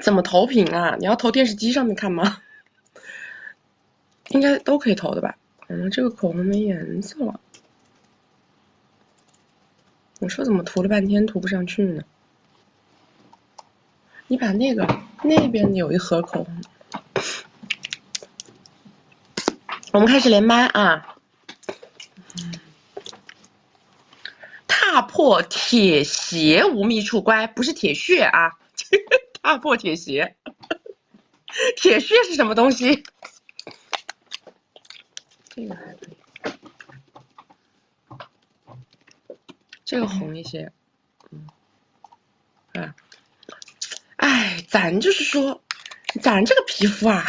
怎么投屏啊？你要投电视机上面看吗？应该都可以投的吧？这个口红没颜色了。我说怎么涂了半天涂不上去呢？你把那边有一盒口红，我们开始连麦啊！踏破铁鞋无觅处，乖，不是铁屑啊，踏破铁鞋。铁屑是什么东西？这个还可以，这个红一些，哎，咱就是说，咱这个皮肤啊，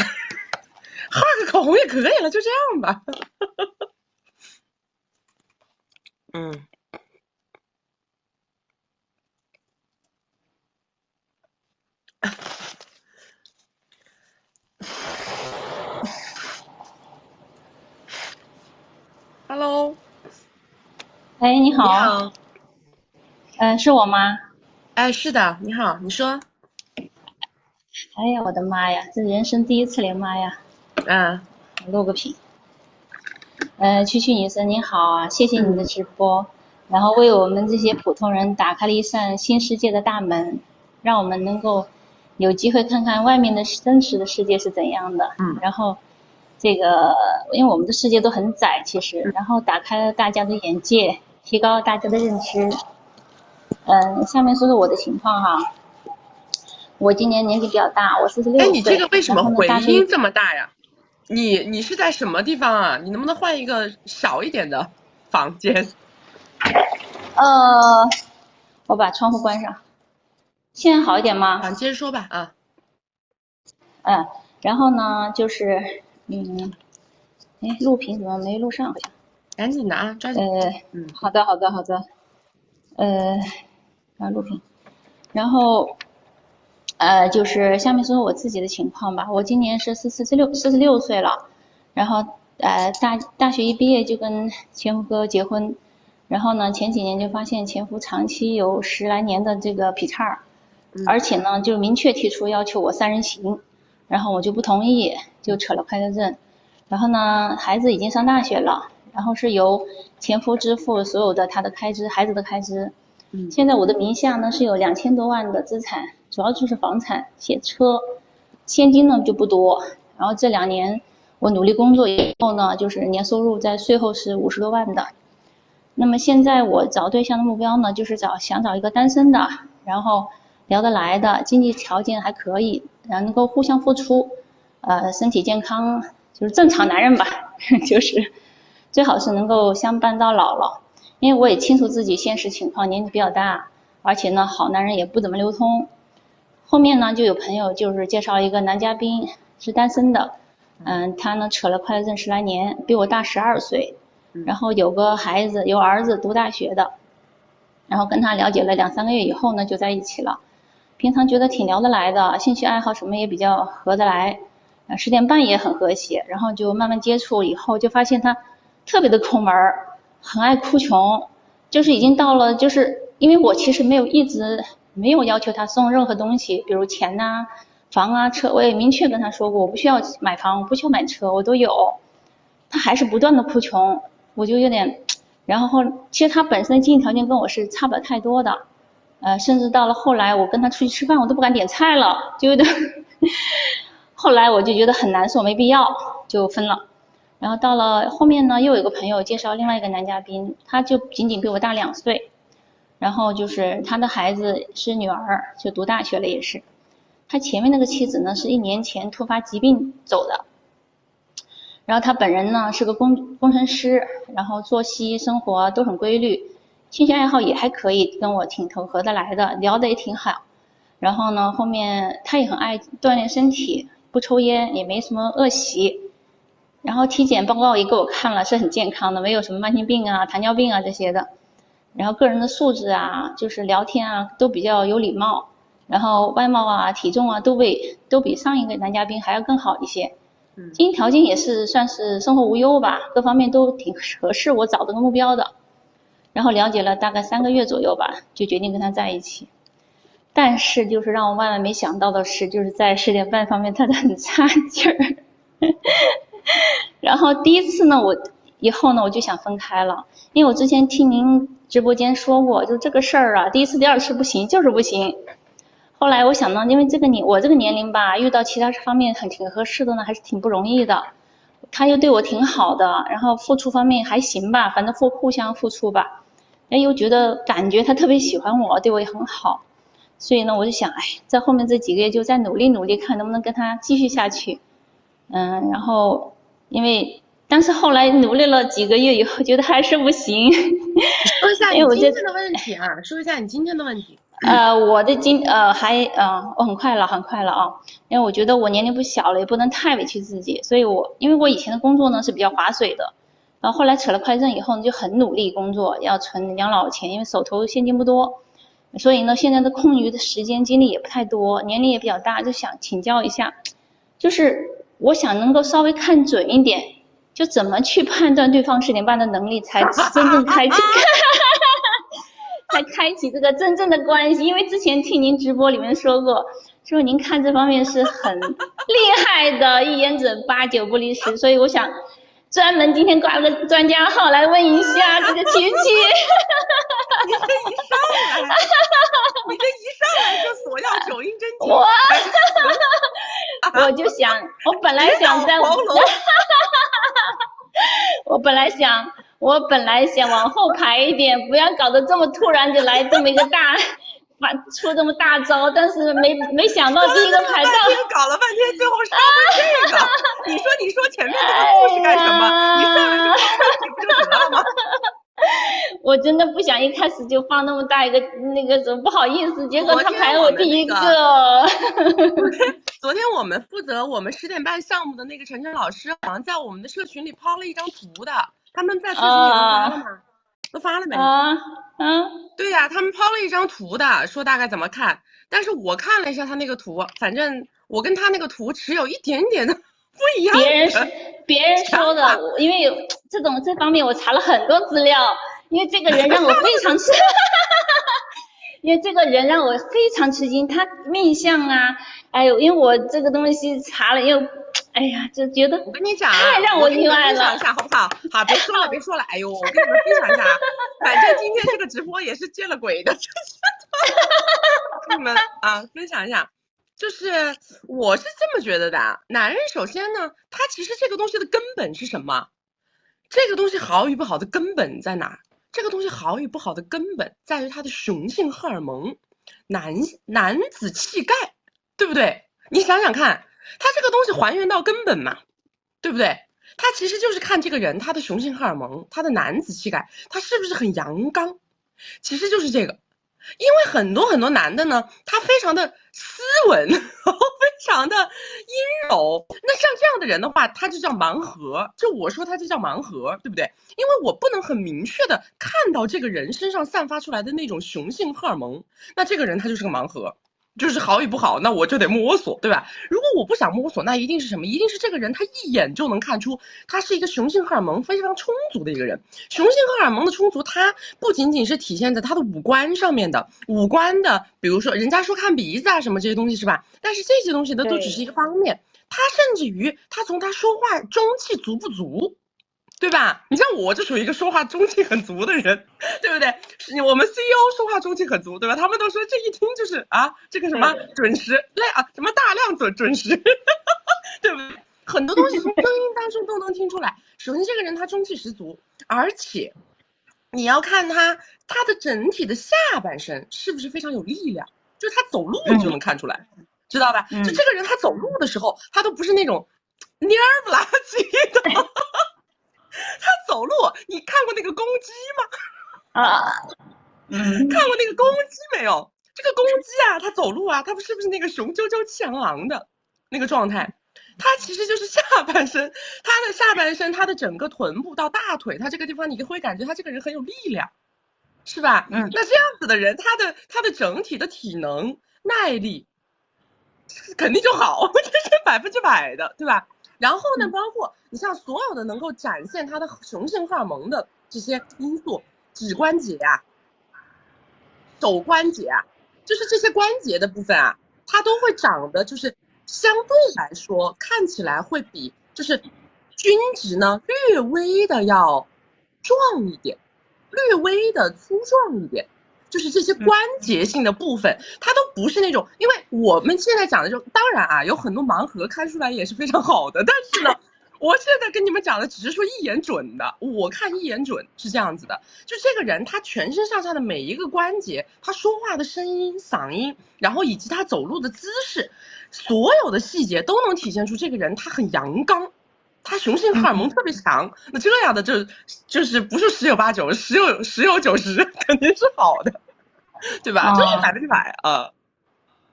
画个口红也可以了，就这样吧。Hello，哎，你你好，好，是我吗？哎，是的，你好，你说，哎呀，我的妈呀，这人生第一次连麦呀，嗯录个屏。蛐蛐女神您好啊，谢谢你的嗯，直播，然后为我们这些普通人打开了一扇新世界的大门，让我们能够有机会看看外面的真实的世界是怎样的。然后这个，因为我们的世界都很窄，其实，然后打开了大家的眼界，提高了大家的认知。下面说说我的情况哈。我今年年纪比较大，我四十哎，六岁，你这个为什然后呢，么回大学音这么大呀？你是在什么地方啊？你能不能换一个小一点的房间？呃，我把窗户关上，现在好一点吗？啊，接着说吧啊，嗯，然后呢，就是录屏怎么没录上？好像，赶紧的啊，抓紧，呃，好的，好的，好的，呃，录屏，然后就是下面说说我自己的情况吧。我今年是四十六岁了，然后大学一毕业就跟前夫哥结婚，然后呢前几年就发现前夫长期有10来年的这个劈叉，而且呢就明确提出要求我3人行，然后我就不同意，就扯了快乐证。然后呢孩子已经上大学了，然后是由前夫支付所有的他的开支，孩子的开支。现在我的名下呢是有2000多万的资产，主要就是房产、写车，现金呢就不多。然后这2年我努力工作以后呢，就是年收入在税后是50多万的。那么现在我找对象的目标呢，就是想找一个单身的，然后聊得来的，经济条件还可以，然后能够互相付出，身体健康，就是正常男人吧，就是最好是能够相伴到老了。因为我也清楚自己现实情况，年纪比较大，而且呢，好男人也不怎么流通。后面呢，就有朋友就是介绍一个男嘉宾，是单身的，他呢扯了快乐证10来年，比我大12岁，然后有个孩子，有儿子读大学的，然后跟他了解了2、3个月以后呢，就在一起了。平常觉得挺聊得来的，兴趣爱好什么也比较合得来，10点半也很和谐，然后就慢慢接触以后，就发现他特别的抠门儿，很爱哭穷，就是已经到了，就是因为我其实一直没有要求他送任何东西，比如钱呐、房啊、车，我也明确跟他说过，我不需要买房，我不需要买车，我都有。他还是不断的哭穷，我就有点，然后其实他本身的经济条件跟我是差不了太多的，甚至到了后来我跟他出去吃饭，我都不敢点菜了，就有点，后来我就觉得很难受，没必要，就分了。然后到了后面呢，又有个朋友介绍另外一个男嘉宾，他就仅仅比我大2岁，然后就是他的孩子是女儿，就读大学了也是。他前面那个妻子呢，是1年前突发疾病走的，然后他本人呢是个工程师，然后作息生活都很规律，兴趣爱好也还可以，跟我挺投合得来的，聊得也挺好。然后呢，后面他也很爱锻炼身体，不抽烟，也没什么恶习。然后体检报告也给我看了，是很健康的，没有什么慢性病啊、糖尿病啊这些的。然后个人的素质啊，就是聊天啊，都比较有礼貌。然后外貌啊、体重啊，都比上一个男嘉宾还要更好一些。经济条件也是算是生活无忧吧，各方面都挺合适我找这个目标的。然后了解了大概3个月左右吧，就决定跟他在一起。但是就是让我万万没想到的是，就是在10点半方面他很差劲儿。然后第一次呢，以后呢我就想分开了，因为我之前听您直播间说过，就这个事儿啊，第一次、第二次不行，就是不行。后来我想呢，因为我这个年龄吧，遇到其他方面挺合适的呢，还是挺不容易的。他又对我挺好的，然后付出方面还行吧，反正互相付出吧。又感觉他特别喜欢我，对我也很好。所以呢，我就想，在后面这几个月就再努力努力，看能不能跟他继续下去。然后但是后来努力了几个月以后，觉得还是不行。说一下你今天的问题啊，说一下你今天的问题。我很快了啊，因为我觉得我年龄不小了，也不能太委屈自己，所以因为我以前的工作呢是比较划水的，然后后来扯了快证以后呢，就很努力工作，要存养老钱，因为手头现金不多，所以呢现在的空余的时间精力也不太多，年龄也比较大，就想请教一下，就是我想能够稍微看准一点，就怎么去判断对方10点半的能力，才真正开启才开启这个真正的关系。因为之前听您直播里面说过，说您看这方面是很厉害的，一言准8九不离10，所以我想专门今天挂了个专家号来问一下这个琪琪。你这一上来就索要9阴真经，我就想，我本来想往后排一点，不要搞得这么突然就来这么一个出这么大招，但是没想到第一个排到，搞了半天，最后说的这个，你说前面这个故事干什么？你上来就问题不就得了吗？我真的不想一开始就放那么大一个怎么不好意思，结果他排我第一个。昨天我们负责我们10点半项目的那个晨晨老师，好像在我们的社群里抛了一张图的，他们在社群里都发了吗？都发了没？对呀，他们抛了一张图的，说大概怎么看，但是我看了一下他那个图，反正我跟他那个图持有一点点的不一样。别人说的，因为这方面我查了很多资料，因为这个人让我非常吃惊，他面相啊，因为我这个东西查了，就觉得我跟你讲啊，太让我意外了。分享一下好不好？好，别说了，我跟你们分享一下，反正今天这个直播也是见了鬼的，跟你们分享一下。就是我是这么觉得的，男人首先呢，他其实这个东西的根本是什么？这个东西好与不好的根本在哪？这个东西好与不好的根本在于他的雄性荷尔蒙、男子气概，对不对？你想想看，他这个东西还原到根本嘛，对不对？他其实就是看这个人他的雄性荷尔蒙、他的男子气概，他是不是很阳刚？其实就是这个。因为很多男的呢，他非常的斯文，然后非常的阴柔，那像这样的人的话，他就叫盲盒，就我说他就叫盲盒，对不对？因为我不能很明确的看到这个人身上散发出来的那种雄性荷尔蒙，那这个人他就是个盲盒，就是好与不好，那我就得摸索，对吧？如果我不想摸索，那一定是什么？一定是这个人他一眼就能看出他是一个雄性荷尔蒙非常充足的一个人。雄性荷尔蒙的充足，它不仅仅是体现在他的五官上面的，五官的，比如说人家说看鼻子啊什么这些东西是吧？但是这些东西呢都只是一个方面，他甚至于他从他说话中气足不足。对吧？你像我就属于一个说话中气很足的人，对不对？我们 CEO 说话中气很足，对吧？他们都说这一听就是这个什么准时什么大量准时，对不对？很多东西从声音当中都能听出来。首先，这个人他中气十足，而且你要看他的整体的下半身是不是非常有力量，就他走路你就能看出来，知道吧？就这个人他走路的时候，他都不是那种蔫儿不拉几的。他走路，你看过那个公鸡吗？看过那个公鸡没有？这个公鸡它走路它是不是那个雄赳赳气昂昂的那个状态？它其实就是下半身，它的下半身，它的整个臀部到大腿，它这个地方你会感觉他这个人很有力量，是吧？那这样子的人，他的整体的体能耐力肯定就好，这是100%的，对吧？然后呢，包括你像所有的能够展现他的雄性荷尔蒙的这些因素，指关节手关节就是这些关节的部分啊，它都会长得就是相对来说看起来会比就是均值呢略微的要壮一点，略微的粗壮一点。就是这些关节性的部分，它都不是那种，因为我们现在讲的就当然啊，有很多盲盒看出来也是非常好的，但是呢，我现在跟你们讲的只是说一眼准的，我看一眼准是这样子的，就这个人他全身上下的每一个关节，他说话的声音、嗓音，然后以及他走路的姿势，所有的细节都能体现出这个人他很阳刚。他雄性荷尔蒙特别强，那这样的就是不是十有八九，十有90，肯定是好的，对吧？这是100%啊。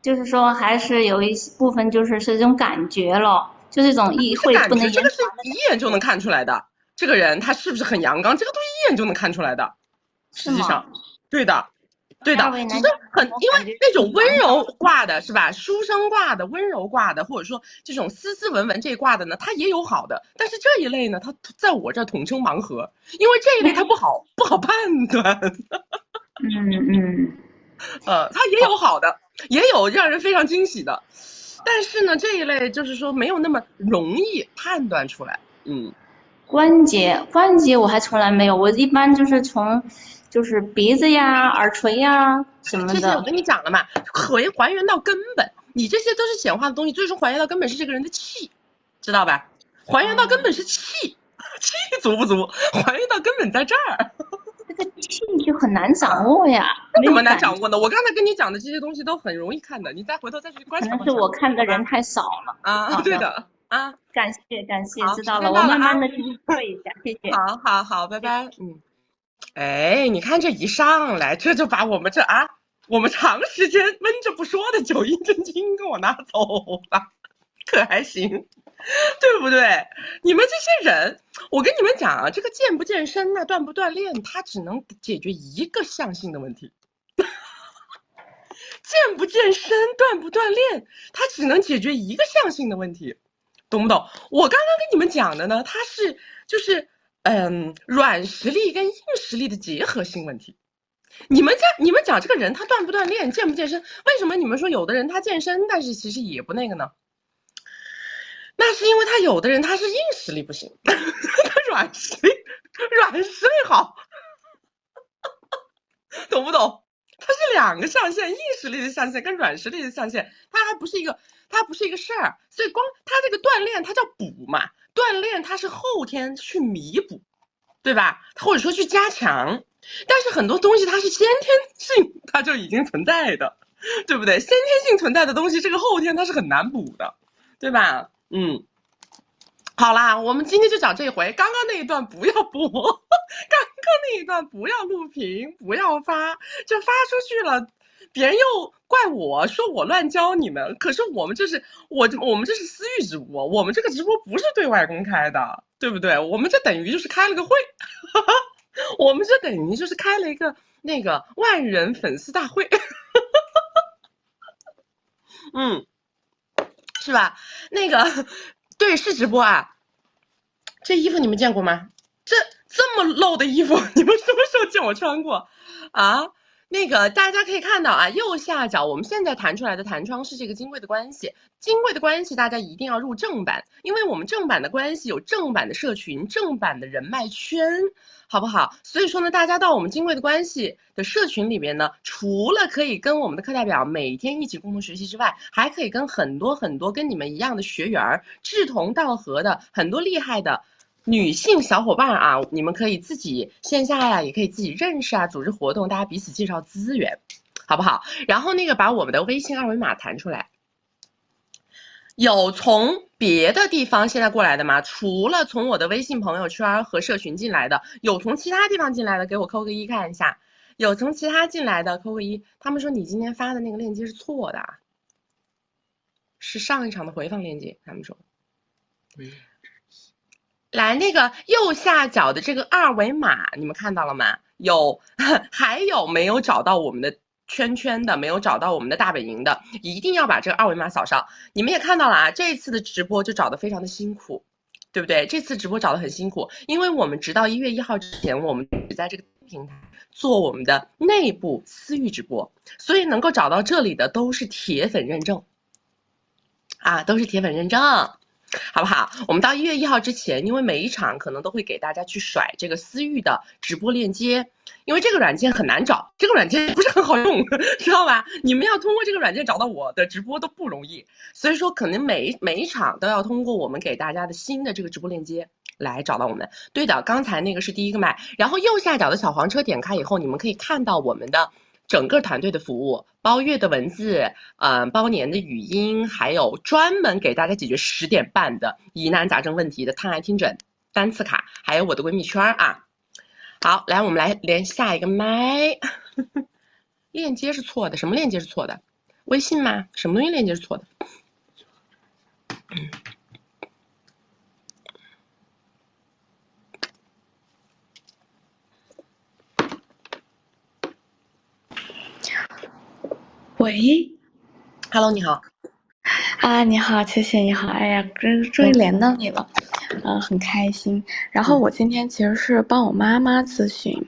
就是说，还是有一部分是这种感觉了，就这种会不能这个是一眼就能看出来的。这个人他是不是很阳刚，这个都一眼就能看出来的。实际上，对的。对的，只是因为那种温柔挂的是吧？书生挂的、温柔挂的，或者说这种斯斯文文这一挂的呢，它也有好的，但是这一类呢，它在我这统称盲盒，因为这一类它不好判断。它也有好的，也有让人非常惊喜的，但是呢，这一类就是说没有那么容易判断出来。关节我还从来没有，我一般就是从鼻子呀、耳垂呀什么的。这些我跟你讲了嘛，还原到根本，你这些都是显化的东西，最终还原到根本是这个人的气，知道吧？还原到根本是气足不足？还原到根本在这儿。这个气就很难掌握呀。怎么难掌握呢？我刚才跟你讲的这些东西都很容易看的，你再回头再去观察。可能是我看的人太少了啊。对的啊，感谢，知道了，我慢慢的去做一下，谢谢。好，拜拜。哎，你看这一上来，这就把我们我们长时间闷着不说的九阴真经给我拿走了，可还行，对不对？你们这些人，我跟你们讲啊，这个健不健身呢，锻不锻炼，它只能解决一个象性的问题。健不健身，锻不锻炼，它只能解决一个象性的问题，懂不懂？我刚刚跟你们讲的呢，它是就是软实力跟硬实力的结合性问题。你们讲这个人他锻不锻炼，健不健身，为什么你们说有的人他健身，但是其实也不那个呢？那是因为他有的人他是硬实力不行，他软实力好，懂不懂？它是两个象限，硬实力的象限跟软实力的象限，它还不是一个事儿。所以光它这个锻炼，它叫补嘛，锻炼它是后天去弥补，对吧？或者说去加强。但是很多东西它是先天性，它就已经存在的，对不对？先天性存在的东西，这个后天它是很难补的，对吧？好啦，我们今天就讲这回，刚刚那一段不要播，刚刚那一段不要录屏，不要发，就发出去了，别人又怪我说我乱教你们，可是我们这是私域直播，我们这个直播不是对外公开的，对不对？我们这等于就是开了个会，我们这等于就是开了一个那个万人粉丝大会，是吧？那个。对，是直播啊。这衣服你们见过吗？这么露的衣服，你们什么时候见我穿过啊？那个大家可以看到啊，右下角我们现在弹出来的弹窗是这个金贵的关系，金贵的关系大家一定要入正版，因为我们正版的关系有正版的社群、正版的人脉圈，好不好？所以说呢，大家到我们金贵的关系的社群里面呢，除了可以跟我们的课代表每天一起共同学习之外，还可以跟很多跟你们一样的学员，志同道合的很多厉害的女性小伙伴啊，你们可以自己线下呀，也可以自己认识啊，组织活动，大家彼此介绍资源，好不好？然后那个把我们的微信二维码弹出来。有从别的地方现在过来的吗？除了从我的微信朋友圈和社群进来的，有从其他地方进来的，给我扣个1看一下。有从其他进来的扣个1。他们说你今天发的那个链接是错的，是上一场的回放链接。他们说，来那个右下角的这个二维码，你们看到了吗？还有没有找到我们的圈圈的，没有找到我们的大本营的，一定要把这个二维码扫上。你们也看到了啊，这次的直播就找得非常的辛苦，对不对？这次直播找得很辛苦，因为我们直到1月1号之前，我们只在这个平台做我们的内部私域直播，所以能够找到这里的都是铁粉认证啊，都是铁粉认证。好不好？我们到1月1号之前，因为每一场可能都会给大家去甩这个私域的直播链接，因为这个软件很难找，这个软件不是很好用，知道吧？你们要通过这个软件找到我的直播都不容易，所以说可能每一场都要通过我们给大家的新的这个直播链接来找到我们。对的，刚才那个是第一个麦，然后右下角的小黄车点开以后，你们可以看到我们的整个团队的服务，包月的文字，包年的语音，还有专门给大家解决10点半的疑难杂症问题的探癌听诊单次卡，还有我的闺蜜圈啊。好，来我们来连下一个麦。链接是错的，什么链接是错的？微信吗？什么东西链接是错的？喂 Hello， 你好。你好，谢谢你好，哎呀，终于连到你了，很开心。然后我今天其实是帮我妈妈咨询，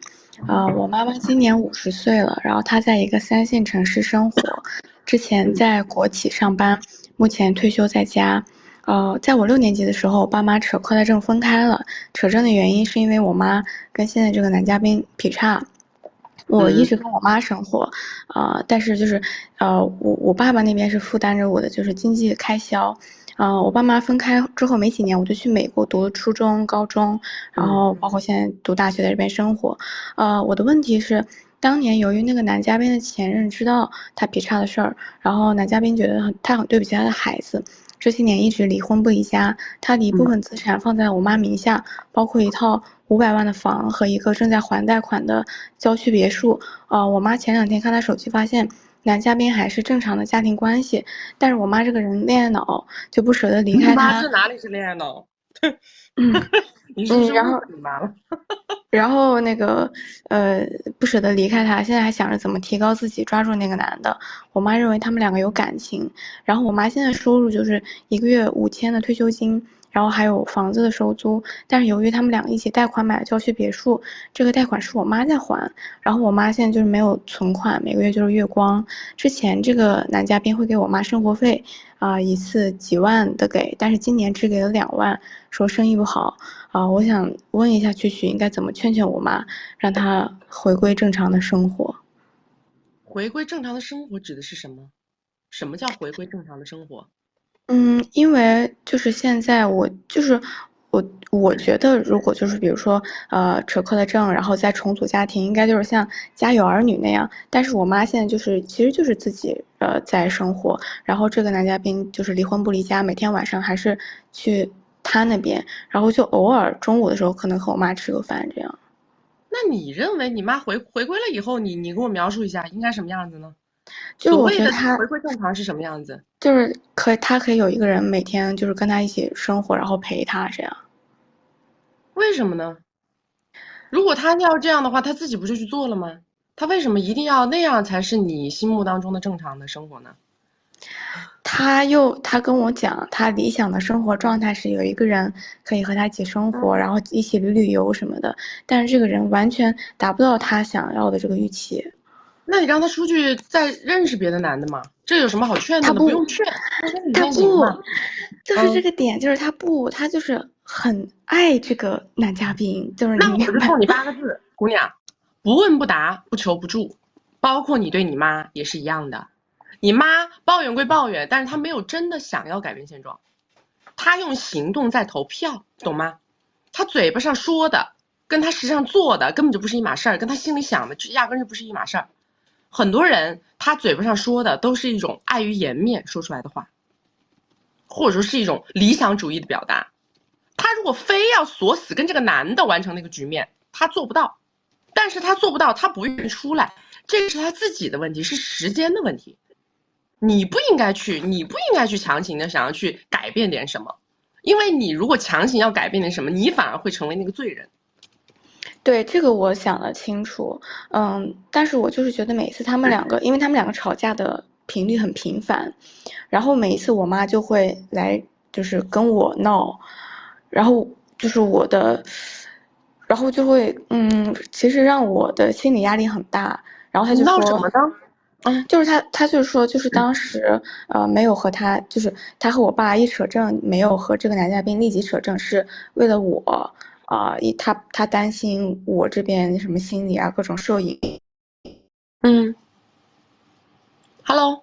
我妈妈今年50岁了，然后她在一个3线城市生活，之前在国企上班，目前退休在家。在我6年级的时候，我爸妈扯快乐正分开了，扯证的原因是因为我妈跟现在这个男嘉宾劈叉。我一直跟我妈生活，但是就是我爸爸那边是负担着我的就是经济开销，我爸妈分开之后没几年，我就去美国读了初中、高中，然后包括现在读大学在这边生活。我的问题是，当年由于那个男嘉宾的前任知道他劈叉的事儿，然后男嘉宾觉得他很对不起他的孩子。这些年一直离婚不离家，他的一部分资产放在我妈名下，包括一套500万的房和一个正在还贷款的郊区别墅。我妈前2天看他手机，发现男嘉宾还是正常的家庭关系，但是我妈这个人恋爱脑，就不舍得离开他。你妈这哪里是恋爱脑？你是然后你妈了？然后那个不舍得离开他，现在还想着怎么提高自己，抓住那个男的。我妈认为他们2个有感情，然后我妈现在收入就是1个月5000的退休金，然后还有房子的收租，但是由于他们2个一起贷款买了郊区别墅，这个贷款是我妈在还，然后我妈现在就是没有存款，每个月就是月光。之前这个男嘉宾会给我妈生活费，一次几万的给，但是今年只给了2万，说生意不好。我想问一下曲曲应该怎么劝劝我妈，让她回归正常的生活。回归正常的生活指的是什么？什么叫回归正常的生活？因为就是现在我觉得如果就是比如说扯快乐证，然后再重组家庭，应该就是像家有儿女那样。但是我妈现在其实就是自己在生活，然后这个男嘉宾就是离婚不离家，每天晚上还是去他那边，然后就偶尔中午的时候可能和我妈吃个饭这样。那你认为你妈回归了以后，你给我描述一下应该什么样子呢？就是所谓的我觉得他回归正常是什么样子？就是他可以有一个人每天就是跟他一起生活，然后陪他这样。为什么呢？如果他要这样的话，他自己不就去做了吗？他为什么一定要那样才是你心目当中的正常的生活呢？他跟我讲，他理想的生活状态是有一个人可以和他一起生活，然后一起旅游什么的，但是这个人完全达不到他想要的这个预期。那你让他出去再认识别的男的嘛，这有什么好劝的呢？不用劝，他不，就是这个点，就是他就是很爱这个男嘉宾，就是那你明白。我就送你8个字，姑娘，不问不答，不求不助，包括你对你妈也是一样的。你妈抱怨归抱怨，但是她没有真的想要改变现状，她用行动在投票，懂吗？她嘴巴上说的跟她实际上做的根本就不是一码事儿，跟她心里想的压根就不是一码事儿。很多人他嘴巴上说的都是一种碍于颜面说出来的话，或者说是一种理想主义的表达。他如果非要锁死跟这个男的完成那个局面，他做不到。但是他做不到，他不愿意出来，这是他自己的问题，是时间的问题。你不应该去强行的想要去改变点什么，因为你如果强行要改变点什么，你反而会成为那个罪人。对，这个我想得清楚，但是我就是觉得每次他们2个，因为他们2个吵架的频率很频繁，然后每一次我妈就会来就是跟我闹，然后就是我的然后就会其实让我的心理压力很大。然后他就说，闹什么呢？就是他就是说，就是当时没有和他，就是他和我爸一扯证，没有和这个男嘉宾立即扯证，是为了我他担心我这边什么心理啊各种受影。Hello，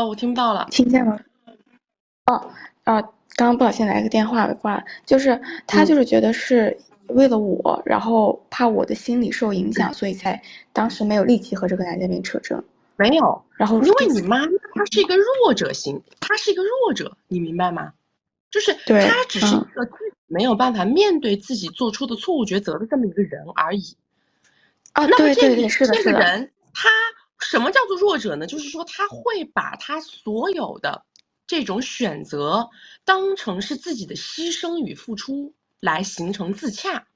我听不到了。听见吗？刚刚不小心来个电话给挂了。就是他就是觉得是为了我，然后怕我的心理受影响，所以才当时没有立即和这个男嘉宾扯证。没有，然后因为你妈她是一个弱者型，她是一个弱者，你明白吗？就是她只是一个自己没有办法面对自己做出的错误抉择的这么一个人而已。那么这个人他什么叫做弱者呢？就是说他会把他所有的这种选择当成是自己的牺牲与付出来形成自洽，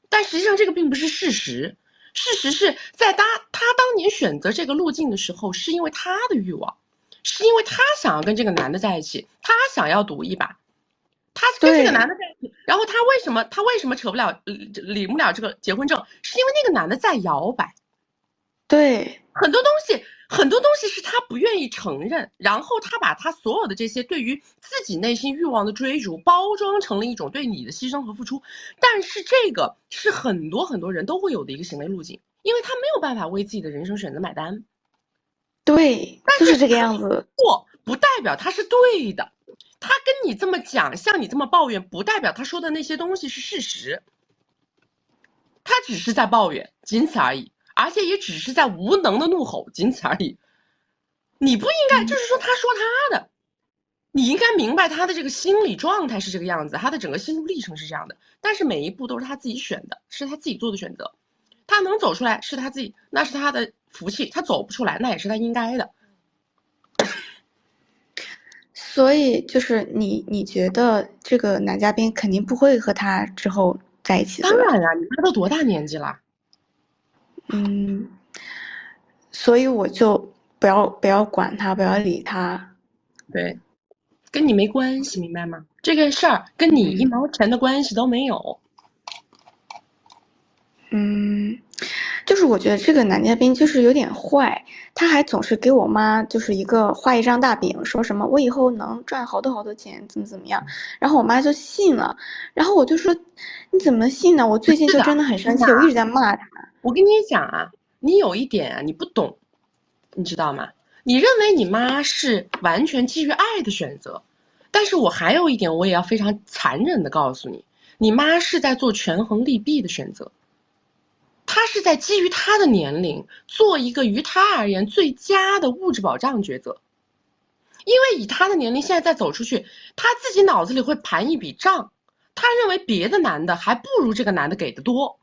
但实际上这个并不是事实。事实是在他当年选择这个路径的时候，是因为他的欲望，是因为他想要跟这个男的在一起，他想要赌一把，他跟这个男的在一起，然后他为什么扯不了领不了这个结婚证，是因为那个男的在摇摆。对，很多东西是他不愿意承认，然后他把他所有的这些对于自己内心欲望的追逐包装成了一种对你的牺牲和付出。但是这个是很多人都会有的一个行为路径，因为他没有办法为自己的人生选择买单。对，就是这个样子。错不代表他是对的，他跟你这么讲，像你这么抱怨，不代表他说的那些东西是事实，他只是在抱怨，仅此而已，而且也只是在无能的怒吼，仅此而已。你不应该，就是说他说他的，你应该明白他的这个心理状态是这个样子，他的整个心路历程是这样的，但是每一步都是他自己选的，是他自己做的选择，他能走出来是他自己，那是他的福气，他走不出来那也是他应该的。所以就是你觉得这个男嘉宾肯定不会和他之后在一起的？当然啊，你妈都多大年纪了？所以我就不要管他，不要理他。对，跟你没关系，明白吗？这个事儿跟你一毛钱的关系都没有。就是我觉得这个男嘉宾就是有点坏，他还总是给我妈就是画一张大饼，说什么我以后能赚好多钱，怎么样，然后我妈就信了，然后我就说你怎么信呢？我最近就真的很生气，我一直在骂他。我跟你讲啊，你有一点啊，你不懂，你知道吗？你认为你妈是完全基于爱的选择，但是我还有一点，我也要非常残忍的告诉你，你妈是在做权衡利弊的选择。他是在基于他的年龄做一个于他而言最佳的物质保障抉择，因为以他的年龄现在再走出去，他自己脑子里会盘一笔账，他认为别的男的还不如这个男的给的多，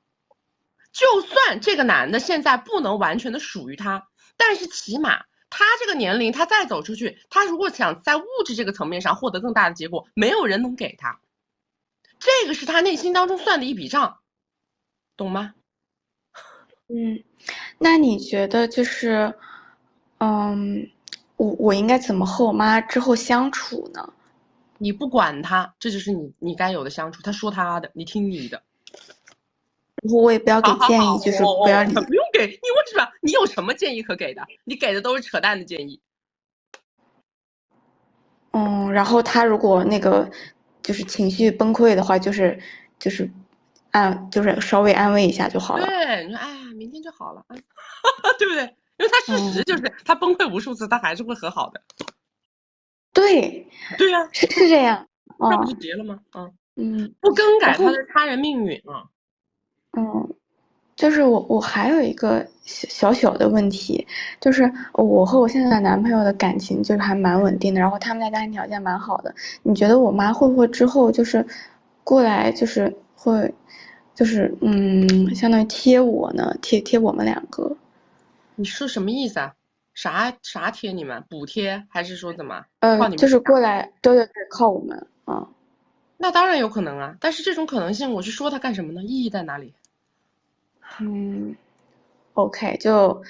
就算这个男的现在不能完全的属于他，但是起码他这个年龄他再走出去，他如果想在物质这个层面上获得更大的结果，没有人能给他，这个是他内心当中算的一笔账，懂吗？那你觉得就是，我应该怎么和我妈之后相处呢？你不管他，这就是你该有的相处。他说他的，你听你的。我也不要给建议，就是不要理。不用给，你为什么？你有什么建议可给的？你给的都是扯淡的建议。然后他如果那个就是情绪崩溃的话，就是稍微安慰一下就好了。对，你说哎呀，明天就好了，对不对？因为他事实就是他崩溃无数次，他还是会和好的。对。对呀，是这样。那不就结了吗？不更改他的他人命运啊。就是我还有一个小的问题，就是我和我现在的男朋友的感情就是还蛮稳定的，然后他们家庭条件蛮好的。你觉得我妈会不会之后就是过来就是会就是相当于贴我呢？贴我们两个？你说什么意思啊？啥贴你们？补贴还是说怎么？就是过来，对，靠我们啊。那当然有可能啊，但是这种可能性我是说它干什么呢？意义在哪里？OK， 就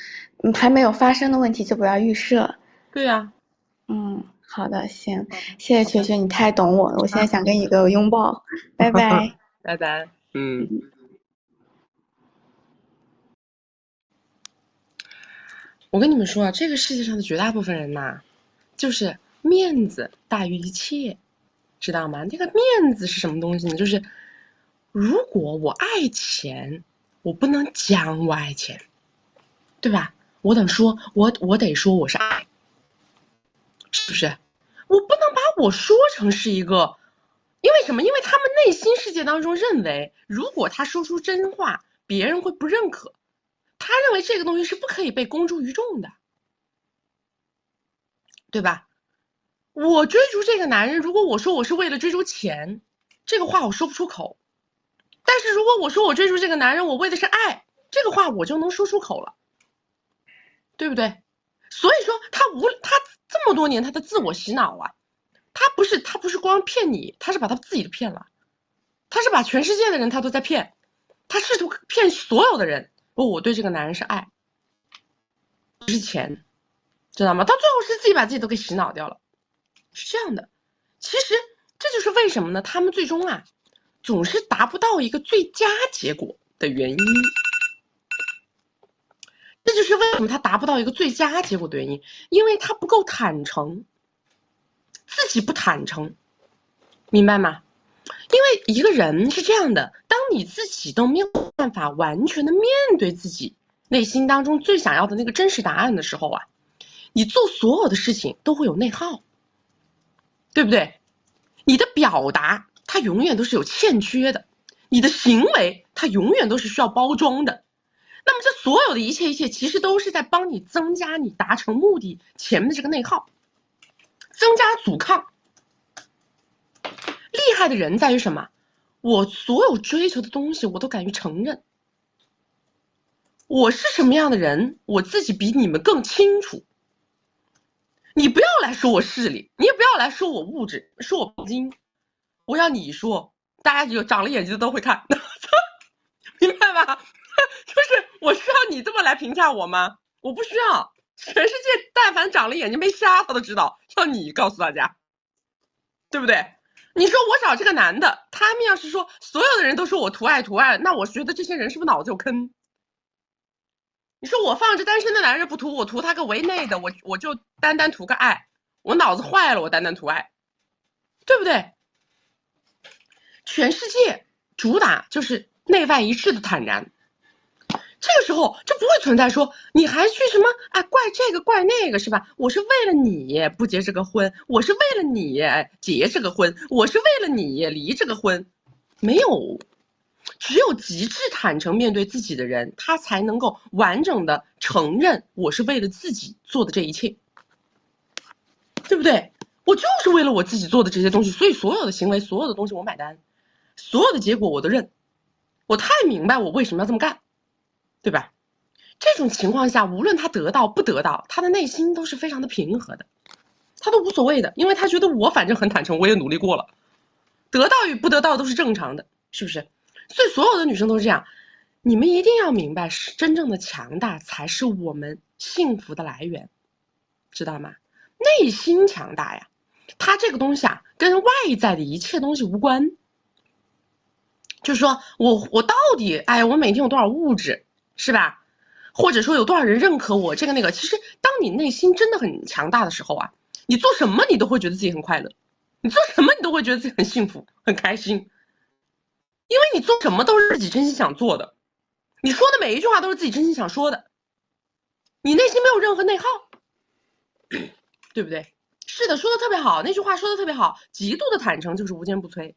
还没有发生的问题就不要预设。对呀。好的，行，谢谢雪雪，你太懂我了，我现在想跟你个拥抱，拜拜。拜拜。我跟你们说啊，这个世界上的绝大部分人呐，就是面子大于一切，知道吗？那个面子是什么东西呢？就是如果我爱钱，我不能讲我爱钱，对吧？我得说我是爱，是不是？我不能把我说成是一个，因为什么？因为他们内心世界当中认为，如果他说出真话，别人会不认可。他认为这个东西是不可以被公诸于众的，对吧？我追逐这个男人，如果我说我是为了追逐钱，这个话我说不出口。但是如果我说我追逐这个男人，我为的是爱，这个话我就能说出口了，对不对？所以说他这么多年他的自我洗脑啊，他不是光骗你，他是把他自己骗了，他是把全世界的人他都在骗，他试图骗所有的人，我对这个男人是爱，不是钱，知道吗？到最后是自己把自己都给洗脑掉了，是这样的。其实这就是为什么呢？他们最终啊，总是达不到一个最佳结果的原因。这就是为什么他达不到一个最佳结果的原因，因为他不够坦诚，自己不坦诚，明白吗？因为一个人是这样的，当你自己都没有办法完全的面对自己内心当中最想要的那个真实答案的时候啊，你做所有的事情都会有内耗，对不对？你的表达它永远都是有欠缺的，你的行为它永远都是需要包装的。那么这所有的一切其实都是在帮你增加你达成目的前面的这个内耗，增加阻抗。厉害的人在于什么？我所有追求的东西我都敢于承认，我是什么样的人我自己比你们更清楚。你不要来说我势利，你也不要来说我物质，说我镀金，我要你说，大家有长了眼睛的都会看明白吗？就是我需要你这么来评价我吗？我不需要，全世界但凡长了眼睛没瞎他都知道，要你告诉大家，对不对？你说我找这个男的，他们要是说所有的人都说我图爱，那我觉得这些人是不是脑子有坑？你说我放着单身的男人不图，我图他个围内的，我就单图个爱，我脑子坏了，我单图爱，对不对？全世界主打就是内外一致的坦然，这个时候就不会存在说你还去什么怪这个怪那个，是吧？我是为了你不结这个婚，我是为了你结这个婚，我是为了你离这个婚，没有。只有极致坦诚面对自己的人，他才能够完整的承认我是为了自己做的这一切，对不对？我就是为了我自己做的这些东西，所以所有的行为，所有的东西我买单，所有的结果我都认，我太明白我为什么要这么干，对吧？这种情况下，无论他得到不得到，他的内心都是非常的平和的，他都无所谓的，因为他觉得我反正很坦诚，我也努力过了，得到与不得到都是正常的，是不是？所以所有的女生都是这样，你们一定要明白，真正的强大才是我们幸福的来源，知道吗？内心强大呀，它这个东西啊，跟外在的一切东西无关。就是说我到底，我每天有多少物质，是吧？或者说有多少人认可我这个那个，其实当你内心真的很强大的时候啊，你做什么你都会觉得自己很快乐，你做什么你都会觉得自己很幸福很开心，因为你做什么都是自己真心想做的，你说的每一句话都是自己真心想说的，你内心没有任何内耗，对不对？是的，说的特别好，那句话说的特别好，极度的坦诚就是无坚不摧，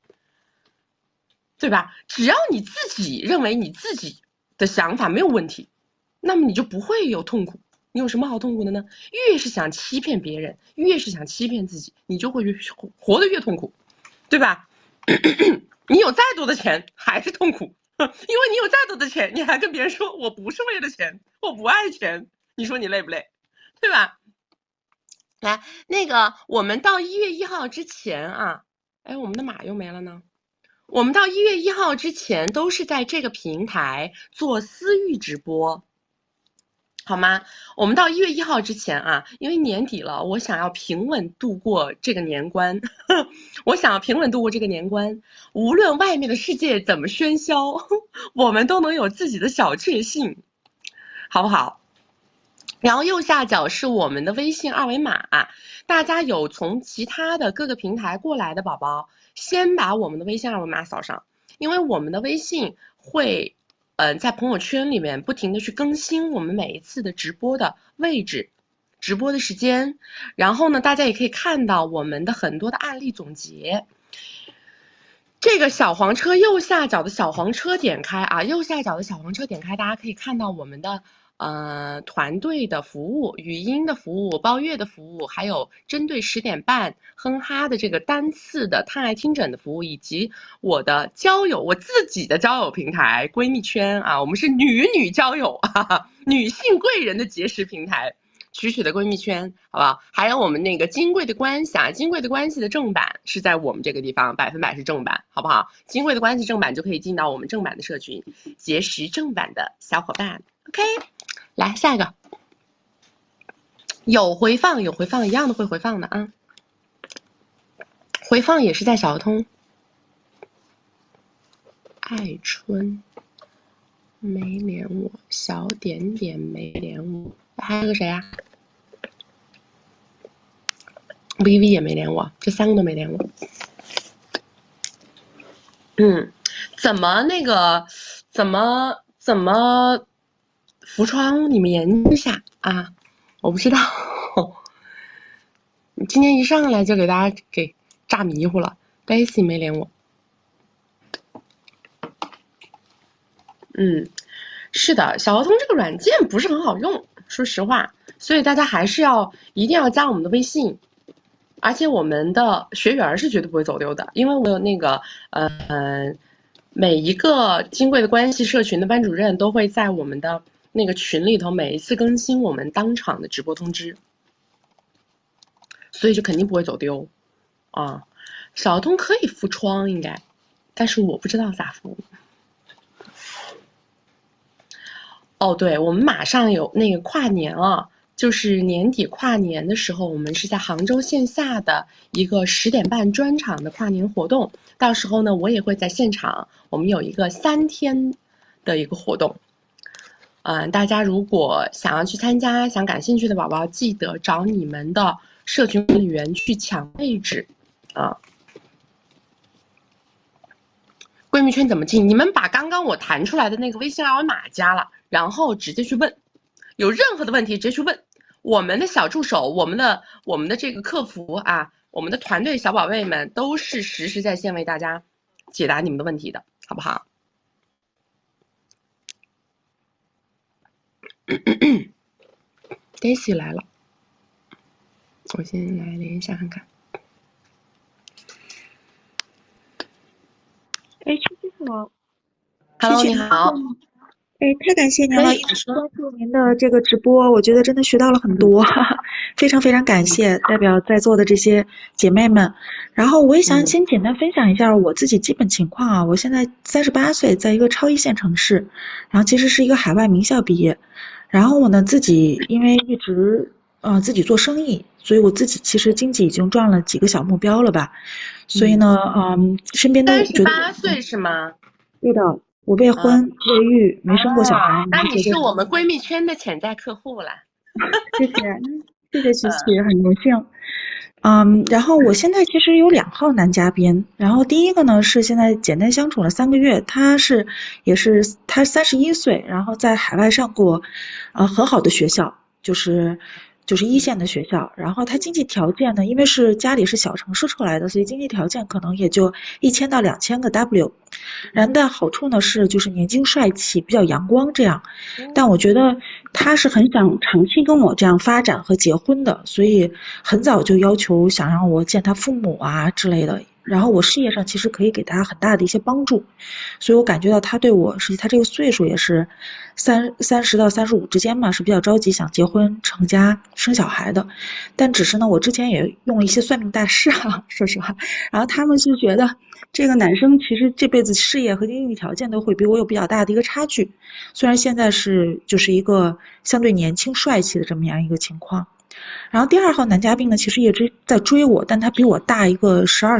对吧？只要你自己认为你自己的想法没有问题，那么你就不会有痛苦。你有什么好痛苦的呢？越是想欺骗别人，越是想欺骗自己，你就会活得越痛苦，对吧？你有再多的钱还是痛苦，因为你有再多的钱，你还跟别人说我不是为了钱，我不爱钱，你说你累不累？对吧？来，那个我们到1月1号之前啊，我们的码又没了呢。我们到1月1号之前都是在这个平台做私域直播，好吗？我们到1月1号之前啊，因为年底了，我想要平稳度过这个年关，我想要平稳度过这个年关，无论外面的世界怎么喧嚣，我们都能有自己的小确幸，好不好？然后右下角是我们的微信二维码，大家有从其他的各个平台过来的宝宝，先把我们的微信二维码扫上，因为我们的微信会在朋友圈里面不停的去更新我们每一次的直播的位置、直播的时间，然后呢，大家也可以看到我们的很多的案例总结。这个小黄车右下角的小黄车点开啊，右下角的小黄车点开，大家可以看到我们的团队的服务、语音的服务、包月的服务，还有针对10点半哼哈的这个单次的探爱听诊的服务，以及我的交友，我自己的交友平台闺蜜圈啊，我们是女交友啊，女性贵人的结识平台。曲的闺蜜圈，好不好？还有我们那个金贵的关系啊，金贵的关系的正版是在我们这个地方，100%是正版，好不好？金贵的关系正版就可以进到我们正版的社群，结识正版的小伙伴。OK， 来下一个，有回放，有回放，一样的会回放的啊。回放也是在小鹅通。爱春没连我，小点点没连我，还有个谁啊？VV 也没连我，这3个都没连我。怎么浮窗？你们研究一下啊！我不知道，今天一上来就给大家给炸迷糊了。Daisy 没连我。是的，小鹅通这个软件不是很好用，说实话，所以大家还是一定要加我们的微信。而且我们的学员是绝对不会走丢的，因为我有那个每一个金贵的关系社群的班主任都会在我们的那个群里头每一次更新我们当场的直播通知，所以就肯定不会走丢啊。小通可以敷窗应该，但是我不知道咋敷。哦，对，我们马上有那个跨年了。就是年底跨年的时候，我们是在杭州线下的一个10点半专场的跨年活动，到时候呢，我也会在现场，我们有一个3天的一个活动。大家如果想要去参加，想感兴趣的宝宝，记得找你们的社群管理员去抢位置啊。闺蜜圈怎么进？你们把刚刚我弹出来的那个微信二维码加了，然后直接去问。有任何的问题直接去问我们的小助手，我们的这个客服啊，我们的团队小宝贝们都是实时在线为大家解答你们的问题的，好不好？Daisy 来了，我先来连一下看看。哎，秋秋好。Hello， 你好。哎，太感谢您了！一直关注您的这个直播，我觉得真的学到了很多，非常非常感谢代表在座的这些姐妹们。然后我也想先简单分享一下我自己基本情况啊。我现在38岁，在一个超1线城市，然后其实是一个海外名校毕业。然后我呢自己因为一直自己做生意，所以我自己其实经济已经赚了几个小目标了吧。所以呢，身边都觉得38岁是吗？对的。我未婚未育，没生过小孩。那你是我们闺蜜圈的潜在客户了。谢谢曲曲，很荣幸。然后我现在其实有2号男嘉宾，然后第一个呢是现在简单相处了3个月，他31岁，然后在海外上过很好的学校，就是1线的学校，然后他经济条件呢，因为是家里是小城市出来的，所以经济条件可能也就1000到2000个 W。然后但好处呢是就是年轻帅气，比较阳光这样。但我觉得他是很想长期跟我这样发展和结婚的，所以很早就要求想让我见他父母啊之类的。然后我事业上其实可以给他很大的一些帮助，所以我感觉到他对我，实际他这个岁数也是30到35之间嘛，是比较着急想结婚成家生小孩的。但只是呢，我之前也用了一些算命大师啊，说实话，然后他们是觉得这个男生其实这辈子事业和经济条件都会比我有比较大的一个差距，虽然现在是就是一个相对年轻帅气的这么样一个情况。然后第2号男嘉宾呢，其实也在追我，但他比我大一个12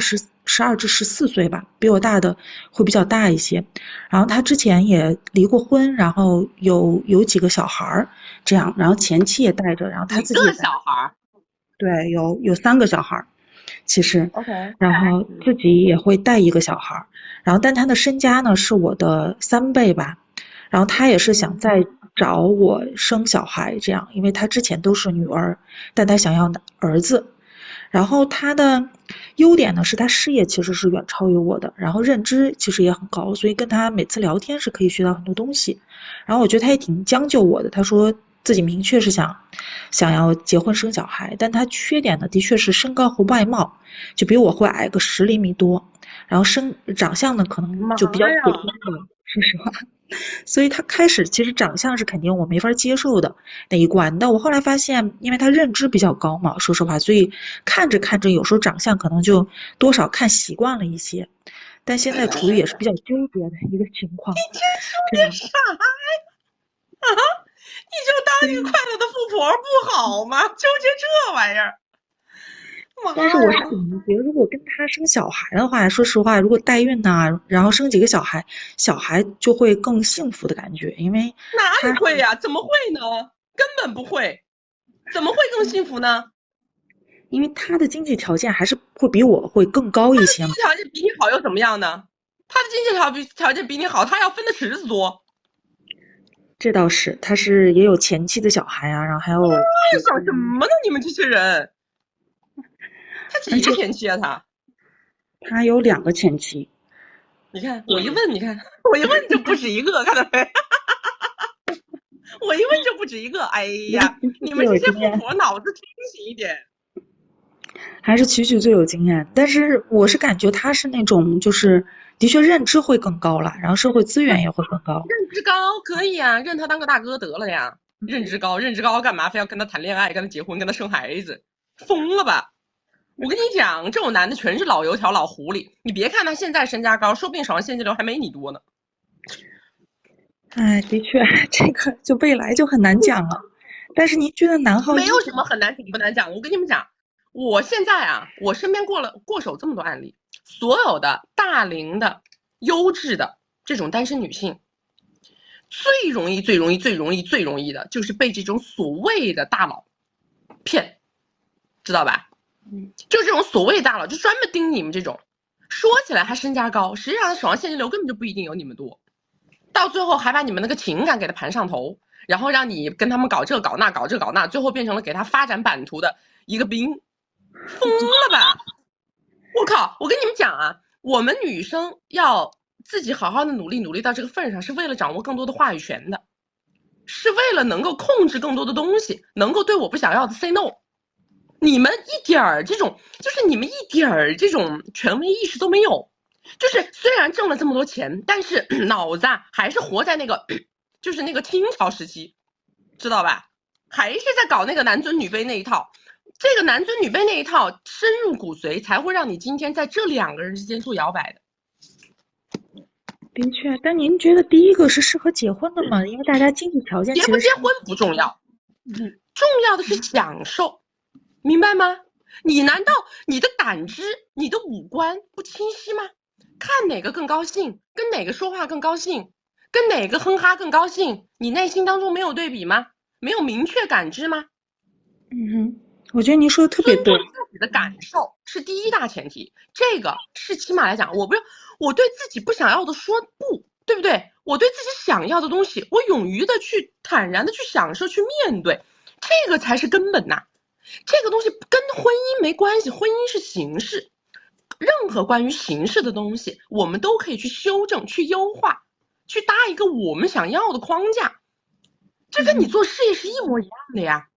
至14岁吧，比我大的会比较大一些。然后他之前也离过婚，然后有几个小孩儿，这样，然后前妻也带着，然后他自己几个小孩？对，有3个小孩儿，其实 ，OK， 然后自己也会带一个小孩儿，然后但他的身家呢是我的3倍吧，然后他也是想再找我生小孩这样，因为他之前都是女儿，但他想要儿子。然后他的优点呢是他事业其实是远超于我的，然后认知其实也很高，所以跟他每次聊天是可以学到很多东西。然后我觉得他也挺将就我的，他说自己明确是想要结婚生小孩，但他缺点呢的确是身高和外貌，就比我会矮个10厘米多，然后长相呢可能就比较普通的，说实话。所以他开始其实长相是肯定我没法接受的那一关，但我后来发现，因为他认知比较高嘛，说实话，所以看着看着有时候长相可能就多少看习惯了一些，但现在处于也是比较纠结的一个情况。你说点啥呀？啊，你就当一个快乐的富婆不好吗？纠结这玩意儿。但是我是怎么觉得，如果跟他生小孩的话，说实话，如果代孕呐，然后生几个小孩就会更幸福的感觉，因为哪里会呀？怎么会呢？根本不会，怎么会更幸福呢？因为他的经济条件还是会比我会更高一些嘛。他的经济条件比你好又怎么样呢？他的经济条件比你好，他要分的池子多。这倒是，他是也有前妻的小孩啊，然后还有。想什么呢？你们这些人。他几个前妻啊？他有2个前妻。你看，我一问就不止一个，看到没？我一问就不止一个。哎呀，你们这些富婆脑子清醒一点。还是曲曲最有经验，但是我是感觉他是那种就是的确认知会更高了，然后社会资源也会更高。认知高可以啊，认他当个大哥得了呀。认知高干嘛非要跟他谈恋爱，跟他结婚，跟他生孩子？疯了吧！我跟你讲，这种男的全是老油条、老狐狸。你别看他现在身价高，说不定手上现金流还没你多呢。哎，的确，这个就未来就很难讲了。但是您觉得男号没有什么很难讲不难讲。我跟你们讲，我现在啊，我身边过手这么多案例，所有的大龄的、优质的这种单身女性，最容易的就是被这种所谓的大佬骗，知道吧？就这种所谓大佬，就专门盯你们这种，说起来他身价高，实际上他手上现金流根本就不一定有你们多，到最后还把你们那个情感给他盘上头，然后让你跟他们搞这搞那，最后变成了给他发展版图的一个兵，疯了吧！我靠！我跟你们讲啊，我们女生要自己好好的努力到这个份上，是为了掌握更多的话语权的，是为了能够控制更多的东西，能够对我不想要的 say no。你们一点儿这种，就是你们一点儿这种权威意识都没有，就是虽然挣了这么多钱，但是脑子还是活在那个，就是那个清朝时期，知道吧？还是在搞那个男尊女卑那一套。这个男尊女卑那一套深入骨髓，才会让你今天在这2个人之间做摇摆的。的确，但您觉得第一个是适合结婚的吗？因为大家经济条件结不结婚不重要，重要的是享受，明白吗？你难道你的感知、你的五官不清晰吗？看哪个更高兴，跟哪个说话更高兴，跟哪个哼哈更高兴，你内心当中没有对比吗？没有明确感知吗？我觉得您说的特别对。自己的感受是第一大前提，这个是起码来讲，我对自己不想要的说不，对不对？我对自己想要的东西，我勇于的去坦然的去享受，去面对，这个才是根本呐。这个东西跟婚姻没关系，婚姻是形式，任何关于形式的东西，我们都可以去修正、去优化、去搭一个我们想要的框架。这跟你做事业是一模一样的呀，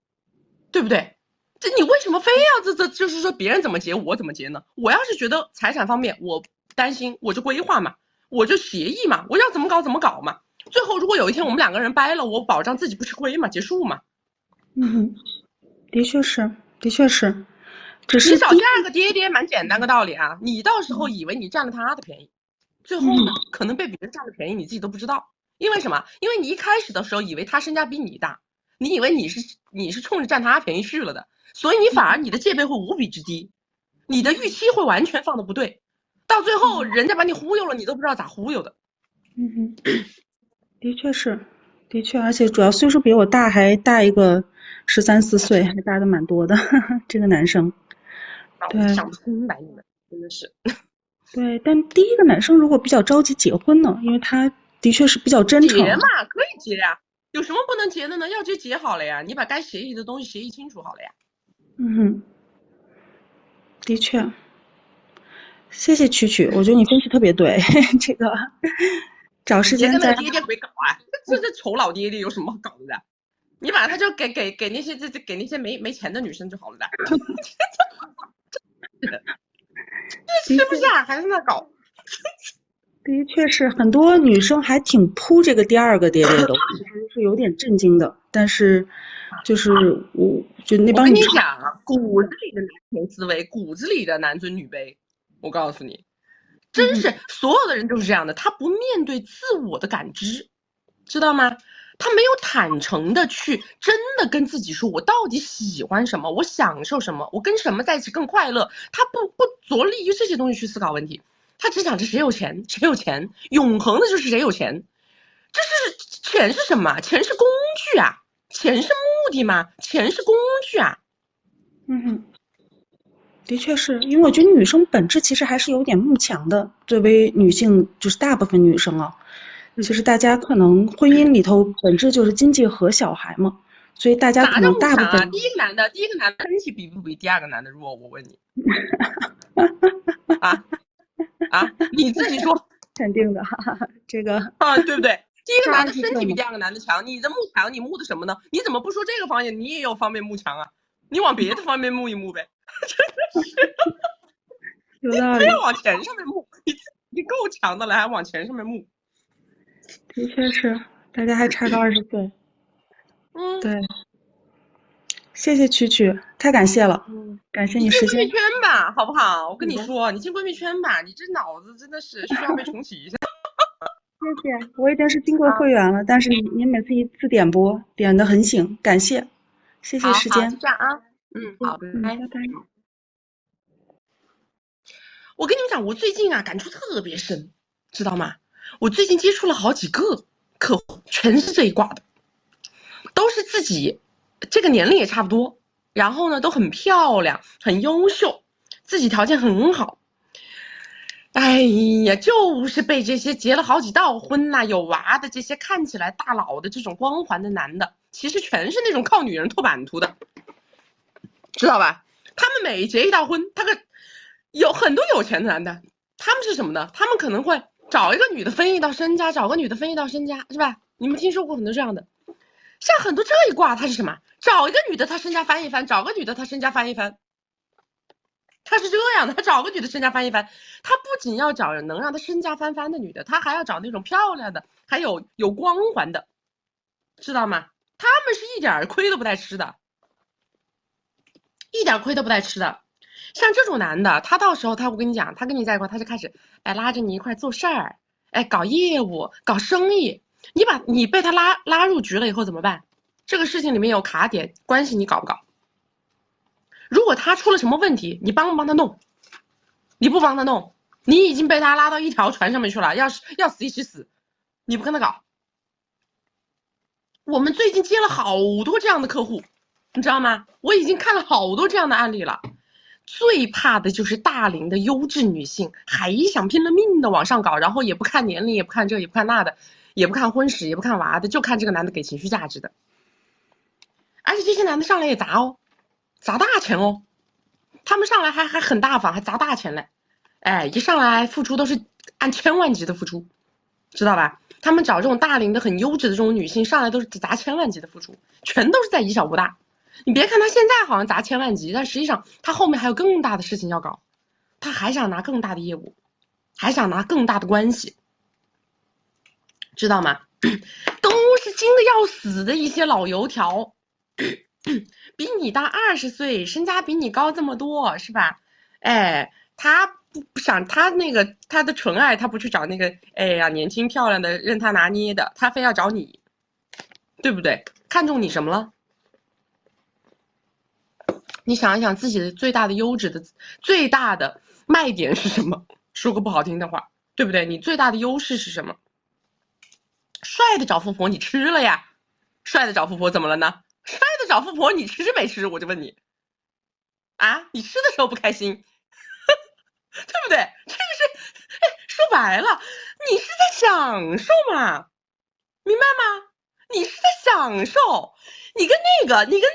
对不对？这你为什么非要就是说别人怎么结我怎么结呢？我要是觉得财产方面我担心，我就规划嘛，我就协议嘛，我要怎么搞怎么搞嘛。最后如果有一天我们2个人掰了，我保障自己不吃亏嘛，结束嘛。的确是，的确是。只是你找第2个爹爹蛮简单个道理啊，你到时候以为你占了他的便宜，最后呢可能被别人占了便宜，你自己都不知道。因为什么？因为你一开始的时候以为他身家比你大，你以为你是冲着占他便宜去了的，所以你反而你的戒备会无比之低，你的预期会完全放的不对，到最后人家把你忽悠了，你都不知道咋忽悠的。的确是，的确，而且主要岁数比我大，还大一个13、14岁，还大的蛮多的。这个男生，对，想不通白你们真的是。对，但第一个男生如果比较着急结婚呢，因为他的确是比较真诚。结嘛，可以结呀，有什么不能结的呢？要结好了呀，你把该协议的东西协议清楚好了呀。的确，谢谢曲曲，我觉得你分析特别对。这个找时间再。别跟那个爹爹鬼搞啊！这丑老爹爹有什么好搞的？你把他就给那些给那些没钱的女生就好了的。这吃不下还是那搞。的确是，很多女生还挺扑这个第2个爹爹的，其实是有点震惊的。但是，就是我就那帮女生，我跟你讲，骨子里的男权思维，骨子里的男尊女卑，我告诉你，真是所有的人都是这样的。他不面对自我的感知，知道吗？他没有坦诚的去真的跟自己说，我到底喜欢什么，我享受什么，我跟什么在一起更快乐。他不着力于这些东西去思考问题。他只想着谁有钱，谁有钱，永恒的就是谁有钱。这是钱是什么？钱是工具啊，钱是目的吗？钱是工具啊。的确是，因为我觉得女生本质其实还是有点慕强的，作为女性，就是大部分女生啊，其实大家可能婚姻里头本质就是经济和小孩嘛，所以大家可能大部分。第一个男的撑起比不比第2个男的弱？我问你。你自己说。肯定的，这个对不对？第一个男的身体比第2个男的强，你的慕强，你慕的什么呢？你怎么不说这个方面你也有方面慕强啊？你往别的方面慕一慕呗。真的是。有道理。你非要往钱上面慕，你够强的了，还往钱上面慕。的确是，大家还差个20岁。对。谢谢曲曲，太感谢了。感谢你时间。你进闺蜜圈吧，好不好？我跟你说，你进闺蜜圈吧，你这脑子真的是需要被重启一下。谢谢，我已经是金贵会员了，但是你每次一次点播点的很醒，感谢，谢谢时间。好，就这样啊。好，拜拜。我跟你们讲，我最近感触特别深，知道吗？我最近接触了好几个客户，全是这一挂的，都是自己这个年龄也差不多，然后呢都很漂亮，很优秀，自己条件很好。哎呀，就是被这些结了好几道婚呐，有娃的这些看起来大佬的这种光环的男的，其实全是那种靠女人托版图的，知道吧？他们每结一道婚，有很多有钱的男的，他们是什么呢？他们可能会找一个女的分一道身家，找个女的分一道身家，是吧？你们听说过很多这样的。像很多这一卦，他是什么？找一个女的，他身家翻一番；找个女的，他身家翻一番。他是这样的，他找个女的身家翻一番，他不仅要找能让他身家翻番的女的，他还要找那种漂亮的，还有光环的，知道吗？他们是一点亏都不带吃的，一点亏都不带吃的。像这种男的，他到时候我跟你讲，他跟你在一块，他就开始拉着你一块做事儿，搞业务，搞生意。你被他拉入局了以后怎么办？这个事情里面有卡点，关系你搞不搞？如果他出了什么问题，你帮不帮他弄？你不帮他弄，你已经被他拉到一条船上面去了，要死一起死，你不跟他搞。我们最近接了好多这样的客户，你知道吗？我已经看了好多这样的案例了。最怕的就是大龄的优质女性，还想拼了命的往上搞，然后也不看年龄，也不看这，也不看那的，也不看婚史，也不看娃的，就看这个男的给情绪价值的。而且这些男的上来也砸哦，砸大钱哦，他们上来还很大方，还砸大钱嘞。一上来付出都是按千万级的付出，知道吧？他们找这种大龄的很优质的这种女性上来都是砸千万级的付出，全都是在以小博大。你别看他现在好像砸千万级，但实际上他后面还有更大的事情要搞，他还想拿更大的业务，还想拿更大的关系，知道吗？都是精的要死的一些老油条，比你大20岁，身家比你高这么多，是吧？哎，他不想他的纯爱，他不去找那个哎呀年轻漂亮的任他拿捏的，他非要找你，对不对？看中你什么了？你想一想自己的最大的优质的最大的卖点是什么？说个不好听的话，对不对？你最大的优势是什么？帅的找富婆你吃了呀？帅的找富婆怎么了呢？帅的找富婆你吃没吃？我就问你啊，你吃的时候不开心，对不对？这个是，哎，说白了，你是在享受嘛，明白吗？你是在享受，你跟那个爹爹，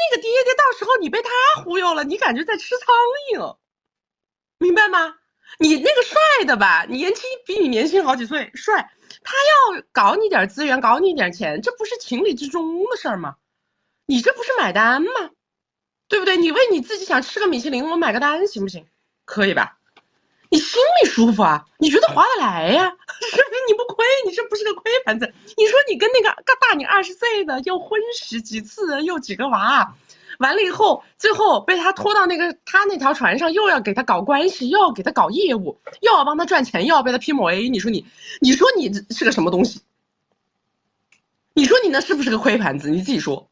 到时候你被他忽悠了，你感觉在吃苍蝇，明白吗？你那个帅的吧，你比你年轻好几岁，帅，他要搞你点资源，搞你点钱，这不是情理之中的事儿吗？你这不是买单吗？对不对？你为你自己想吃个米其林，我买个单行不行？可以吧？你心里舒服啊，你觉得划得来呀，是不是？你不亏，你这不是个亏盘子。你说你跟那个大你20岁的，又婚10几次，又几个娃，完了以后，最后被他拖到他那条船上，又要给他搞关系，又要给他搞业务，又要帮他赚钱，又要被他 PMA。你说你是个什么东西？你说你那是不是个亏盘子？你自己说。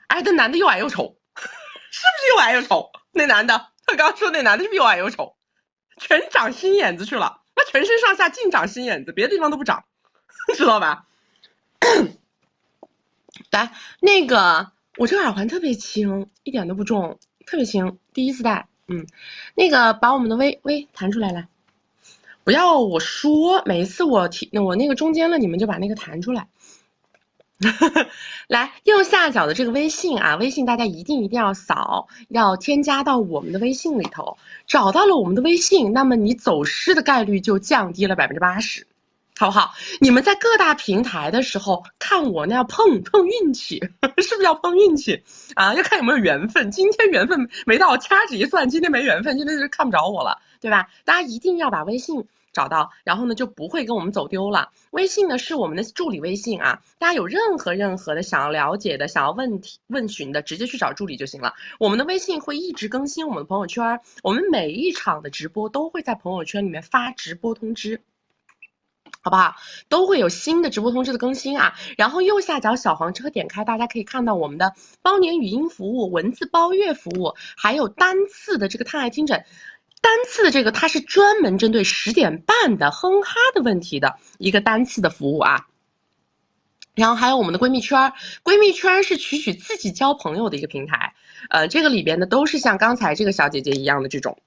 哎，这男的又矮又丑，是不是又矮又丑？那男的，他刚说那男的是不是又矮又丑？全长心眼子去了，那全身上下净长心眼子，别的地方都不长，知道吧？来，那个我这个耳环特别轻，一点都不重，特别轻，第一次戴。那个把我们的微弹出来来，不要我说，每一次我那个中间了，你们就把那个弹出来。来，右下角的这个微信啊，微信大家一定要扫，要添加到我们的微信里头。找到了我们的微信，那么你走失的概率就降低了80%，好不好？你们在各大平台的时候看我那要碰运气，是不是要碰运气啊？要看有没有缘分。今天缘分没到，掐指一算，今天没缘分，今天就看不着我了，对吧？大家一定要把微信找到，然后呢就不会跟我们走丢了。微信呢是我们的助理微信啊，大家有任何的想要了解的、想要问询的，直接去找助理就行了。我们的微信会一直更新我们的朋友圈，我们每一场的直播都会在朋友圈里面发直播通知，好不好？都会有新的直播通知的更新啊。然后右下角小黄车点开，大家可以看到我们的包年语音服务、文字包月服务，还有单次的这个探爱听诊。单次的这个它是专门针对10点半的哼哈的问题的一个单次的服务啊。然后还有我们的闺蜜圈，闺蜜圈是取自己交朋友的一个平台，这个里边呢都是像刚才这个小姐姐一样的这种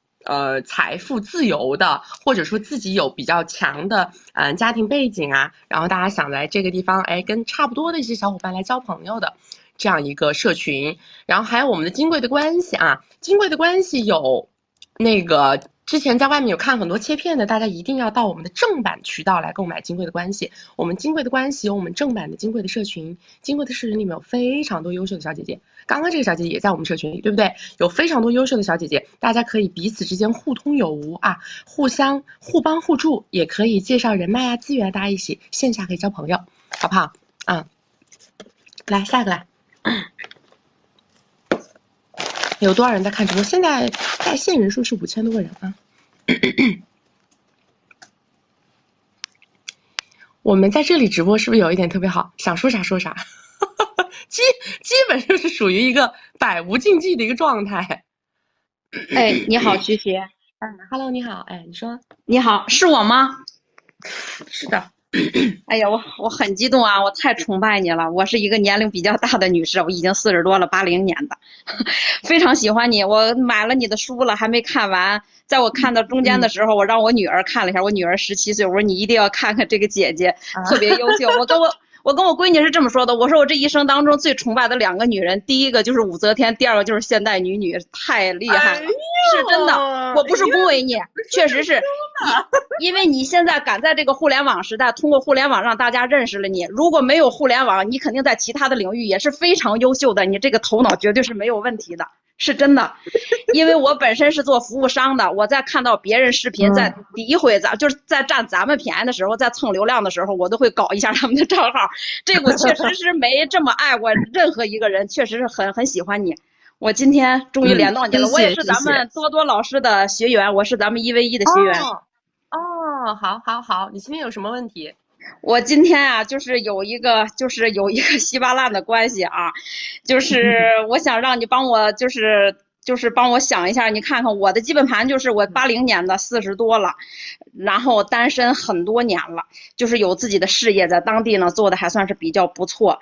财富自由的，或者说自己有比较强的家庭背景啊，然后大家想来这个地方跟差不多的一些小伙伴来交朋友的这样一个社群。然后还有我们的金贵的关系啊，金贵的关系有那个之前在外面有看很多切片的，大家一定要到我们的正版渠道来购买金贵的关系。我们金贵的关系有我们正版的金贵的社群，金贵的社群里面有非常多优秀的小姐姐，刚刚这个小姐姐也在我们社群里，对不对？有非常多优秀的小姐姐，大家可以彼此之间互通有无啊，互相互帮互助，也可以介绍人脉啊资源，大家一起线下可以交朋友，好不好？来下一个来。有多少人在看直播？现在在线人数是5000多个人啊。我们在这里直播是不是有一点特别好？想说啥说啥，基本就是属于一个百无禁忌的一个状态。哎，你好，曲奇。Hello， 你好，你说。你好，是我吗？是的。哎呀，我很激动啊！我太崇拜你了。我是一个年龄比较大的女士，我已经40多了，80年的，非常喜欢你。我买了你的书了，还没看完。在我看到中间的时候，我让我女儿看了一下，我女儿17岁，我说你一定要看看这个姐姐，特别优秀。我跟我闺女是这么说的，我说我这一生当中最崇拜的2个女人，第一个就是武则天，第二个就是现代女，太厉害了，是真的。我不是恭维你，确实是因为你现在赶在这个互联网时代，通过互联网让大家认识了你。如果没有互联网，你肯定在其他的领域也是非常优秀的，你这个头脑绝对是没有问题的，是真的。因为我本身是做服务商的，我在看到别人视频在诋毁就是在占咱们便宜的时候，在蹭流量的时候，我都会搞一下他们的账号。这个我确实是没这么爱过任何一个人，确实是很喜欢你。我今天终于连到你了，我也是咱们多多老师的学员，我是咱们1v1的学员。好，你今天有什么问题？我今天啊，就是有一个稀巴烂的关系啊，就是我想让你帮我，就是帮我想一下，你看看我的基本盘，就是我80年的40多了，然后单身很多年了，就是有自己的事业，在当地呢做的还算是比较不错。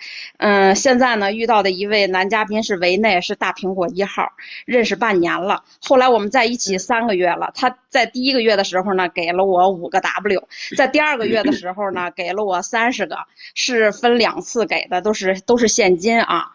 现在呢遇到的一位男嘉宾是维内，是大苹果1号，认识半年了，后来我们在一起3个月了，他在第1个月的时候呢给了我5个 W， 在第2个月的时候呢给了我30个，是分2次给的，都是现金啊。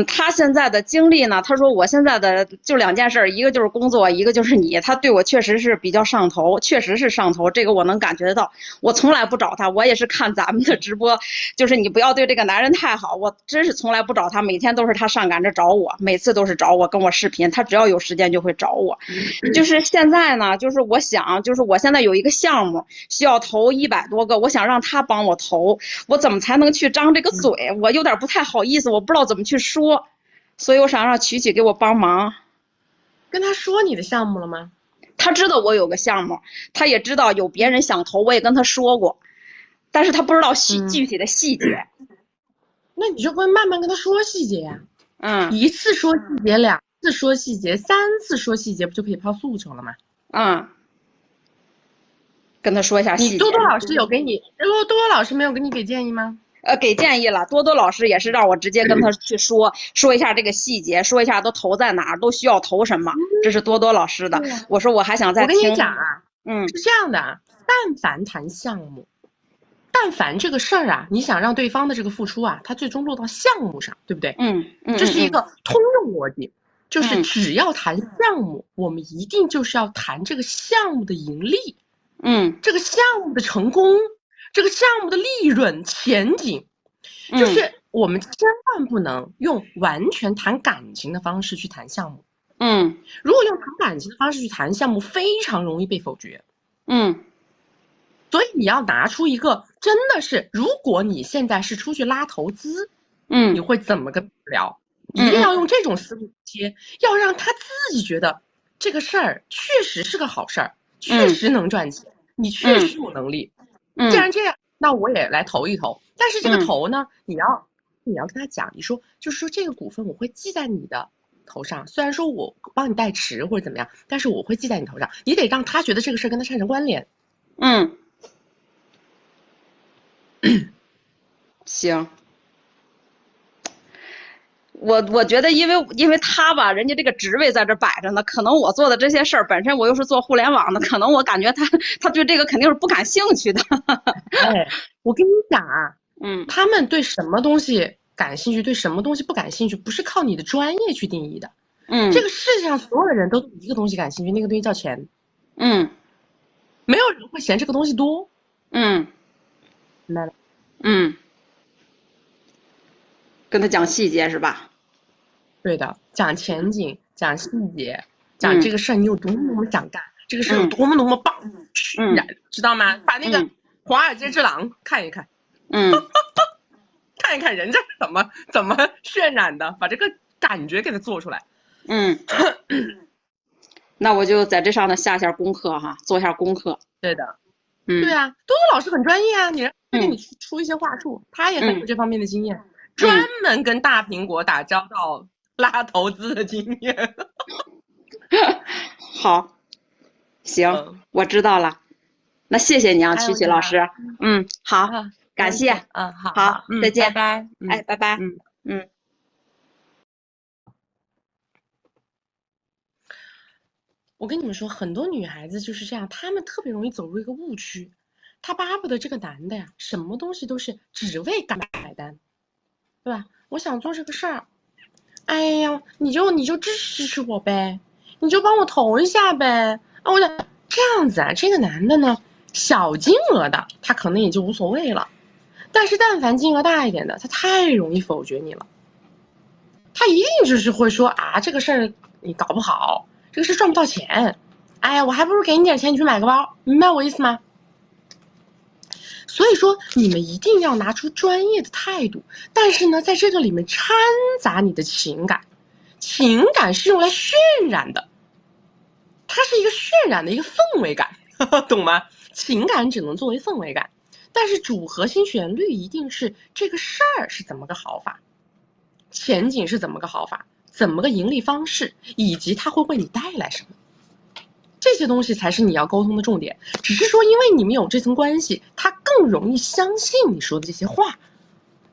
他现在的经历呢，他说我现在的就2件事，一个就是工作，一个就是你，他对我确实是比较上头，确实是上头，这个我能感觉得到。我从来不找他，我也是看咱们的直播，就是你不要对这个男人太好，我真是从来不找他，每天都是他上赶着找我，每次都是找我跟我视频，他只要有时间就会找我。就是现在呢，就是我想，就是我现在有一个项目需要投100多个，我想让他帮我投，我怎么才能去张这个嘴？我有点不太好意思，我不知道怎么去说，所以我想让曲曲给我帮忙。跟他说你的项目了吗？他知道我有个项目，他也知道有别人想投，我也跟他说过，但是他不知道具体的细节。那你就会慢慢跟他说细节呀。一次说细节，2次说细节，3次说细节，不就可以抛诉求了吗？跟他说一下细节。你多多老师有给你，多多老师没有给你给建议吗？给建议了，多多老师也是让我直接跟他去说一下这个细节，说一下都投在哪儿，都需要投什么，这是多多老师的。我说我还想再听。我跟你讲啊，是这样的，但凡谈项目，但凡这个事儿啊，你想让对方的这个付出啊，他最终落到项目上，对不对？这是一个通用逻辑，就是只要谈项目，我们一定就是要谈这个项目的盈利，这个项目的成功。这个项目的利润前景，就是我们千万不能用完全谈感情的方式去谈项目。如果用谈感情的方式去谈项目，非常容易被否决。所以你要拿出一个真的是，如果你现在是出去拉投资，你会怎么跟他聊？一定要用这种思路接，要让他自己觉得这个事儿确实是个好事儿，确实能赚钱，你确实有能力。既然这样，那我也来投一投。但是这个投呢，你要跟他讲，你说就是说这个股份我会记在你的头上，虽然说我帮你代持或者怎么样，但是我会记在你头上。你得让他觉得这个事儿跟他产生关联。行。我觉得因为他吧，人家这个职位在这摆着呢，可能我做的这些事儿本身我又是做互联网的，可能我感觉他对这个肯定是不感兴趣的。我跟你讲啊，他们对什么东西感兴趣，对什么东西不感兴趣，不是靠你的专业去定义的。这个世界上所有的人都对一个东西感兴趣，那个东西叫钱。没有人会嫌这个东西多。明白了。跟他讲细节是吧？对的，讲前景，讲细节，讲这个事儿你有多么想干，这个事儿有多么棒，渲染，知道吗？把那个《华尔街之狼》看一看，看一看人家是怎么渲染的，把这个感觉给他做出来。那我就在这上头下下功课哈，做下功课。对的。对啊，多多老师很专业啊，你让他给你出一些话术，他也很有这方面的经验。专门跟大苹果打交道拉投资的经验。好，行，我知道了。那谢谢你啊，曲曲老师。好，感谢。好，再见，拜拜。拜拜。我跟你们说，很多女孩子就是这样，她们特别容易走入一个误区，她巴不得这个男的呀，什么东西都是只为买单。对吧？我想做这个事儿，哎呀，你就支持我呗，你就帮我投一下呗。我想这样子啊，这个男的呢，小金额的他可能也就无所谓了，但是但凡金额大一点的，他太容易否决你了。他一定就是会说啊，这个事儿你搞不好，这个事赚不到钱，哎呀，我还不如给你点钱，你去买个包，明白我意思吗？所以说，你们一定要拿出专业的态度，但是呢，在这个里面掺杂你的情感，情感是用来渲染的，它是一个渲染的一个氛围感，懂吗？情感只能作为氛围感，但是主核心旋律一定是这个事儿是怎么个好法，前景是怎么个好法，怎么个盈利方式，以及它会为你带来什么。这些东西才是你要沟通的重点，只是说因为你们有这层关系，他更容易相信你说的这些话，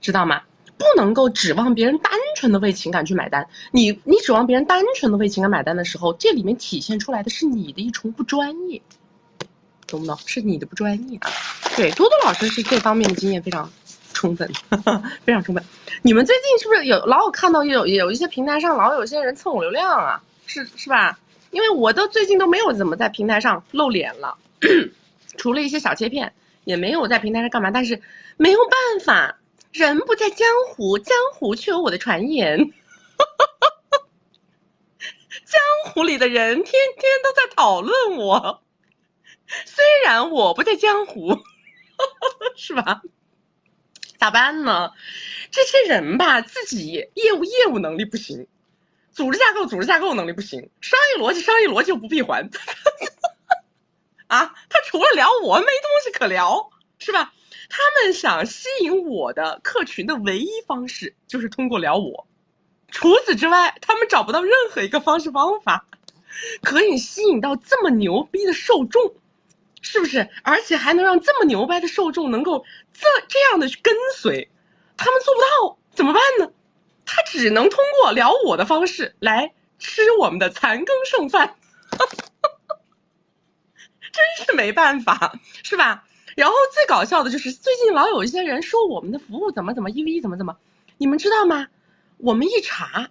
知道吗？不能够指望别人单纯的为情感去买单，你指望别人单纯的为情感买单的时候，这里面体现出来的是你的一重不专业，懂不懂？是你的不专业啊。对，多多老师是这方面的经验非常充分，非常充分。你们最近是不是老有看到有一些平台上老有些人蹭我流量啊？是吧？因为我最近都没有怎么在平台上露脸了，除了一些小切片，也没有在平台上干嘛。但是没有办法，人不在江湖，江湖却有我的传言。江湖里的人天天都在讨论我，虽然我不在江湖，是吧？咋办呢？这些人吧，自己业务能力不行。组织架构能力不行，商业逻辑又不闭环啊，他除了聊我没东西可聊，是吧？他们想吸引我的客群的唯一方式就是通过聊我，除此之外他们找不到任何一个方式方法可以吸引到这么牛逼的受众，是不是？而且还能让这么牛掰的受众能够这样的去跟随，他们做不到怎么办呢？他只能通过聊我的方式来吃我们的残羹剩饭，真是没办法，是吧？然后最搞笑的就是最近老有一些人说我们的服务怎么 EV 怎么，你们知道吗？我们一查，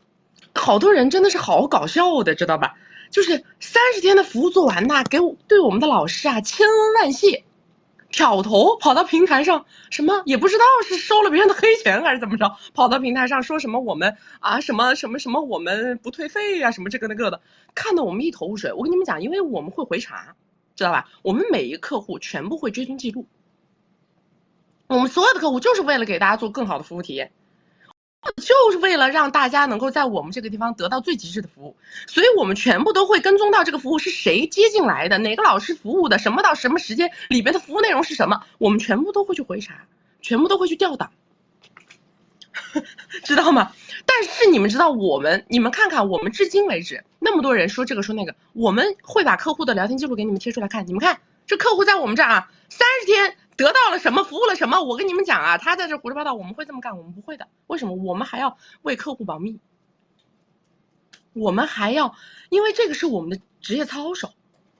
好多人真的是好搞笑的，知道吧？就是30天的服务做完呐，对我们的老师啊千恩万谢。挑头跑到平台上，什么也不知道是收了别人的黑钱还是怎么着，跑到平台上说什么我们啊什么我们不退费啊，什么这个那个的，看得我们一头雾水。我跟你们讲，因为我们会回查，知道吧？我们每一个客户全部会追踪记录，我们所有的客户就是为了给大家做更好的服务体验，就是为了让大家能够在我们这个地方得到最极致的服务，所以我们全部都会跟踪到这个服务是谁接进来的，哪个老师服务的，什么到什么时间，里边的服务内容是什么，我们全部都会去回查，全部都会去调档，知道吗？但是你们知道你们看看我们至今为止那么多人说这个说那个，我们会把客户的聊天记录给你们贴出来看，你们看这客户在我们这儿啊30天得到了什么，服务了什么，我跟你们讲啊，他在这胡说八道，我们会这么干？我们不会的。为什么？我们还要为客户保密，我们还要，因为这个是我们的职业操守，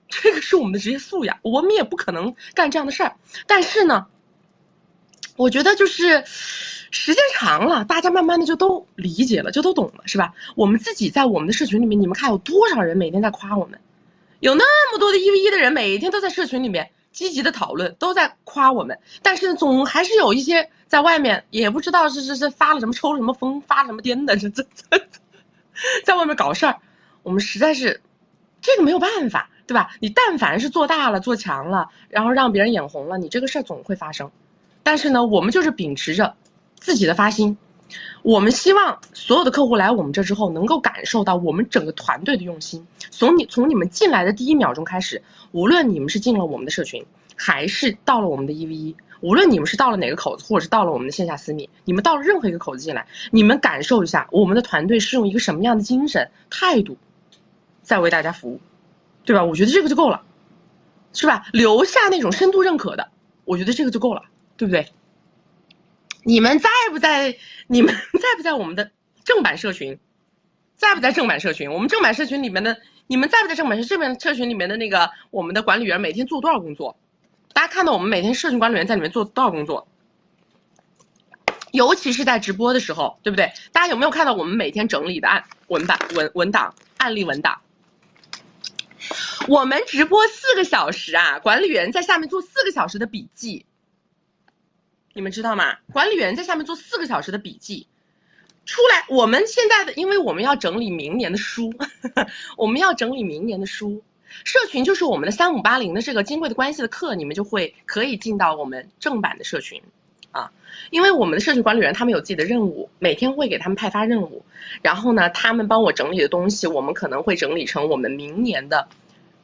这个是我们的职业素养，我们也不可能干这样的事儿。但是呢，我觉得就是时间长了，大家慢慢的就都理解了，就都懂了，是吧？我们自己在我们的社群里面，你们看有多少人每天在夸我们，有那么多的1v1的人每天都在社群里面积极的讨论，都在夸我们，但是总还是有一些在外面也不知道是发了什么抽了什么风发了什么癫的，在外面搞事儿，我们实在是这个没有办法，对吧？你但凡是做大了做强了，然后让别人眼红了，你这个事儿总会发生。但是呢，我们就是秉持着自己的发心，我们希望所有的客户来我们这之后能够感受到我们整个团队的用心。从你们进来的第1秒钟开始，无论你们是进了我们的社群，还是到了我们的1v1，无论你们是到了哪个口子，或者是到了我们的线下私密，你们到了任何一个口子进来，你们感受一下我们的团队是用一个什么样的精神态度在为大家服务，对吧？我觉得这个就够了，是吧？留下那种深度认可的，我觉得这个就够了，对不对？你们在不在我们的正版社群？在不在正版社群？我们正版社群里面的，你们在不在正版社群里面的那个我们的管理员每天做多少工作？大家看到我们每天社群管理员在里面做多少工作？尤其是在直播的时候，对不对？大家有没有看到我们每天整理的文档、案例文档？我们直播4个小时啊，管理员在下面做4个小时的笔记，你们知道吗？管理员在下面做4个小时的笔记。出来，我们现在的，因为我们要整理明年的书，我们要整理明年的书。社群就是我们的3580的这个金贵的关系的课，你们就可以进到我们正版的社群啊。因为我们的社群管理员他们有自己的任务，每天会给他们派发任务，然后呢，他们帮我整理的东西，我们可能会整理成我们明年的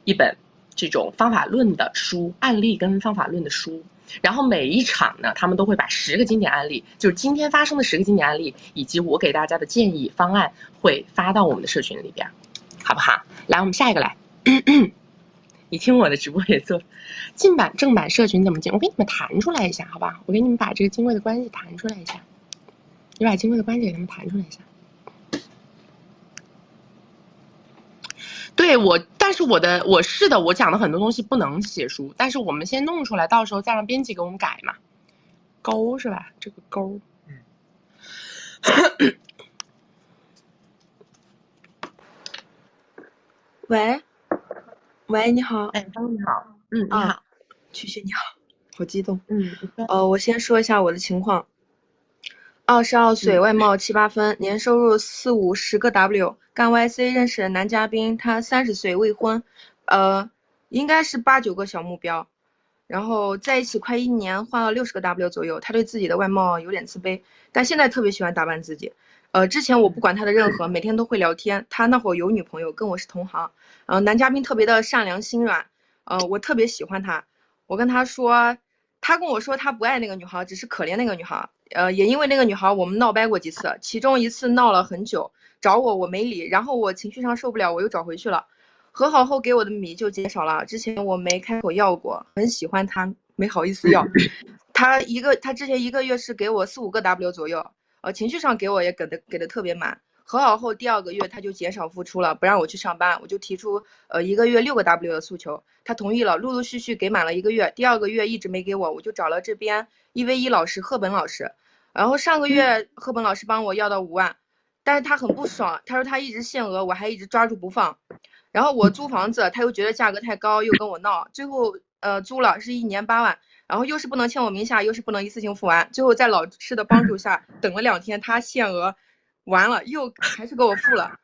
一本这种方法论的书，案例跟方法论的书。然后每一场呢，他们都会把10个经典案例，就是今天发生的10个经典案例，以及我给大家的建议方案，会发到我们的社群里边，好不好？来，我们下一个来。你听我的直播也做进版正版社群怎么进？我给你们弹出来一下，好吧？我给你们把这个金贵的关系弹出来一下，你把金贵的关系给他们弹出来一下。对我，但是我是的，我讲的很多东西不能写书，但是我们先弄出来，到时候再让编辑给我们改嘛。勾是吧？这个勾。喂，喂，你好。哎，张你好。你好。曲曲你好，好激动。你说。我先说一下我的情况。22岁，外貌7、8分，年收入4、5、10个 W， 干 YC 认识的男嘉宾，他30岁未婚，应该是8、9个小目标，然后在一起快1年，花了60个 W 左右。他对自己的外貌有点自卑，但现在特别喜欢打扮自己。之前我不管他的任何，每天都会聊天。他那会儿有女朋友，跟我是同行。男嘉宾特别的善良心软，我特别喜欢他。我跟他说，他跟我说他不爱那个女孩，只是可怜那个女孩。也因为那个女孩，我们闹掰过几次，其中一次闹了很久，找我没理，然后我情绪上受不了，我又找回去了。和好后给我的米就减少了，之前我没开口要过，很喜欢他，没好意思要。他之前1个月是给我4、5个 W 左右，情绪上给我也给的特别满。和好后第2个月他就减少付出了，不让我去上班，我就提出1个月6个 W 的诉求，他同意了，陆陆续续给满了1个月，第2个月一直没给我就找了这边1V1老师赫本老师，然后上个月赫本老师帮我要到5万，但是他很不爽，他说他一直限额，我还一直抓住不放，然后我租房子他又觉得价格太高，又跟我闹，最后租了是1年8万，然后又是不能签我名下，又是不能一次性付完，最后在老师的帮助下等了2天，他限额完了又还是给我付了，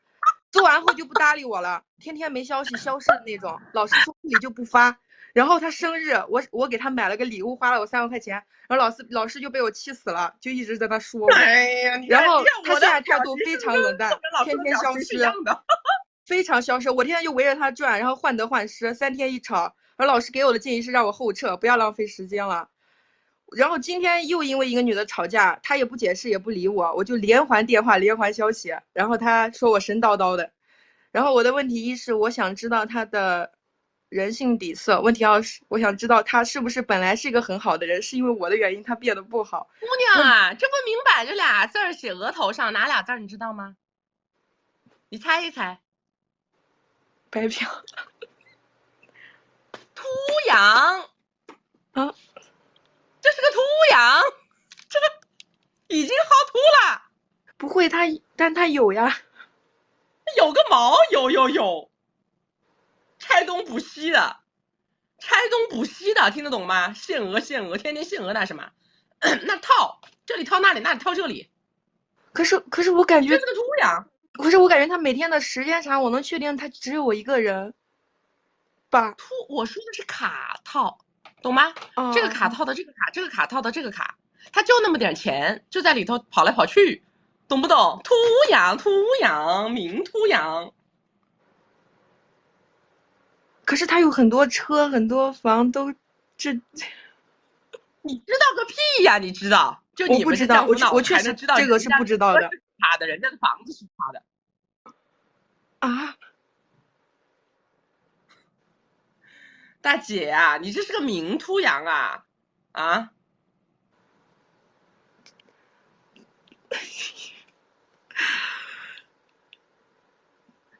做完后就不搭理我了，天天没消息，消失的那种，老师说你就不发。然后他生日，我给他买了个礼物，花了我3万块钱，然后老师就被我气死了，就一直在那说我。哎呀，然后他现在态度非常冷淡，天天消失，非常消失。我天天就围着他转，然后患得患失，3天一吵。而老师给我的建议是让我后撤，不要浪费时间了。然后今天又因为一个女的吵架，他也不解释也不理我，我就连环电话连环消息，然后他说我神叨叨的。然后我的问题一是我想知道他的人性底色，问题2是我想知道他是不是本来是一个很好的人，是因为我的原因他变得不好。姑娘啊，这不明摆着俩字写额头上，哪俩字你知道吗？你猜一猜。白嫖。秃羊啊，这是个秃羊，这个已经薅秃了。不会，但他有呀。有个毛，有。拆东补西的，听得懂吗？限额，天天限额那什么？那套这里套那里，那里套这里。可是我感觉这是个秃羊。可是我感觉他每天的时间长，我能确定他只有我一个人吧？我说的是卡套，懂吗？这个卡套的这个卡，这个卡套的这个卡，他就那么点钱，就在里头跑来跑去，懂不懂？秃羊，明秃羊。可是他有很多车，很多房，都这。你知道个屁呀！你知道？就你们我不知道，我确实知道这个是不知道的。他的人家的房子是他的。啊，大姐啊，你这是个明秃羊啊！啊！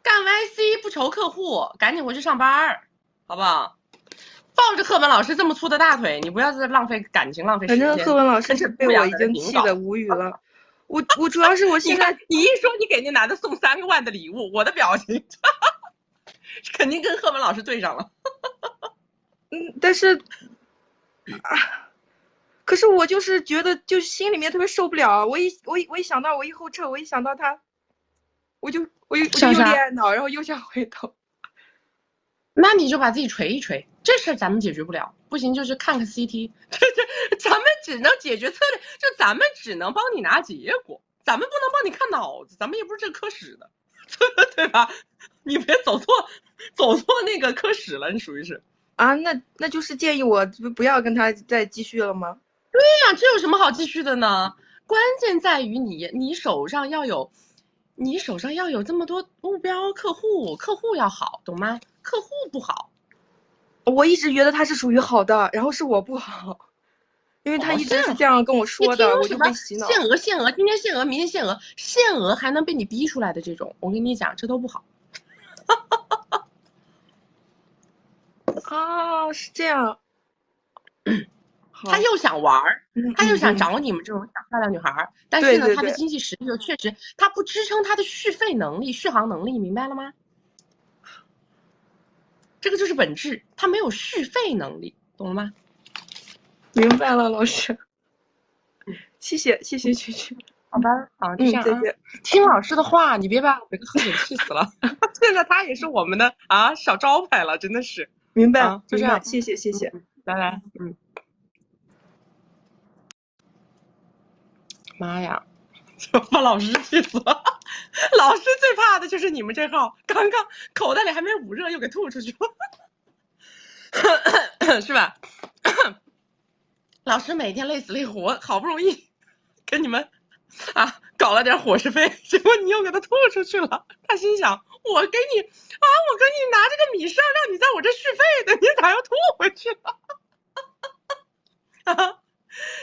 干 YC 不愁客户，赶紧回去上班，好不好？抱着课本老师这么粗的大腿，你不要再浪费感情，浪费时间。反正课本老师被我已经气得无语了。我主要是我现在你一说你给那男的送3万的礼物，我的表情。肯定跟贺文老师对上了。但是可是我就是觉得，就是心里面特别受不了。我一想到我以后撤，我一想到他，我就又恋爱脑，然后又想回头。那你就把自己锤一锤，这事儿咱们解决不了，不行就是看看 CT， 咱们只能解决策略，就咱们只能帮你拿结果，咱们不能帮你看脑子，咱们也不是这个科室的，对吧？你别走错那个科室了，你属于是啊，那就是建议我不要跟他再继续了吗？对呀，这有什么好继续的呢？关键在于你手上要有这么多目标客户要好，懂吗？客户不好，我一直觉得他是属于好的，然后是我不好，因为他一直是这样跟我说的，我就被洗脑。限额，今天限额，明天限额还能被你逼出来的这种，我跟你讲，这都不好。啊，是这样。他又想玩儿，他又想找你们这种小漂亮女孩，但是呢，他的经济实力又确实他不支撑他的续航能力，明白了吗？这个就是本质，他没有续费能力，懂了吗？明白了，老师。谢谢。好吧，好，就这样啊。听老师的话，你别把我这个贺总气死了。现在他也是我们的小招牌了，真的是。明白，就这样，谢谢。来，妈呀，把老师气死了！老师最怕的就是你们这号，刚刚口袋里还没捂热，又给吐出去了，是吧？老师每天累死累活，好不容易给你们搞了点伙食费，结果你又给他吐出去了。他心想，我给你拿这个米是要让你在我这续费的，你咋又吐回去了？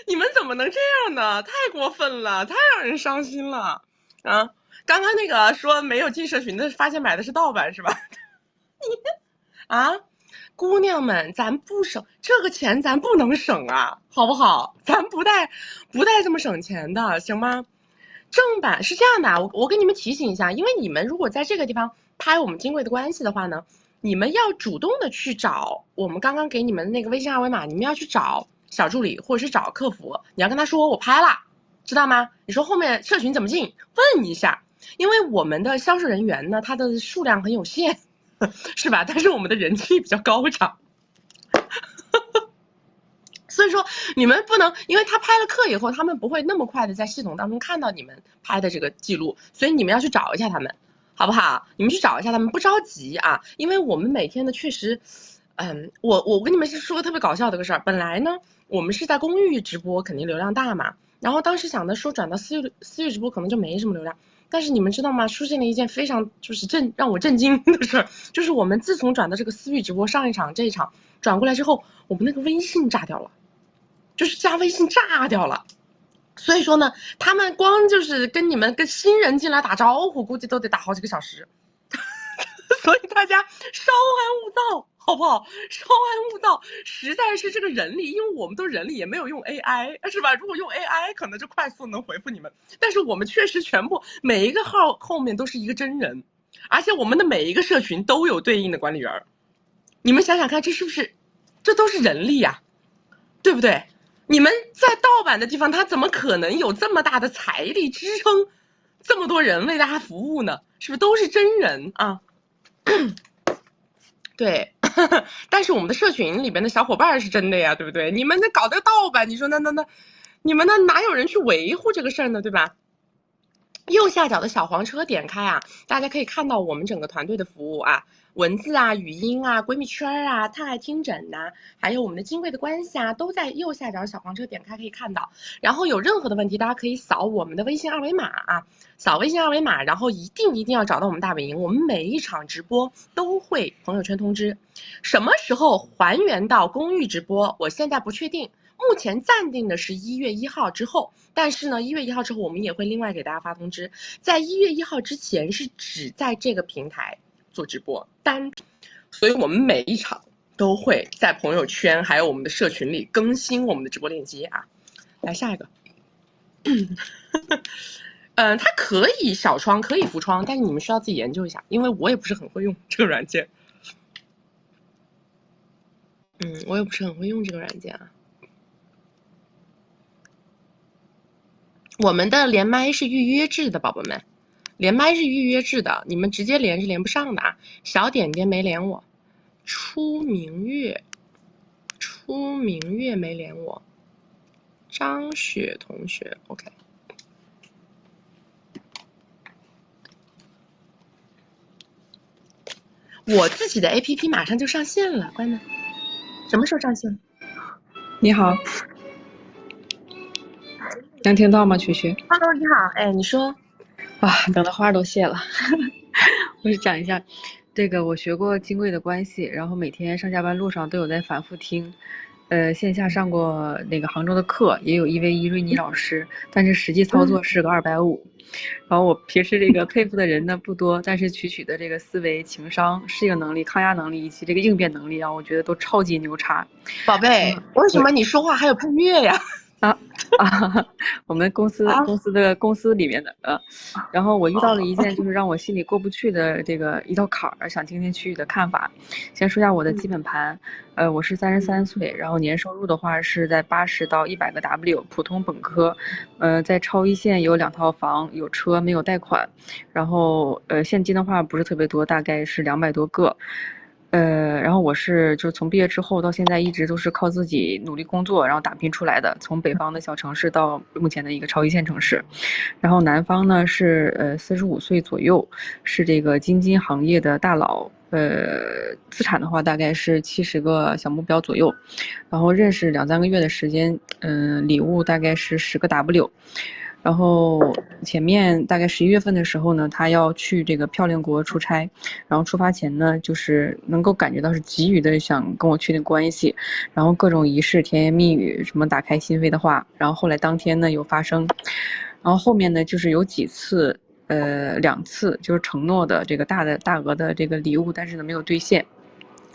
你们怎么能这样呢？太过分了，太让人伤心了啊！刚刚那个说没有进社群的，发现买的是盗版是吧？姑娘们，咱不省这个钱，咱不能省啊，好不好？咱不带这么省钱的，行吗？正版是这样的，我跟你们提醒一下，因为你们如果在这个地方拍我们金贵的关系的话呢，你们要主动的去找我们刚刚给你们那个微信二维码，你们要去找小助理或者是找客服，你要跟他说我拍了，知道吗？你说后面社群怎么进，问一下，因为我们的销售人员呢，他的数量很有限，是吧？但是我们的人气比较高涨。所以说你们不能，因为他拍了课以后，他们不会那么快的在系统当中看到你们拍的这个记录，所以你们要去找一下他们，好不好？你们去找一下他们，不着急啊，因为我们每天的确实，我跟你们是说个特别搞笑的个事儿，本来呢我们是在公寓直播，肯定流量大嘛，然后当时想的说转到私域直播可能就没什么流量，但是你们知道吗？出现了一件非常就是让我震惊的事儿，就是我们自从转到这个私域直播，上一场这一场转过来之后，我们那个微信炸掉了。就是加微信炸掉了，所以说呢，他们光就是跟新人进来打招呼，估计都得打好几个小时，所以大家稍安勿躁，好不好？稍安勿躁，实在是这个人力，因为我们都人力，也没有用 AI， 是吧？如果用 AI， 可能就快速能回复你们，但是我们确实全部每一个号后面都是一个真人，而且我们的每一个社群都有对应的管理员，你们想想看，这是不是这都是人力呀，对不对？你们在盗版的地方，他怎么可能有这么大的财力支撑这么多人为大家服务呢？是不是都是真人啊？对，但是我们的社群里边的小伙伴是真的呀，对不对？你们那搞的盗版，你说那你们那哪有人去维护这个事儿呢，对吧？右下角的小黄车点开大家可以看到我们整个团队的服务文字语音闺蜜圈探爱听诊还有我们的金贵的关系都在右下角小黄车点开可以看到。然后有任何的问题，大家可以扫我们的微信二维码扫微信二维码，然后一定要找到我们大本营。我们每一场直播都会朋友圈通知，什么时候还原到公寓直播，我现在不确定。目前暂定的是1月1号之后，但是呢1月1号之后我们也会另外给大家发通知，在1月1号之前是只在这个平台做直播所以我们每一场都会在朋友圈还有我们的社群里更新我们的直播链接来下一个它可以小窗，可以浮窗，但是你们需要自己研究一下，因为我也不是很会用这个软件。我也不是很会用这个软件啊。我们的连麦是预约制的，宝宝们，连麦是预约制的，你们直接连是连不上的啊。小点点没连我，初明月没连我，张雪同学 ，OK。我自己的 APP 马上就上线了，乖们，什么时候上线？你好，能听到吗，曲曲 Hello， 你好，哎，你说。啊，等的花都谢了。我就讲一下，这个我学过金贵的关系，然后每天上下班路上都有在反复听。线下上过那个杭州的课，也有1v1瑞妮老师，但是实际操作是个250。然后我平时这个佩服的人呢不多，但是曲曲的这个思维、情商、适应能力、抗压能力以及这个应变能力啊，我觉得都超级牛叉。宝贝，为什么你说话还有配乐呀？我们公司里面的然后我遇到了一件就是让我心里过不去的这个一道坎儿，想听听曲曲的看法。先说一下我的基本盘，我是33岁，然后年收入的话是在80到100个 W， 普通本科，在超一线有2套房，有车，没有贷款，然后现金的话不是特别多，大概是200多个。然后我是就是从毕业之后到现在一直都是靠自己努力工作，然后打拼出来的，从北方的小城市到目前的一个超一线城市。然后南方呢是45岁左右，是这个基金行业的大佬，资产的话大概是70个小目标左右。然后认识2-3个月的时间，礼物大概是10个 W。然后前面大概11月份的时候呢，他要去这个漂亮国出差，然后出发前呢，就是能够感觉到是急于的想跟我确定关系，然后各种仪式、甜言蜜语，什么打开心扉的话，然后后来当天呢有发生，然后后面呢就是有几次2次就是承诺的这个大额的这个礼物，但是呢没有兑现。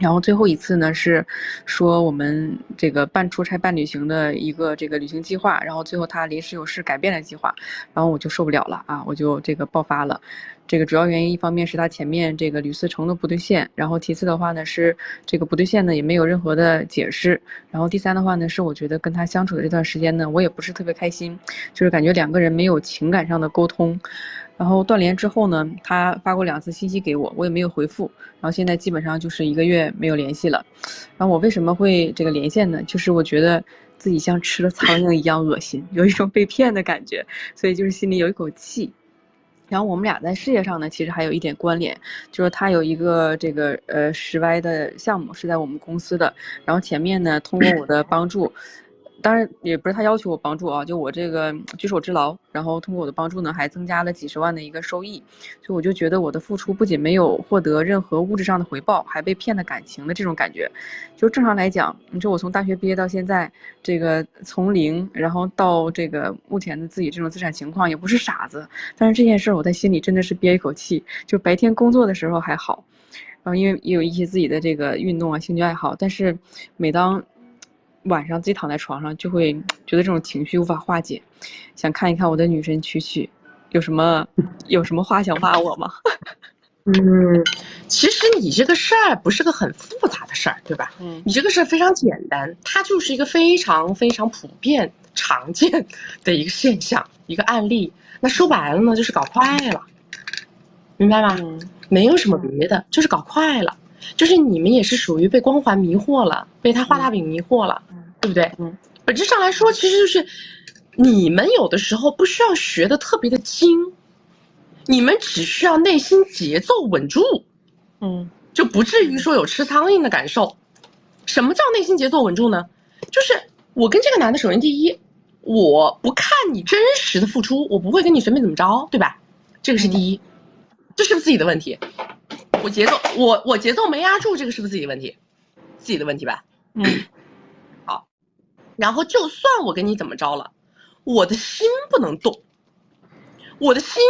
然后最后一次呢是说我们这个办出差办旅行的一个这个旅行计划，然后最后他临时有事改变了计划，然后我就受不了了啊，我就这个爆发了。这个主要原因一方面是他前面这个屡次承诺不兑现，然后其次的话呢是这个不兑现呢也没有任何的解释，然后第三的话呢是我觉得跟他相处的这段时间呢我也不是特别开心，就是感觉2个人没有情感上的沟通。然后断联之后呢，他发过2次信息给我，我也没有回复，然后现在基本上就是1个月没有联系了。然后我为什么会这个连线呢？就是我觉得自己像吃了苍蝇一样恶心，有一种被骗的感觉，所以就是心里有一口气。然后我们俩在事业上呢，其实还有一点关联，就是他有一个这个10Y的项目是在我们公司的，然后前面呢通过我的帮助。当然也不是他要求我帮助啊，就我这个举手之劳，然后通过我的帮助呢，还增加了几十万的一个收益，所以我就觉得我的付出不仅没有获得任何物质上的回报，还被骗了感情的这种感觉。就正常来讲，你说我从大学毕业到现在，这个从零，然后到这个目前的自己这种资产情况，也不是傻子，但是这件事我在心里真的是憋一口气，就白天工作的时候还好，然后因为也有一些自己的这个运动啊兴趣爱好，但是每当晚上自己躺在床上就会觉得这种情绪无法化解，想看一看我的女神曲曲有什么话想骂我吗？其实你这个事儿不是个很复杂的事儿，对吧？你这个事儿非常简单，它就是一个非常非常普遍常见的一个现象，一个案例。那说白了呢，就是搞快了，明白吗？没有什么别的，就是搞快了。就是你们也是属于被光环迷惑了，被他画大饼迷惑了，对不对？本质上来说，其实就是你们有的时候不需要学的特别的精，你们只需要内心节奏稳住，就不至于说有吃苍蝇的感受。什么叫内心节奏稳住呢？就是我跟这个男的，首先第一，我不看你真实的付出，我不会跟你随便怎么着，对吧？这个是第一，这是不是自己的问题？我节奏没压住，这个是不是自己的问题？自己的问题吧。好。然后就算我跟你怎么着了，我的心不能动。我的心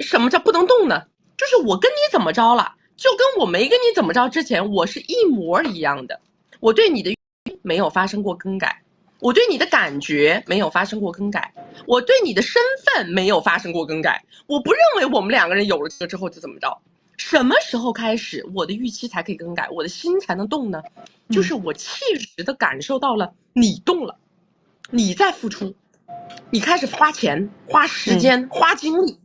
什么叫不能动呢？就是我跟你怎么着了，就跟我没跟你怎么着之前，我是一模一样的。我对你的没有发生过更改。我对你的感觉没有发生过更改，我对你的身份没有发生过更改，我不认为我们两个人有了这个之后就怎么着。什么时候开始我的预期才可以更改，我的心才能动呢？就是我切实的感受到了你动了，你在付出，你开始花钱、花时间、花精力，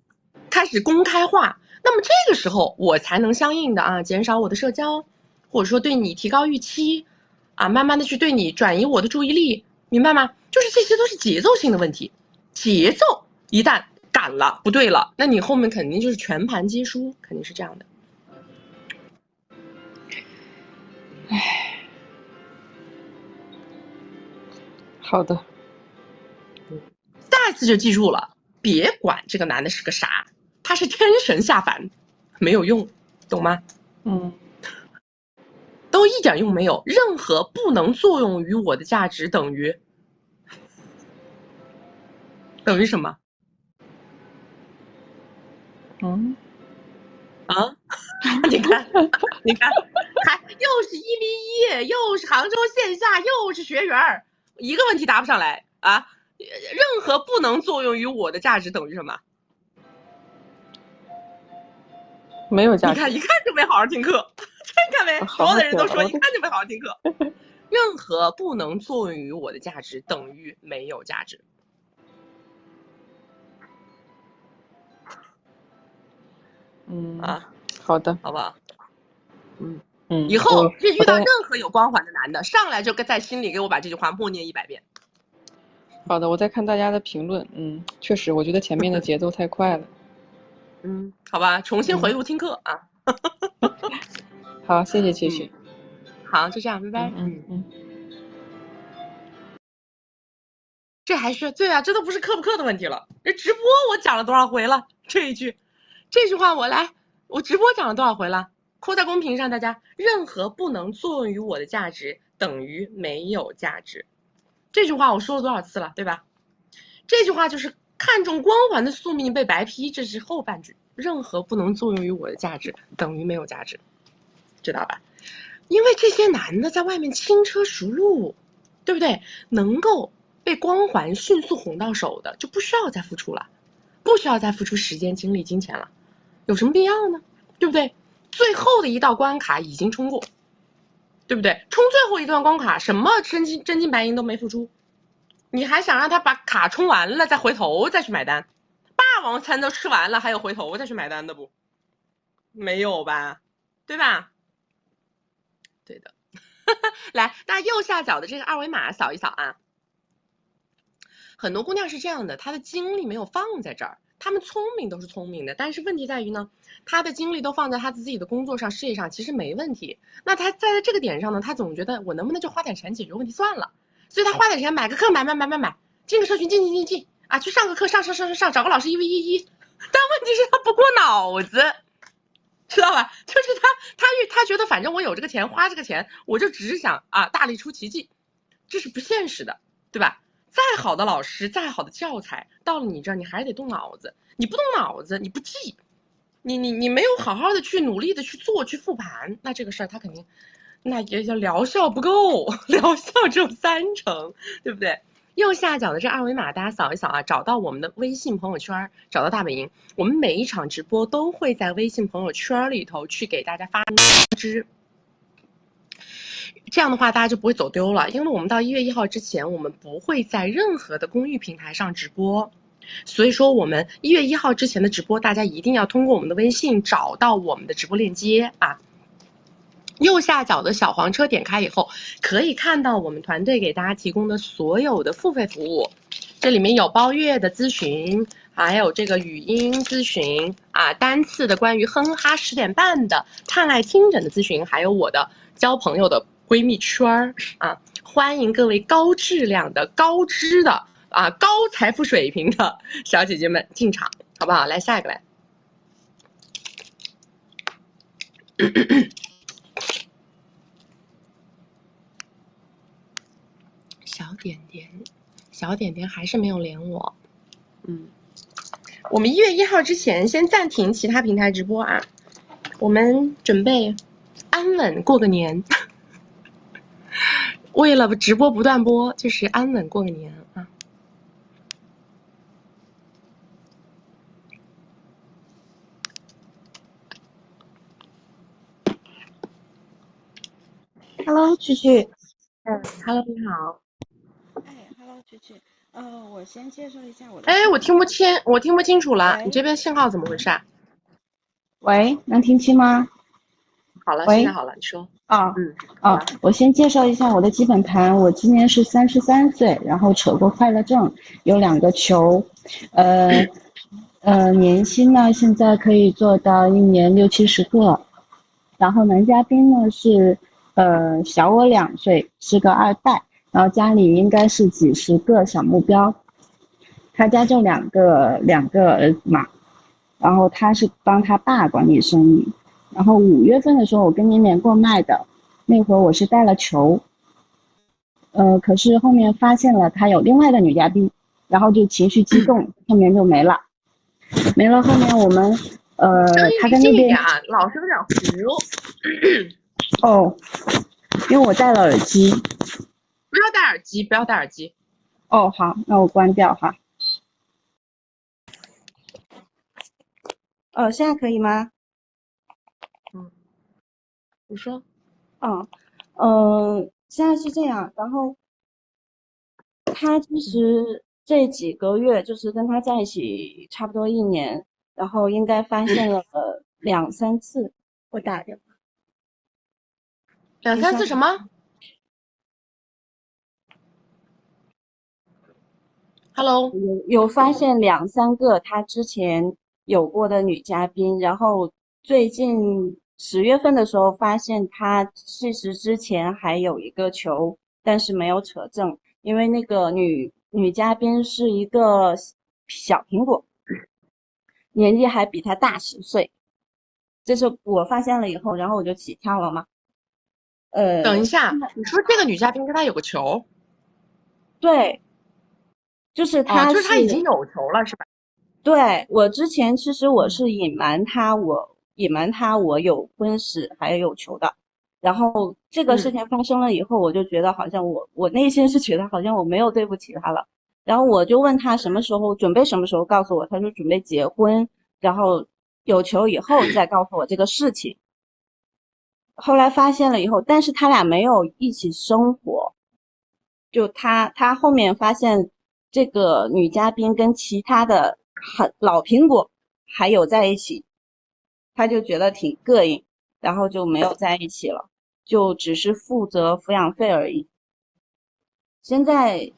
开始公开化，那么这个时候我才能相应的减少我的社交，或者说对你提高预期，慢慢的去对你转移我的注意力，明白吗？就是这些都是节奏性的问题，节奏一旦赶了不对了，那你后面肯定就是全盘皆输，肯定是这样的。好的。下一次就记住了，别管这个男的是个啥，他是天神下凡，没有用，懂吗？都一点用没有，任何不能作用于我的价值等于什么？你看，还又是1v1，又是杭州线下，又是学员，一个问题答不上来啊！任何不能作用于我的价值等于什么？没有价值。你看，一看就没好好听课，看没？所有的人都说一看就没好好听课。任何不能作用于我的价值等于没有价值。好的，好不好？以后遇到任何有光环的男的，上来就在心里给我把这句话默念100遍。好的，我在看大家的评论，确实，我觉得前面的节奏太快了。好吧，重新回路听课啊。好，谢谢琪琪。好，就这样，拜拜。这还是对啊，这都不是课不课的问题了。这直播我讲了多少回了？这句话我直播讲了多少回了？扣在公屏上，大家，任何不能作用于我的价值等于没有价值。这句话我说了多少次了，对吧？这句话就是看重光环的宿命被白批，这是后半句。任何不能作用于我的价值等于没有价值，知道吧？因为这些男的在外面轻车熟路，对不对？能够被光环迅速哄到手的，就不需要再付出了，不需要再付出时间、精力、金钱了，有什么必要呢？对不对？最后的一道关卡已经冲过，对不对？冲最后一段关卡，什么真金白银都没付出，你还想让他把卡冲完了再回头再去买单？霸王餐都吃完了，还有回头再去买单的不？没有吧？对吧？对的。来，那右下角的这个二维码扫一扫啊。很多姑娘是这样的，她的精力没有放在这儿，她们聪明都是聪明的，但是问题在于呢，她的精力都放在她自己的工作上、事业上，其实没问题。那她在这个点上呢，她总觉得我能不能就花点钱解决问题算了，所以她花点钱买个课，买，进个社群，进啊，去上个课，上，找个老师1v1，但问题是她不过脑子。知道吧？就是他觉得反正我有这个钱，花这个钱，我就只是想大力出奇迹，这是不现实的，对吧？再好的老师，再好的教材，到了你这儿，你还是得动脑子。你不动脑子，你不记，你没有好好的去努力的去做，去复盘，那这个事儿他肯定，那也叫疗效不够，疗效只有30%，对不对？右下角的这二维码大家扫一扫啊，找到我们的微信朋友圈，找到大本营，我们每一场直播都会在微信朋友圈里头去给大家发通知，这样的话大家就不会走丢了，因为我们到1月1号之前，我们不会在任何的公域平台上直播，所以说我们1月1号之前的直播，大家一定要通过我们的微信找到我们的直播链接啊。右下角的小黄车点开以后，可以看到我们团队给大家提供的所有的付费服务，这里面有包月的咨询，还有这个语音咨询单次的关于哼哈10点半的探爱听诊的咨询，还有我的交朋友的闺蜜圈欢迎各位高质量的、高知的高财富水平的小姐姐们进场，好不好？来下一个来。小点点还是没有连我，我们1月1号之前先暂停其他平台直播啊，我们准备安稳过个年。为了直播不断播，就是安稳过个年啊。Hello，曲曲。Hello，你好。Hello，曲曲。我先介绍一下我的。哎，我听不清楚了，你这边信号怎么回事啊？喂，能听清吗？好了，现在好了，你说。我先介绍一下我的基本盘。我今年是33岁，然后扯过快乐证，有2个球，年薪呢现在可以做到1年60-70个，然后男嘉宾呢是小我2岁，是个2代，然后家里应该是几十个小目标，他家就两个儿子嘛，然后他是帮他爸管理生意。然后5月份的时候我跟你连过麦的，那会儿我是带了球，可是后面发现了他有另外的女嘉宾，然后就情绪激动，后面就没了。后面我们他跟那边老是有点糊。哦，因为我戴了耳机。不要戴耳机。哦，好，那我关掉哈。现在可以吗？你说。现在是这样，然后他其实这几个月就是跟他在一起差不多1年，然后应该发现了2-3次。我打电话。2-3次什么？Hello，有发现2-3个他之前有过的女嘉宾，然后最近10月份的时候发现他其实之前还有一个球，但是没有扯正，因为那个女嘉宾是一个小苹果，年纪还比他大10岁，这是我发现了以后，然后我就起跳了嘛。等一下，你说这个女嘉宾跟他有个球？对，就是他就是他已经有球了是吧？对，我之前其实我是隐瞒他我有婚史还有球的，然后这个事情发生了以后，我就觉得好像我内心是觉得好像我没有对不起他了，然后我就问他什么时候告诉我，他说准备结婚，然后有球以后再告诉我这个事情。后来发现了以后，但是他俩没有一起生活，就他后面发现这个女嘉宾跟其他的老苹果还有在一起，他就觉得挺膈应，然后就没有在一起了，就只是负责抚养费而已。现在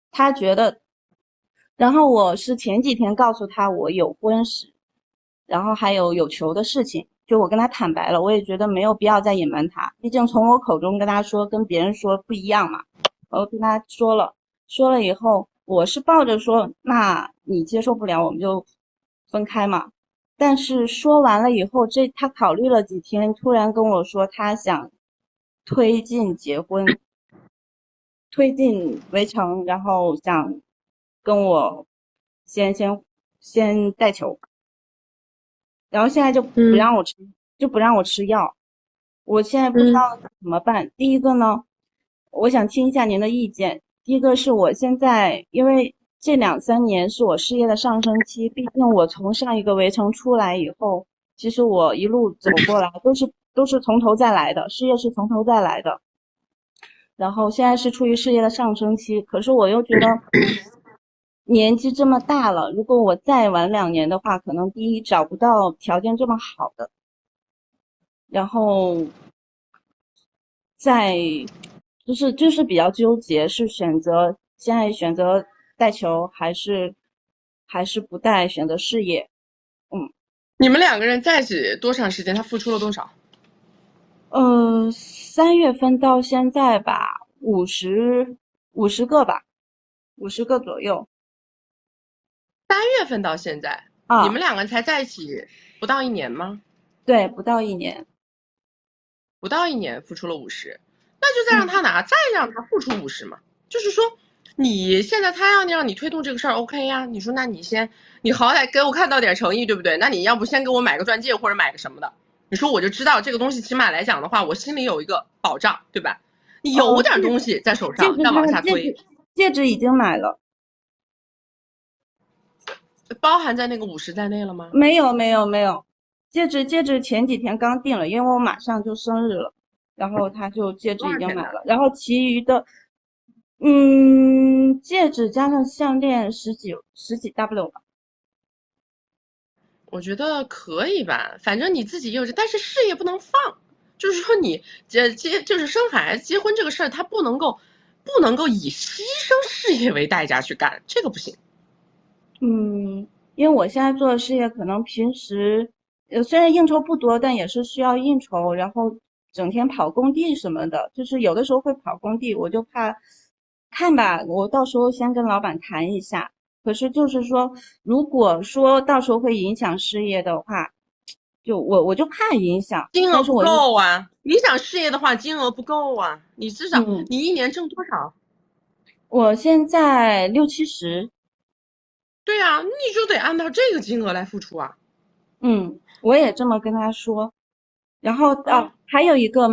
他觉得，然后我是前几天告诉他我有婚史，然后还有球的事情，就我跟他坦白了，我也觉得没有必要再隐瞒他，毕竟从我口中跟他说跟别人说不一样嘛。我跟他说了以后，我是抱着说那你接受不了我们就分开嘛，但是说完了以后，他考虑了几天，突然跟我说他想推进结婚，推进围城，然后想跟我先带球，然后现在就不让我吃，就不让我吃药，我现在不知道怎么办。第一个呢，我想听一下您的意见。第一个是我现在因为这2-3年是我事业的上升期，毕竟我从上一个围城出来以后，其实我一路走过来都是从头再来的，事业是从头再来的。然后现在是处于事业的上升期，可是我又觉得年纪这么大了，如果我再晚2年的话，可能第一找不到条件这么好的，然后就是比较纠结，是现在选择带球还是不带，选择事业。你们2个人在一起多长时间？他付出了多少？3月份到现在吧，50个吧，50个左右。3月份到现在，你们2个人才在一起不到1年吗？对，不到1年。不到1年付出了50，那就再让他付出50嘛。就是说，你现在他要让你推动这个事儿 OK 呀，你说那你好歹给我看到点诚意，对不对？那你要不先给我买个钻戒或者买个什么的，你说我就知道这个东西起码来讲的话，我心里有一个保障，对吧？你有点东西在手上，再往下推。戒指已经买了，包含在那个50在内了吗？没有，戒指前几天刚定了，因为我马上就生日了，然后他就戒指已经买了，然后其余的，戒指加上项链十几 W 吧。我觉得可以吧，反正你自己有，但是事业不能放，就是说你就是生孩子、结婚这个事儿，它不能够以牺牲事业为代价去干，这个不行。因为我现在做的事业可能平时虽然应酬不多，但也是需要应酬，然后整天跑工地什么的，就是有的时候会跑工地，我就怕看吧，我到时候先跟老板谈一下。可是就是说，如果说到时候会影响事业的话，就我就怕影响，金额不但是我够啊！影响事业的话，金额不够啊！你至少你一年挣多少？我现在60、70。对啊，你就得按照这个金额来付出啊。我也这么跟他说。然后还有一个刚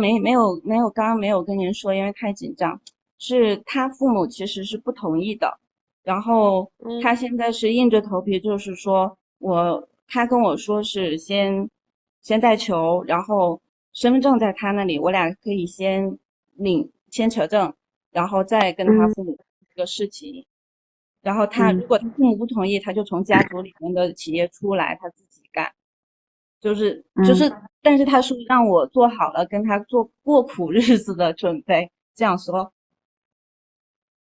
刚没有跟您说，因为太紧张，是他父母其实是不同意的，然后他现在是硬着头皮，就是说他跟我说是先带球，然后身份证在他那里，我俩可以先领签扯证，然后再跟他父母这个事情。然后如果他父母不同意，他就从家族里面的企业出来，他自己干。就是，但是他说让我做好了跟他做过苦日子的准备，这样说。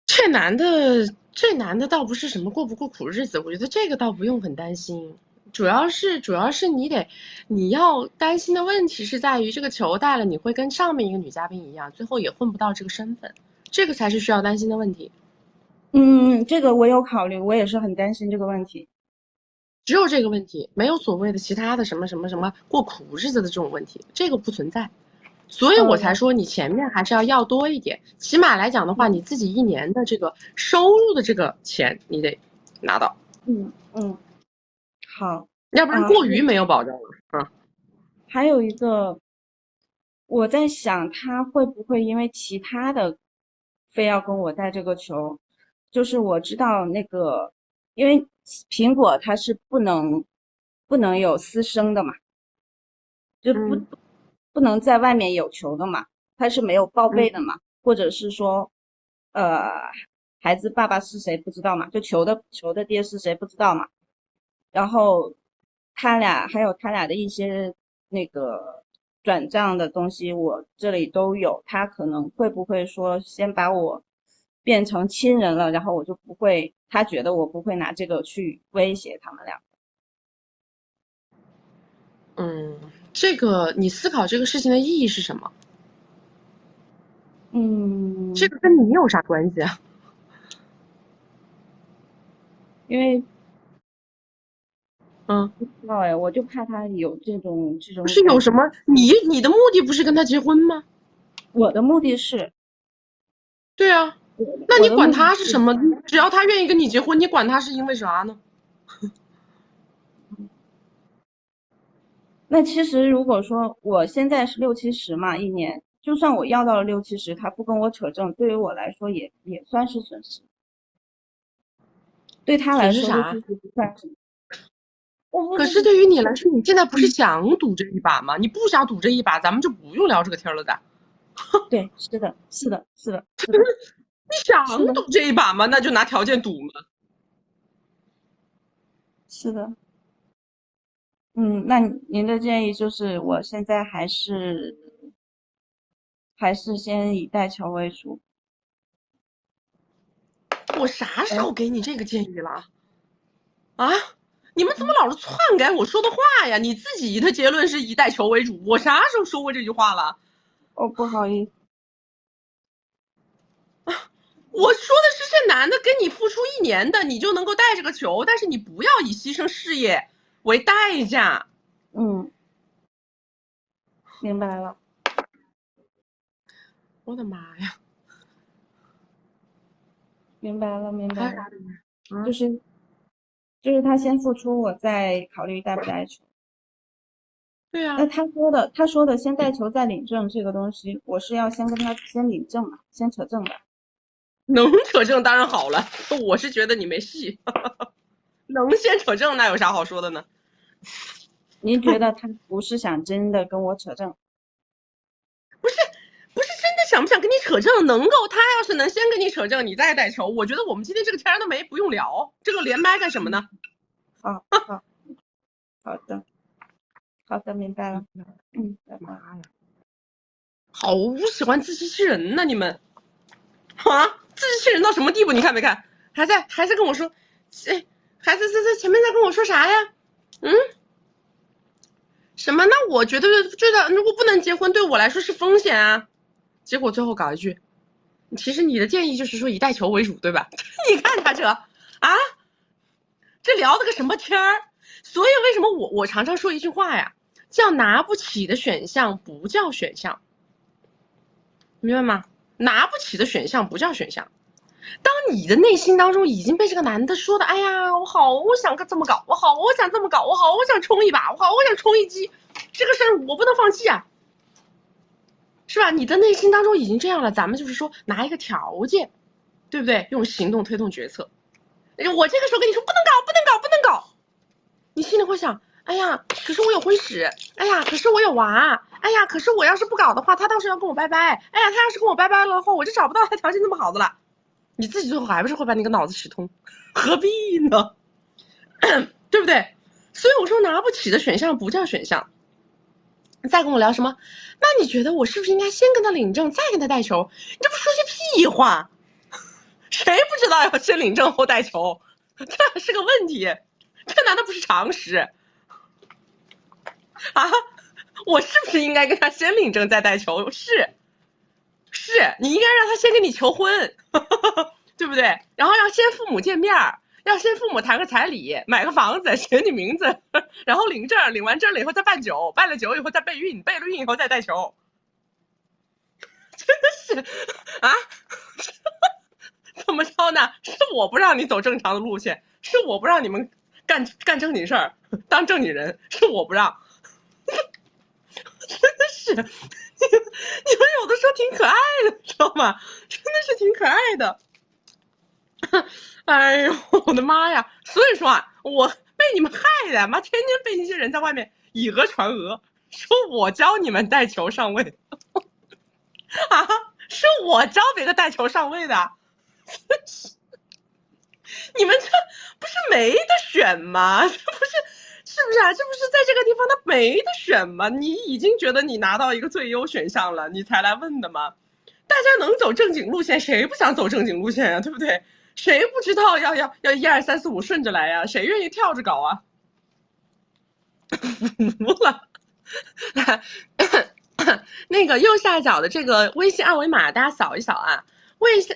这男的倒不是什么过不过苦日子，我觉得这个倒不用很担心。主要是你要担心的问题是在于这个球带了，你会跟上面一个女嘉宾一样，最后也混不到这个身份，这个才是需要担心的问题。这个我有考虑，我也是很担心这个问题。只有这个问题，没有所谓的其他的什么过苦日子的这种问题，这个不存在。所以我才说你前面还是要多一点，起码来讲的话，你自己一年的这个收入的这个钱你得拿到。好，要不然过于没有保障了。还有一个，我在想他会不会因为其他的非要跟我带这个球，就是我知道那个，因为苹果它是不能有私生的嘛，就不能在外面有球的嘛，它是没有报备的嘛，或者是说，孩子爸爸是谁不知道嘛，就球的爹是谁不知道嘛，然后他俩的一些那个转账的东西，我这里都有，他可能会不会说先把我变成亲人了，然后我就不会，他觉得我不会拿这个去威胁他们俩。这个你思考这个事情的意义是什么？这个跟你有啥关系啊？因为不知道哎，我就怕他有这种不是有什么？你的目的不是跟他结婚吗？我的目的是。对啊，那你管他是什么？只要他愿意跟你结婚，你管他是因为啥呢？那其实如果说我现在是60、70嘛，一年，就算我要到了60、70，他不跟我扯证，对于我来说也算是损失。对他来说60、70不算什么。可是对于你来说，你现在不是想赌这一把吗？你不想赌这一把，咱们就不用聊这个天了的。对，是的。你想赌这一把吗？那就拿条件赌嘛。是的。那您的建议就是我现在还是先以带球为主。我啥时候给你这个建议了？啊？你们怎么老是篡改我说的话呀？你自己的结论是以带球为主，我啥时候说过这句话了？不好意思。我说的是这男的跟你付出1年的，你就能够带这个球，但是你不要以牺牲事业为代价。明白了。我的妈呀！明白了。就是他先付出，我再考虑带不带球。对啊，那他说的先带球再领证这个东西，我是要先跟他先领证嘛，先扯证的。能扯证当然好了，我是觉得你没戏，能先扯证那有啥好说的呢？您觉得他不是想真的跟我扯证？不是真的想不想跟你扯证，能够他要是能先跟你扯证，你再带球，我觉得我们今天这个天都没不用聊，这个连麦干什么呢？好的，明白了。拜拜。妈呀，好喜欢自欺欺人呐，你们啊，自欺欺人到什么地步？你看没看？还在跟我说，哎，还在前面在跟我说啥呀？什么？那我觉得如果不能结婚，对我来说是风险啊。结果最后搞一句，其实你的建议就是说以带球为主，对吧？你看他这聊的个什么天儿？所以为什么我常常说一句话呀，叫拿不起的选项不叫选项，明白吗？拿不起的选项不叫选项。当你的内心当中已经被这个男的说的，哎呀，我好想这么搞，我想这么搞，我想冲一把，我想冲一击，这个事儿我不能放弃啊，是吧？你的内心当中已经这样了，咱们就是说拿一个条件，对不对？用行动推动决策。我这个时候跟你说不能搞，你心里会想，哎呀，可是我有婚史，哎呀，可是我有娃，哎呀，可是我要是不搞的话，他到时候要跟我拜拜，哎呀，他要是跟我拜拜了的话，我就找不到他条件那么好的了。你自己最后还不是会把你个脑子使通，何必呢？对不对？所以我说拿不起的选项不叫选项。再跟我聊什么？那你觉得我是不是应该先跟他领证，再跟他带球？你这不说些屁话？谁不知道要先领证后带球？这是个问题，这难道不是常识啊？我是不是应该跟他先领证再带球？是，你应该让他先跟你求婚，对不对？然后要先父母见面，要先父母谈个彩礼，买个房子，写你名字，然后领证，领完证了以后再办酒，办了酒以后再备孕，备了孕以后再带球。真的是啊，怎么着呢？是我不让你走正常的路线，是我不让你们干正经事儿，当正经人，是我不让。真的是，你们有的时候挺可爱的，知道吗？真的是挺可爱的。哎呦，我的妈呀！所以说啊，我被你们害的，妈天天被那些人在外面以讹传讹，说我教你们带球上位啊，是我教别个带球上位的。你们这不是没得选吗？这不是是不是啊？这不是在这个地方他没得选吗？你已经觉得你拿到一个最优选项了，你才来问的吗？大家能走正经路线，谁不想走正经路线啊？对不对？谁不知道要1、2、3、4、5顺着来呀？谁愿意跳着搞啊？服了。那个右下角的这个微信二维码，大家扫一扫啊。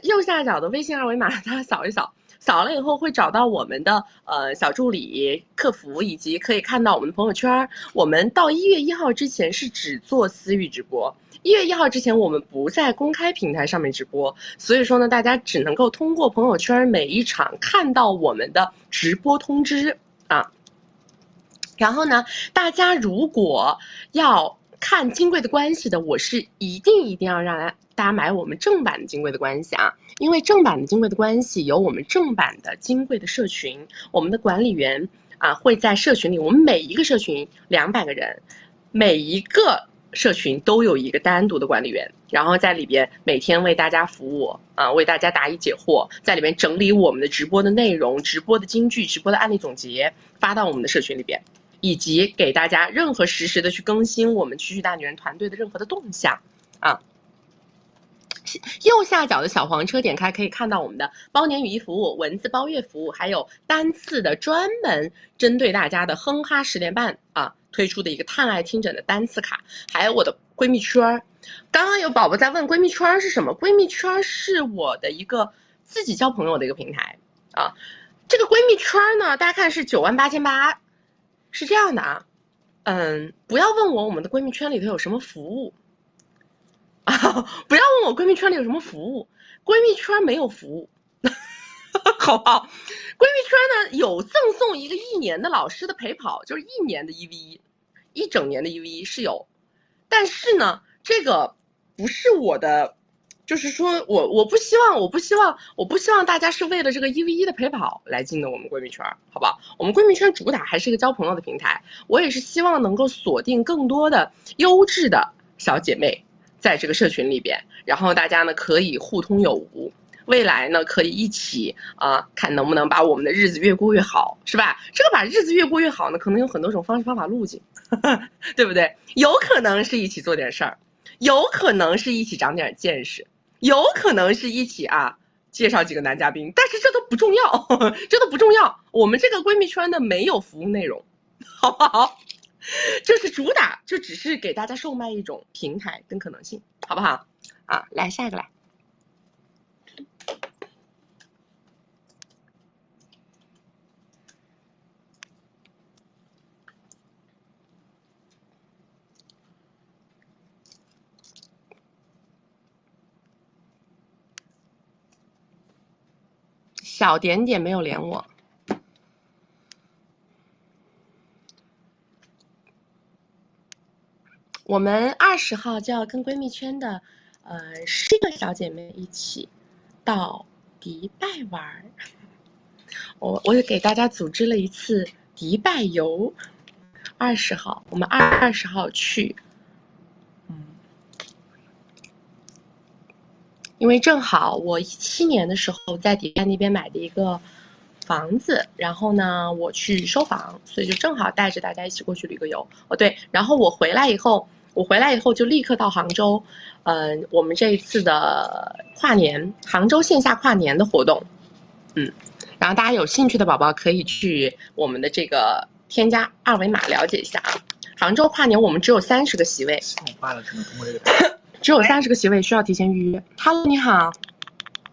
右下角的微信二维码，大家扫一扫。扫了以后会找到我们的小助理、客服，以及可以看到我们的朋友圈。我们到1月1号之前是只做私域直播，1月1号之前我们不在公开平台上面直播，所以说呢，大家只能够通过朋友圈每一场看到我们的直播通知啊。然后呢，大家如果要看金贵的关系的，我是一定要让大家买我们正版的金贵的关系啊，因为正版的金贵的关系有我们正版的金贵的社群，我们的管理员啊会在社群里，我们每一个社群200个人，每一个社群都有一个单独的管理员，然后在里边每天为大家服务啊，为大家答疑解惑，在里边整理我们的直播的内容、直播的金句、直播的案例总结，发到我们的社群里边。以及给大家任何实时的去更新我们区大女人团队的任何的动向啊。右下角的小黄车点开可以看到我们的包年语音服务、文字包月服务，还有单次的专门针对大家的哼哈10点半啊推出的一个探爱听诊的单次卡，还有我的闺蜜圈。刚刚有宝宝在问闺蜜圈是什么？闺蜜圈是我的一个自己交朋友的一个平台啊。这个闺蜜圈呢，大家看是98800。是这样的啊，不要问我们的闺蜜圈里头有什么服务啊，不要问我闺蜜圈里有什么服务，闺蜜圈没有服务，好不好？闺蜜圈呢有赠送一个1年的老师的陪跑，就是1年的1v1，一整年的 EVE 是有，但是呢，这个不是我的，就是说我不希望大家是为了这个1v1的陪跑来进的我们闺蜜圈，好不好？我们闺蜜圈主打还是一个交朋友的平台，我也是希望能够锁定更多的优质的小姐妹在这个社群里边，然后大家呢可以互通有无。未来呢，可以一起看能不能把我们的日子越过越好，是吧？这个把日子越过越好呢，可能有很多种方式方法路径，对不对？有可能是一起做点事儿，有可能是一起长点见识，有可能是一起介绍几个男嘉宾，但是这都不重要，这都不重要。我们这个闺蜜圈呢没有服务内容，好不好？就是主打就只是给大家售卖一种平台跟可能性，好不好？来下一个来。小点点没有连我。我们20号就要跟闺蜜圈的10个小姐妹一起到迪拜玩，我也给大家组织了一次迪拜游。20号，我们20号去，因为正好我17年的时候在迪拜那边买的一个房子，然后呢我去收房，所以就正好带着大家一起过去旅个游。对，然后我回来以后就立刻到杭州，我们这一次的跨年，杭州线下跨年的活动，然后大家有兴趣的宝宝可以去我们的这个添加2维码了解一下啊。杭州跨年我们只有30个席位，只有30个席位，需要提前预约。Hello， 你好。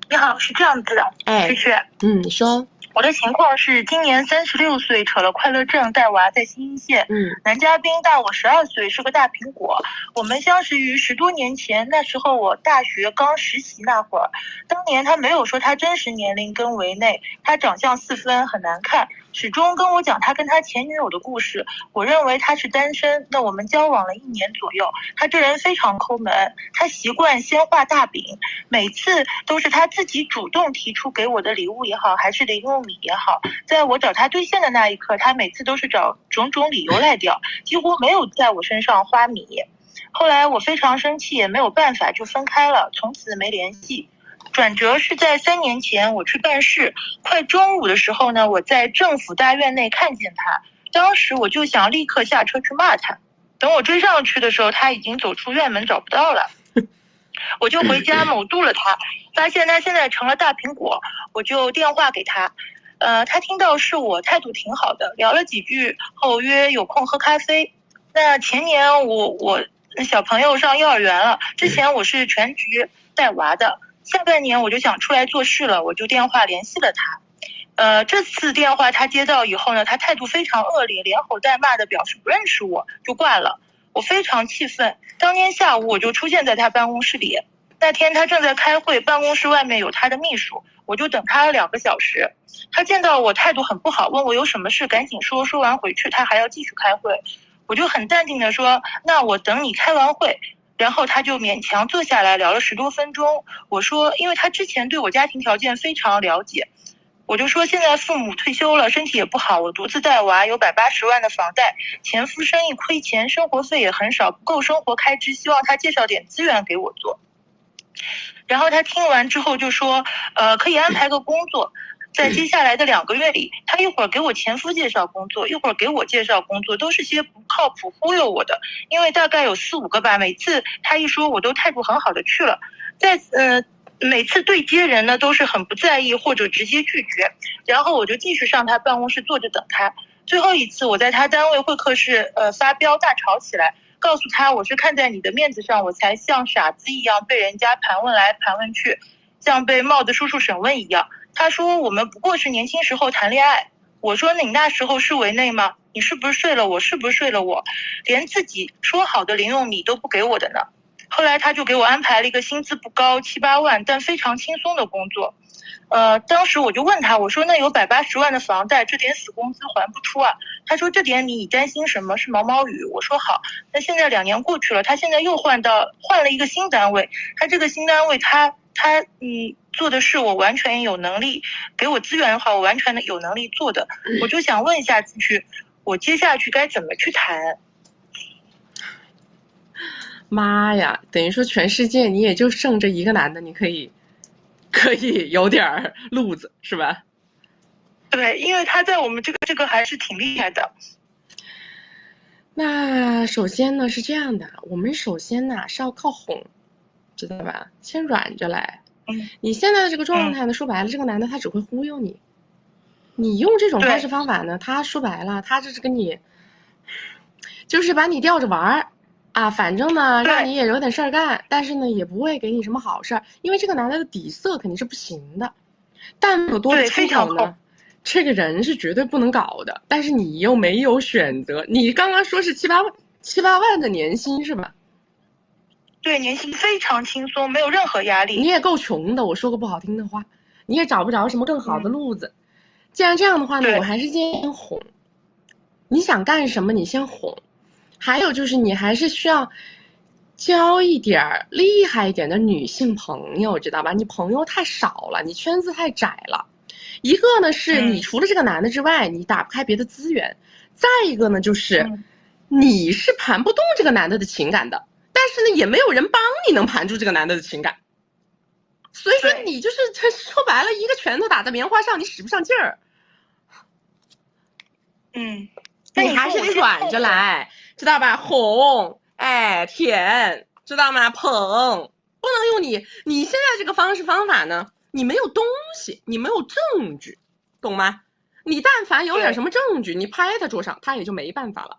你好，是这样子的，谢谢。你说。我的情况是今年36岁，扯了快乐证，带娃在新一线。男嘉宾大我12岁，是个大苹果。我们相识于10多年前，那时候我大学刚实习那会儿。当年他没有说他真实年龄跟围内，他长相4分，很难看，始终跟我讲他跟他前女友的故事。我认为他是单身，那我们交往了1年左右。他这人非常抠门，他习惯先画大饼，每次都是他自己主动提出给我的礼物也好，还是零用米也好，在我找他兑现的那一刻，他每次都是找种种理由来钓，几乎没有在我身上花米。后来我非常生气，也没有办法，就分开了，从此没联系。转折是在3年前，我去办事，快中午的时候呢，我在政府大院内看见他，当时我就想立刻下车去骂他，等我追上去的时候，他已经走出院门找不到了。我就回家某度了他，发现他现在成了大苹果，我就电话给他，他听到是我，态度挺好的，聊了几句后约有空喝咖啡。那前年我小朋友上幼儿园了，之前我是全职带娃的，下半年我就想出来做事了，我就电话联系了他。这次电话他接到以后呢，他态度非常恶劣，连吼带骂的表示不认识我，就挂了。我非常气愤，当天下午我就出现在他办公室里。那天他正在开会，办公室外面有他的秘书，我就等他了2个小时。他见到我态度很不好，问我有什么事赶紧说，说完回去他还要继续开会。我就很淡定的说，那我等你开完会。然后他就勉强坐下来聊了10多分钟。我说因为他之前对我家庭条件非常了解，我就说现在父母退休了，身体也不好，我独自带娃，有180万的房贷，前夫生意亏钱，生活费也很少，不够生活开支，希望他介绍点资源给我做。然后他听完之后就说可以安排个工作，在接下来的2个月里，他一会儿给我前夫介绍工作，一会儿给我介绍工作，都是些不靠谱忽悠我的，因为大概有4、5个吧，每次他一说我都态度很好的去了。每次对接人呢都是很不在意或者直接拒绝，然后我就继续上他办公室坐着等他。最后一次我在他单位会客室发飙大吵起来，告诉他我是看在你的面子上，我才像傻子一样被人家盘问来盘问去，像被帽子叔叔审问一样。他说我们不过是年轻时候谈恋爱。我说你那时候是围内吗？你是不是睡了我？是不是睡了我？连自己说好的零用米都不给我的呢？后来他就给我安排了一个薪资不高7、8万但非常轻松的工作。当时我就问他，我说那有180万的房贷，这点死工资还不出啊？他说这点你担心什么？是毛毛雨。我说好。那现在2年过去了，他现在又换了一个新单位，他这个新单位他做的事我完全有能力，给我资源的话我完全有能力做的。我就想问一下继续，我接下去该怎么去谈？妈呀，等于说全世界你也就剩这一个男的，你可以有点路子是吧？对，因为他在我们这个还是挺厉害的。那首先呢是这样的，我们首先呢是要靠哄，知道吧？先软着来。你现在的这个状态呢，说白了，这个男的他只会忽悠你。你用这种方式方法呢，他说白了，他这是跟你，就是把你吊着玩儿。啊，反正呢，让你也有点事儿干，但是呢，也不会给你什么好事儿，因为这个男的的底色肯定是不行的，但有多出口呢？这个人是绝对不能搞的，但是你又没有选择。你刚刚说是7、8万的年薪是吧？对，年薪非常轻松，没有任何压力。你也够穷的，我说个不好听的话，你也找不着什么更好的路子。既然这样的话呢，我还是建议哄。你想干什么，你先哄。还有就是你还是需要交一点厉害一点的女性朋友，知道吧？你朋友太少了，你圈子太窄了。一个呢是你除了这个男的之外，你打不开别的资源；再一个呢就是你是盘不动这个男的的情感的，但是呢也没有人帮你能盘住这个男的的情感。所以说你就是说白了，一个拳头打在棉花上，你使不上劲儿。你还是得软着来，知道吧？哄，哎，舔，知道吗？捧，不能用你现在这个方式方法呢，你没有东西，你没有证据，懂吗？你但凡有点什么证据，你拍他桌上，他也就没办法了。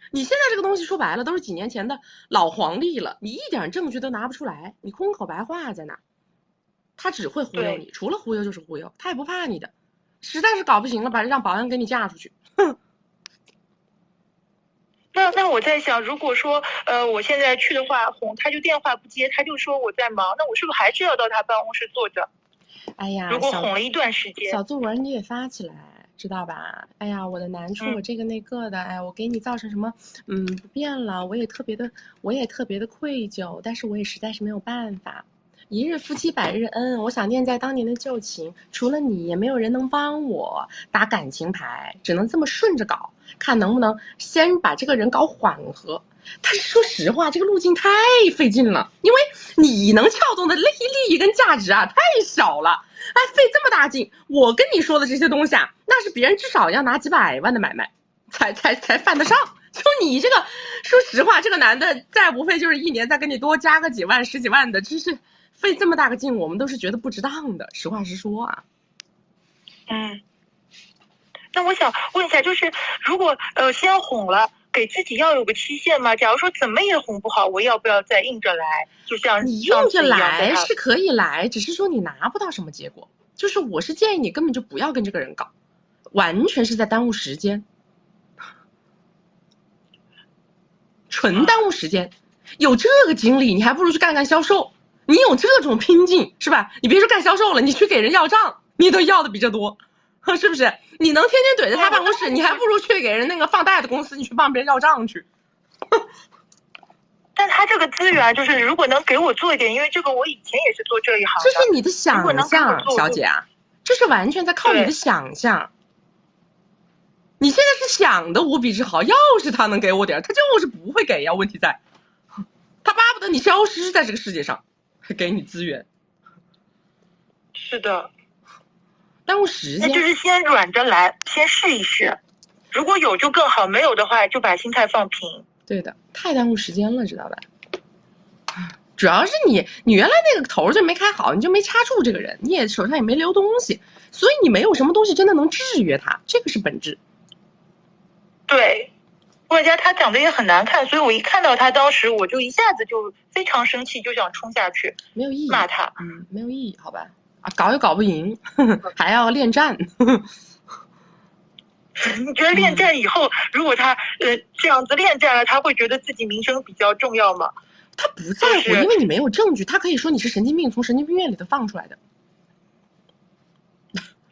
你现在这个东西说白了都是几年前的老黄历了，你一点证据都拿不出来，你空口白话在那，他只会忽悠你，除了忽悠就是忽悠，他也不怕你的。实在是搞不行了，让保安给你嫁出去，哼。那我在想，如果说我现在去的话，哄他就电话不接，他就说我在忙，那我是不是还是要到他办公室坐着？哎呀，如果哄了一段时间，小作文你也发起来，知道吧？哎呀，我的难处，我这个那个的，哎，我给你造成什么不便了，我也特别的愧疚，但是我也实在是没有办法。一日夫妻百日恩，我想念在当年的旧情，除了你也没有人能帮我打感情牌，只能这么顺着搞，看能不能先把这个人搞缓和。但是说实话，这个路径太费劲了，因为你能撬动的利益跟价值啊太小了，哎，费这么大劲。我跟你说的这些东西啊，那是别人至少要拿几百万的买卖才犯得上。就你这个，说实话，这个男的再无非就是一年再跟你多加个几万、10几万的，真是费这么大个劲，我们都是觉得不值当的。实话实说啊。那我想问一下，就是如果先哄了，给自己要有个期限吗？假如说怎么也哄不好，我要不要再硬着来？就像你硬着来是可以来，只是说你拿不到什么结果。就是我是建议你根本就不要跟这个人搞，完全是在耽误时间，纯耽误时间。有这个精力，你还不如去干销售。你有这种拼劲，是吧？你别说干销售了，你去给人要账，你都要的比这多，是不是？你能天天怼着他办公室，你还不如去给人那个放贷的公司，你去帮别人要账去。但他这个资源就是，如果能给我做一点，因为这个我以前也是做这一行的。这是你的想象，小姐啊，这是完全在靠你的想象。你现在是想的无比之好，要是他能给我点，他就是不会给呀。问题在，他巴不得你消失在这个世界上，还给你资源。是的。耽误时间。那就是先软着来，先试一试，如果有就更好，没有的话就把心态放平。对的，太耽误时间了，知道吧？主要是你原来那个头就没开好，你就没掐住这个人，你也手上也没留东西，所以你没有什么东西真的能制约他，这个是本质。对，外加他长得也很难看，所以我一看到他，当时我就一下子就非常生气，就想冲下去，没有意义，骂他。没有意义，好吧？啊，搞也搞不赢，还要恋战。你觉得恋战以后，如果他这样子恋战了，他会觉得自己名声比较重要吗？他不在乎，因为你没有证据，他可以说你是神经病，从神经病院里头放出来的。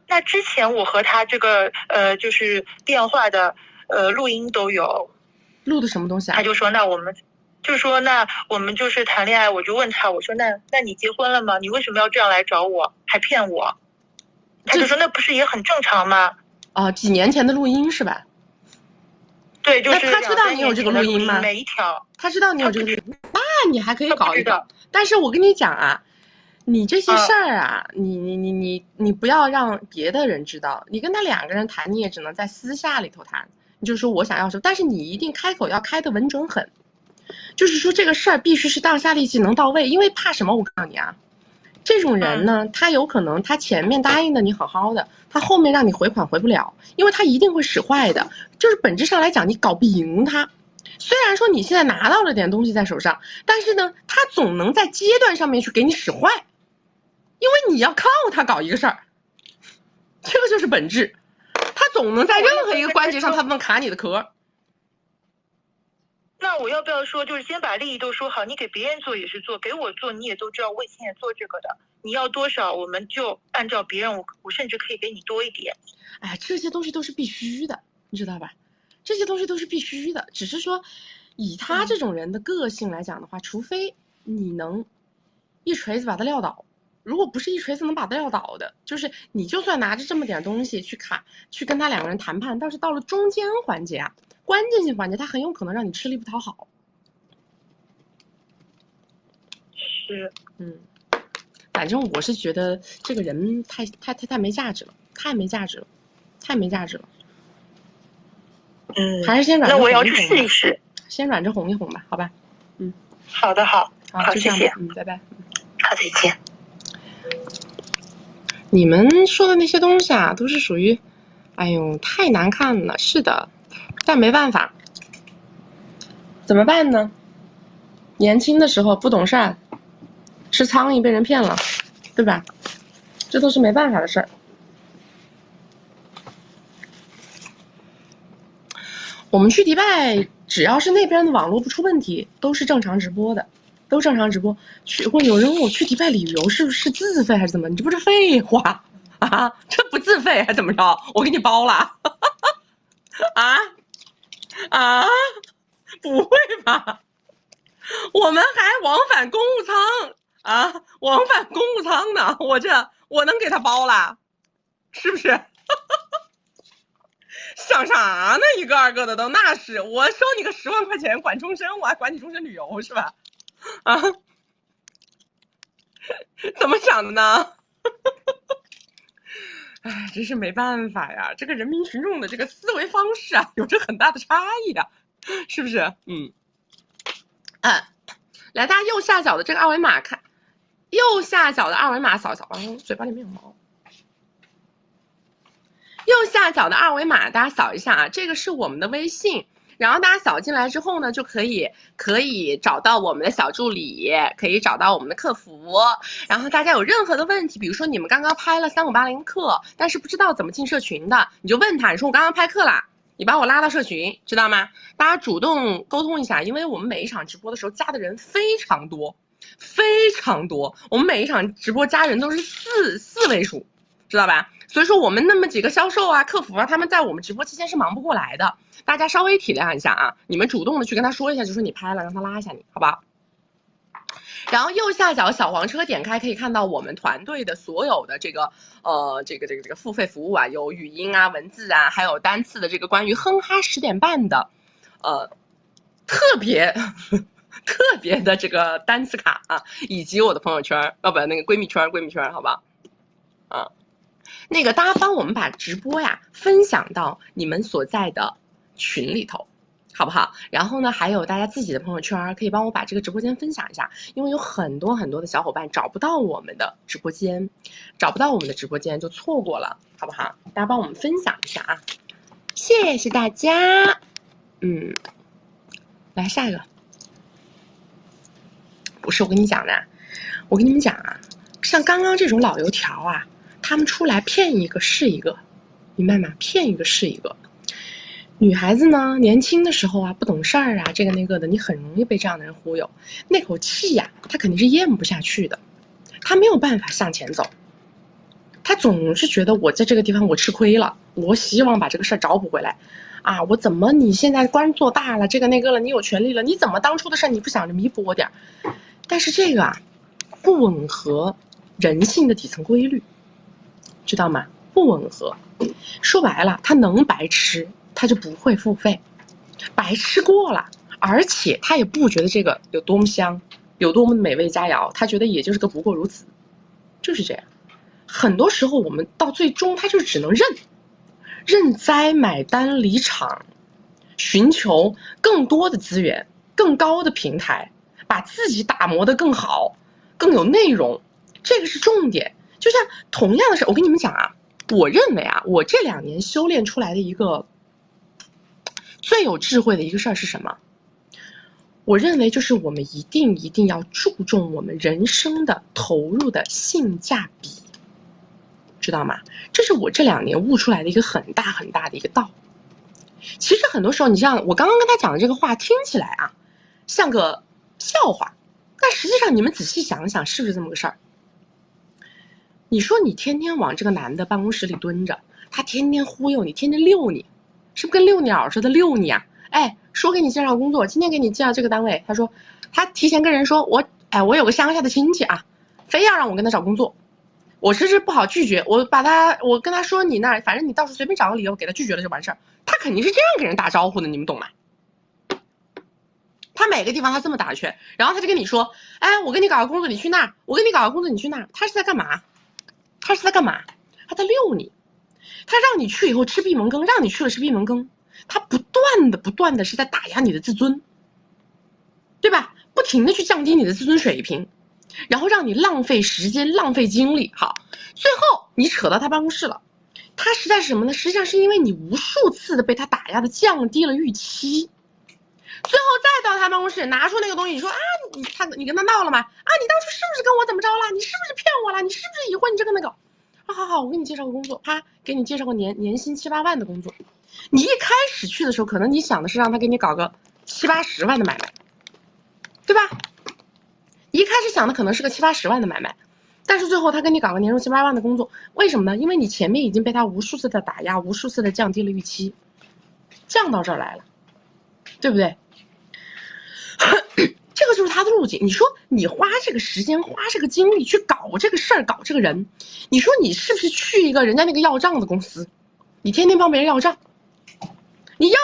那之前我和他这个就是电话的录音都有。录的什么东西啊？他就说那我们就是谈恋爱，我就问他，我说那你结婚了吗？你为什么要这样来找我，还骗我？他就说那不是也很正常吗？几年前的录音是吧？对，就是那他知道你有这个录音吗？每一条他知道你有这个录音，那你还可以搞一搞。但是我跟你讲啊，你这些事儿啊，你不要让别的人知道。你跟他2个人谈，你也只能在私下里头谈。你就说我想要什么，但是你一定开口要开得稳准狠，就是说这个事儿必须是当下立即能到位。因为怕什么？我告诉你啊，这种人呢，他有可能他前面答应的你好好的，他后面让你回款回不了，因为他一定会使坏的。就是本质上来讲，你搞不赢他。虽然说你现在拿到了点东西在手上，但是呢，他总能在阶段上面去给你使坏，因为你要靠他搞一个事儿，这个就是本质。他总能在任何一个关节上，他都能卡你的壳。那我要不要说，就是先把利益都说好，你给别人做也是做，给我做你也都知道，我以前也做这个的，你要多少我们就按照别人，我甚至可以给你多一点。哎，这些东西都是必须的，你知道吧？这些东西都是必须的，只是说以他这种人的个性来讲的话，除非你能一锤子把他撂倒。如果不是一锤子能把他撂倒的，就是你就算拿着这么点东西去跟他2个人谈判，但是到了中间环节啊，关键性环节，他很有可能让你吃力不讨好。是，反正我是觉得这个人太没价值了，太没价值了。还是先软着哄一哄吧。那我要去试一试。先软着哄一哄吧，好吧？好的，好，谢谢。拜拜。好，再见。你们说的那些东西啊，都是属于，哎呦，太难看了。是的，但没办法，怎么办呢？年轻的时候不懂事，吃苍蝇被人骗了，对吧？这都是没办法的事儿。我们去迪拜，只要是那边的网络不出问题，都是正常直播的。都正常直播。会有人问我去迪拜旅游是不是自费还是怎么？你这不是废话啊？这不自费还怎么着？我给你包了不会吧？我们还往返公务舱往返公务舱呢，我能给他包了，是不是？想啥呢？一个二个的都，那是我收你个10万块钱管终身，我还管你终身旅游是吧？怎么想的呢？哎，真是没办法呀，这个人民群众的这个思维方式啊，有着很大的差异啊，是不是？来，大家右下角的这个二维码看，右下角的二维码扫一扫，嘴巴里面有毛。右下角的二维码大家扫一下啊，这个是我们的微信。然后大家扫进来之后呢，就可以找到我们的小助理，可以找到我们的客服。然后大家有任何的问题，比如说你们刚刚拍了3580课，但是不知道怎么进社群的，你就问他，你说我刚刚拍课啦，你把我拉到社群，知道吗？大家主动沟通一下，因为我们每一场直播的时候加的人非常多，我们每一场直播加人都是四位数，知道吧？所以说我们那么几个销售啊、客服啊，他们在我们直播期间是忙不过来的，大家稍微体谅一下啊，你们主动的去跟他说一下，就说你拍了，让他拉一下你，好不好？然后右下角小黄车点开可以看到我们团队的所有的这个付费服务啊，有语音啊、文字啊，还有单次的这个关于哼哈10点半的特别的这个单词卡啊，以及我的朋友圈，那个闺蜜圈，好不好？那个大家帮我们把直播呀分享到你们所在的群里头，好不好？然后呢，还有大家自己的朋友圈，可以帮我把这个直播间分享一下，因为有很多的小伙伴找不到我们的直播间，就错过了，好不好？大家帮我们分享一下啊，谢谢大家。来下一个，不是我跟你讲的，我跟你们讲啊，像刚刚这种老油条啊，他们出来骗一个是一个，明白吗？骗一个是一个。女孩子呢，年轻的时候啊，不懂事儿啊，这个那个的，你很容易被这样的人忽悠，那口气呀，她肯定是咽不下去的，她没有办法向前走，她总是觉得我在这个地方我吃亏了，我希望把这个事儿找补回来，啊，我怎么你现在官做大了，这个那个了，你有权利了，你怎么当初的事儿你不想着弥补我点儿？但是这个啊，不吻合人性的底层规律，知道吗？不吻合。说白了，他能白吃，他就不会付费，白吃过了，而且他也不觉得这个有多么香，有多么美味佳肴，他觉得也就是个不过如此，就是这样。很多时候我们到最终，他就只能认栽、买单、离场，寻求更多的资源、更高的平台，把自己打磨得更好、更有内容，这个是重点。就像同样的事，我跟你们讲啊。我认为啊，我这2年修炼出来的一个最有智慧的一个事儿是什么？我认为就是我们一定要注重我们人生的投入的性价比，知道吗？这是我这2年悟出来的一个很大的一个道。其实很多时候，你像我刚刚跟他讲的这个话，听起来啊像个笑话，但实际上你们仔细想想，是不是这么个事儿？你说你天天往这个男的办公室里蹲着，他天天忽悠你，天天遛你，是不是跟遛鸟似的遛你啊？哎，说给你介绍工作，今天给你介绍这个单位，他说他提前跟人说我有个乡下的亲戚啊，非要让我跟他找工作，我是不好拒绝，我跟他说你那儿，反正你到时候随便找个理由给他拒绝了就完事儿，他肯定是这样给人打招呼的，你们懂吗？他每个地方他这么打圈，然后他就跟你说，哎，我给你搞个工作你去那儿，我给你搞个工作你去那儿，他是在干嘛？他在遛你，他让你去以后吃闭门羹，让你去了吃闭门羹，他不断的是在打压你的自尊，对吧？不停的去降低你的自尊水平，然后让你浪费时间浪费精力。好，最后你扯到他办公室了，他实在是什么呢？实际上是因为你无数次的被他打压的降低了预期，最后再到他办公室拿出那个东西，你说啊，你跟他闹了吗？啊，你当初是不是跟我怎么着了？你是不是骗我了？你是不是已婚？你这个那个，好，我给你介绍个工作，他给你介绍个年薪7、8万的工作。你一开始去的时候，可能你想的是让他给你搞个7、80万的买卖，对吧？一开始想的可能是个7、80万的买卖，但是最后他跟你搞个年入7、8万的工作，为什么呢？因为你前面已经被他无数次的打压，无数次的降低了预期，降到这儿来了，对不对？这个就是他的路径。你说你花这个时间花这个精力去搞这个事儿搞这个人，你说你是不是去一个人家那个要账的公司，你天天帮别人要账，你要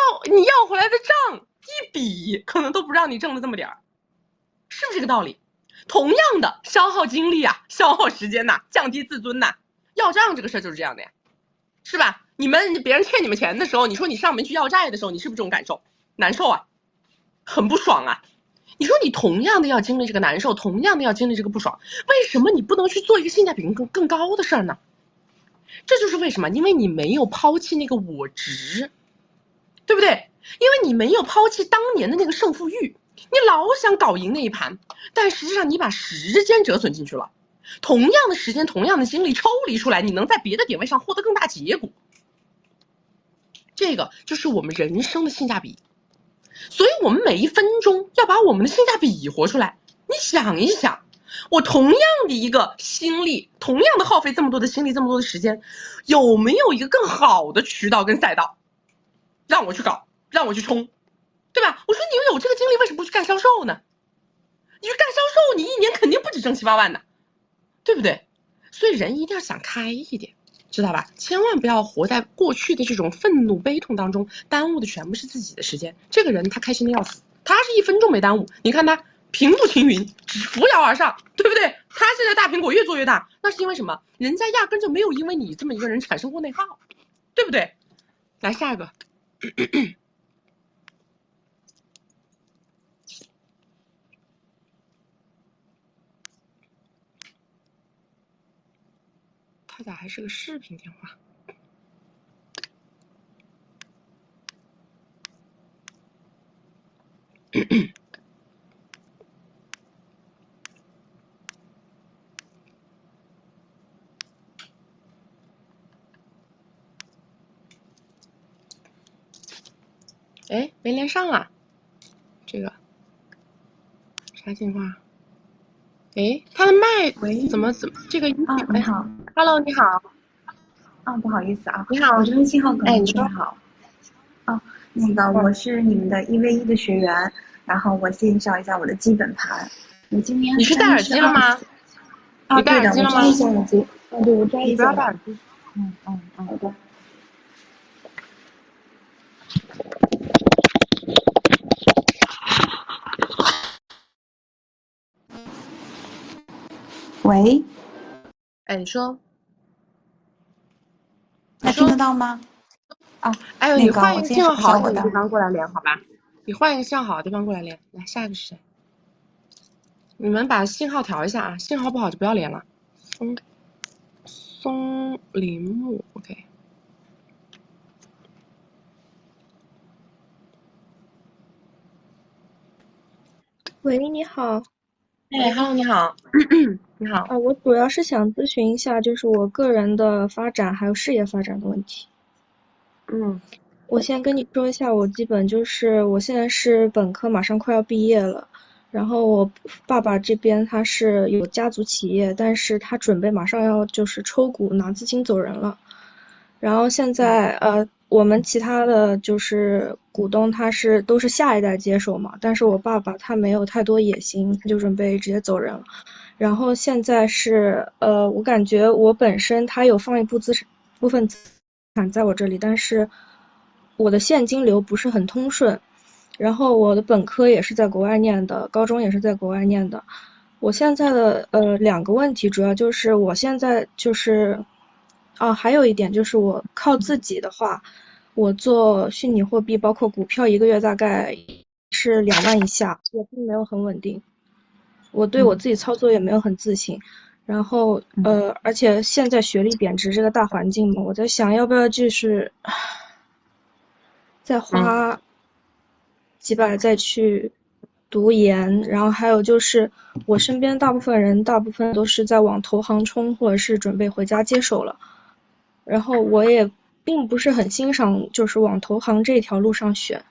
回来的账一笔可能都不让你挣的这么点儿，是不是这个道理？同样的消耗精力啊，消耗时间呐，降低自尊呐，要账这个事儿就是这样的呀，是吧？别人欠你们钱的时候，你说你上门去要债的时候，你是不是这种感受？难受啊，很不爽啊。你说你同样的要经历这个难受，同样的要经历这个不爽，为什么你不能去做一个性价比更高的事儿呢？这就是为什么，因为你没有抛弃那个我执，对不对？因为你没有抛弃当年的那个胜负欲，你老想搞赢那一盘，但实际上你把时间折损进去了，同样的时间，同样的精力抽离出来，你能在别的点位上获得更大结果。这个就是我们人生的性价比。所以我们每一分钟要把我们的性价比活出来。你想一想，我同样的一个心力，同样的耗费这么多的心力，这么多的时间，有没有一个更好的渠道跟赛道让我去搞，让我去冲，对吧？我说你有这个精力，为什么不去干销售呢？你去干销售，你1年肯定不止挣7、8万的，对不对？所以人一定要想开一点，知道吧？千万不要活在过去的这种愤怒悲痛当中，耽误的全部是自己的时间。这个人他开心的要死，他是1分钟没耽误，你看他平步青云，扶摇而上，对不对？他现在大苹果越做越大，那是因为什么？人家压根就没有因为你这么一个人产生过内耗，对不对？来下一个他咋还是个视频电话？哎，没连上啊，这个啥情况？哎，他的麦怎么这个音？你好 ，Hello， 你好。不好意思啊，你好，我这边信号可能不太好。那个我是你们的1v1的学员，然后我介绍一下我的基本盘。我今年你是戴耳机了吗？你戴耳机了吗？我摘一下耳机。对，我摘一下。你不要戴耳机。好的。喂。哎，你说。听得到吗？哎呦，你换一个信号好一点的地方过来连，好吧？你换一个信号好的地方过来连。来，下一个是谁？你们把信号调一下啊，信号不好就不要连了。松林木 ，OK。喂，你好。哎 ，Hello， 你好。你好。我主要是想咨询一下，就是我个人的发展还有事业发展的问题。我先跟你说一下，我基本就是我现在是本科，马上快要毕业了。然后我爸爸这边他是有家族企业，但是他准备马上要就是抽股拿资金走人了。然后现在我们其他的就是股东都是下一代接手嘛，但是我爸爸他没有太多野心，他就准备直接走人了。然后现在是我感觉我本身他有放一部分资产在我这里，但是我的现金流不是很通顺。然后我的本科也是在国外念的，高中也是在国外念的。我现在的2个问题，主要就是我现在就是还有一点就是我靠自己的话，我做虚拟货币包括股票1个月大概是2万以下，也并没有很稳定。我对我自己操作也没有很自信。然后而且现在学历贬值这个大环境嘛，我在想要不要就是再花几百再去读研。然后还有就是我身边大部分都是在往投行冲，或者是准备回家接手了。然后我也并不是很欣赏就是往投行这条路上选，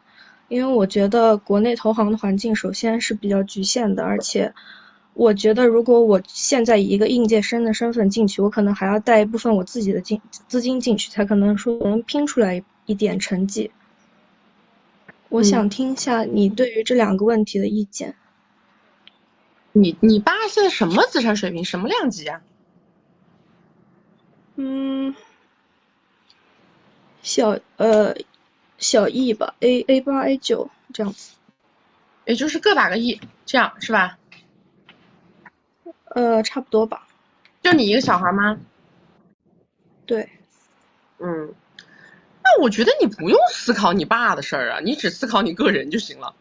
因为我觉得国内投行的环境首先是比较局限的，而且我觉得如果我现在以一个应届生的身份进去，我可能还要带一部分我自己的资金进去，才可能说能拼出来一点成绩。我想听一下你对于这2个问题的意见。你爸现在什么资产水平，什么量级啊？小亿吧，A8 A9这样子。也就是个把个亿，这样是吧？差不多吧。就你一个小孩吗？对。那我觉得你不用思考你爸的事儿啊，你只思考你个人就行了。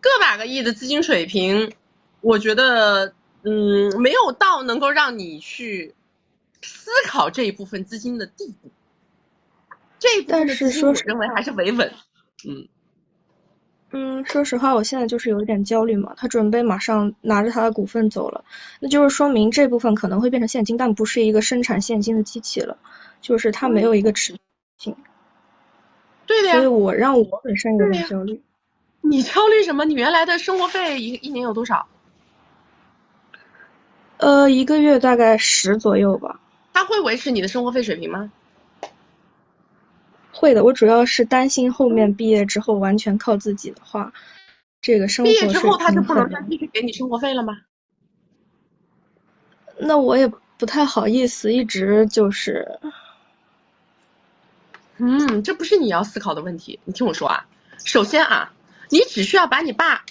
个把个亿的资金水平，我觉得没有到能够让你去思考这一部分资金的地步。这一部分的资金我认为还是维稳。说实话我现在就是有一点焦虑嘛，他准备马上拿着他的股份走了，那就是说明这部分可能会变成现金，但不是一个生产现金的机器了，就是它没有一个持续性。对的呀。所以我本身有点焦虑。你焦虑什么？你原来的生活费一年有多少？1个月大概10左右吧。他会维持你的生活费水平吗？会的，我主要是担心后面毕业之后完全靠自己的话，这个生活水平。毕业之后他就不能再继续给你生活费了吗？那我也不太好意思，一直就是。这不是你要思考的问题。你听我说啊，首先啊，你只需要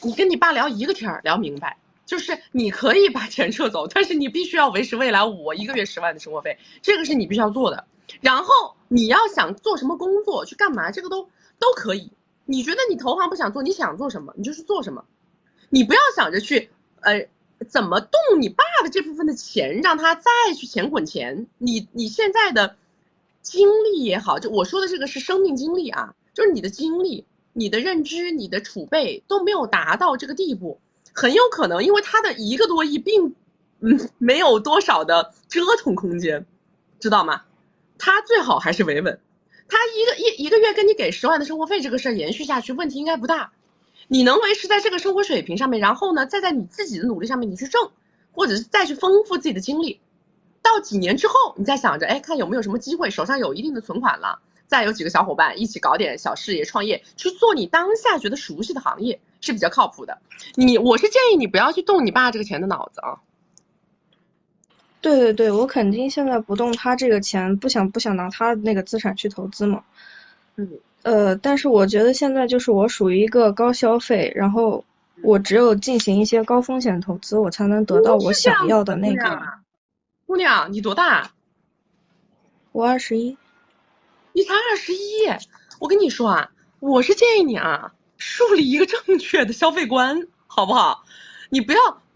你跟你爸聊一个天儿，聊明白，就是你可以把钱撤走，但是你必须要维持未来我1个月10万的生活费，这个是你必须要做的。然后你要想做什么工作去干嘛，这个都可以。你觉得你投行不想做，你想做什么你就去做什么，你不要想着去怎么动你爸的这部分的钱，让他再去钱滚钱。你现在的经历也好，就我说的这个是生命经历啊，就是你的经历、你的认知、你的储备都没有达到这个地步，很有可能因为他的1个多亿并没有多少的折腾空间，知道吗？他最好还是维稳。他一个月跟你给10万的生活费这个事儿延续下去，问题应该不大。你能维持在这个生活水平上面，然后呢，再在你自己的努力上面你去挣，或者是再去丰富自己的经历。到几年之后，你再想着，哎，看有没有什么机会，手上有一定的存款了，再有几个小伙伴一起搞点小事业创业，去做你当下觉得熟悉的行业是比较靠谱的。我是建议你不要去动你爸这个钱的脑子啊。对对对，我肯定现在不动他这个钱，不想拿他那个资产去投资嘛。但是我觉得现在就是我属于一个高消费，然后我只有进行一些高风险投资，我才能得到我想要的那个。姑娘，你多大？我21。你才21，我跟你说啊，我是建议你啊，树立一个正确的消费观，好不好？你不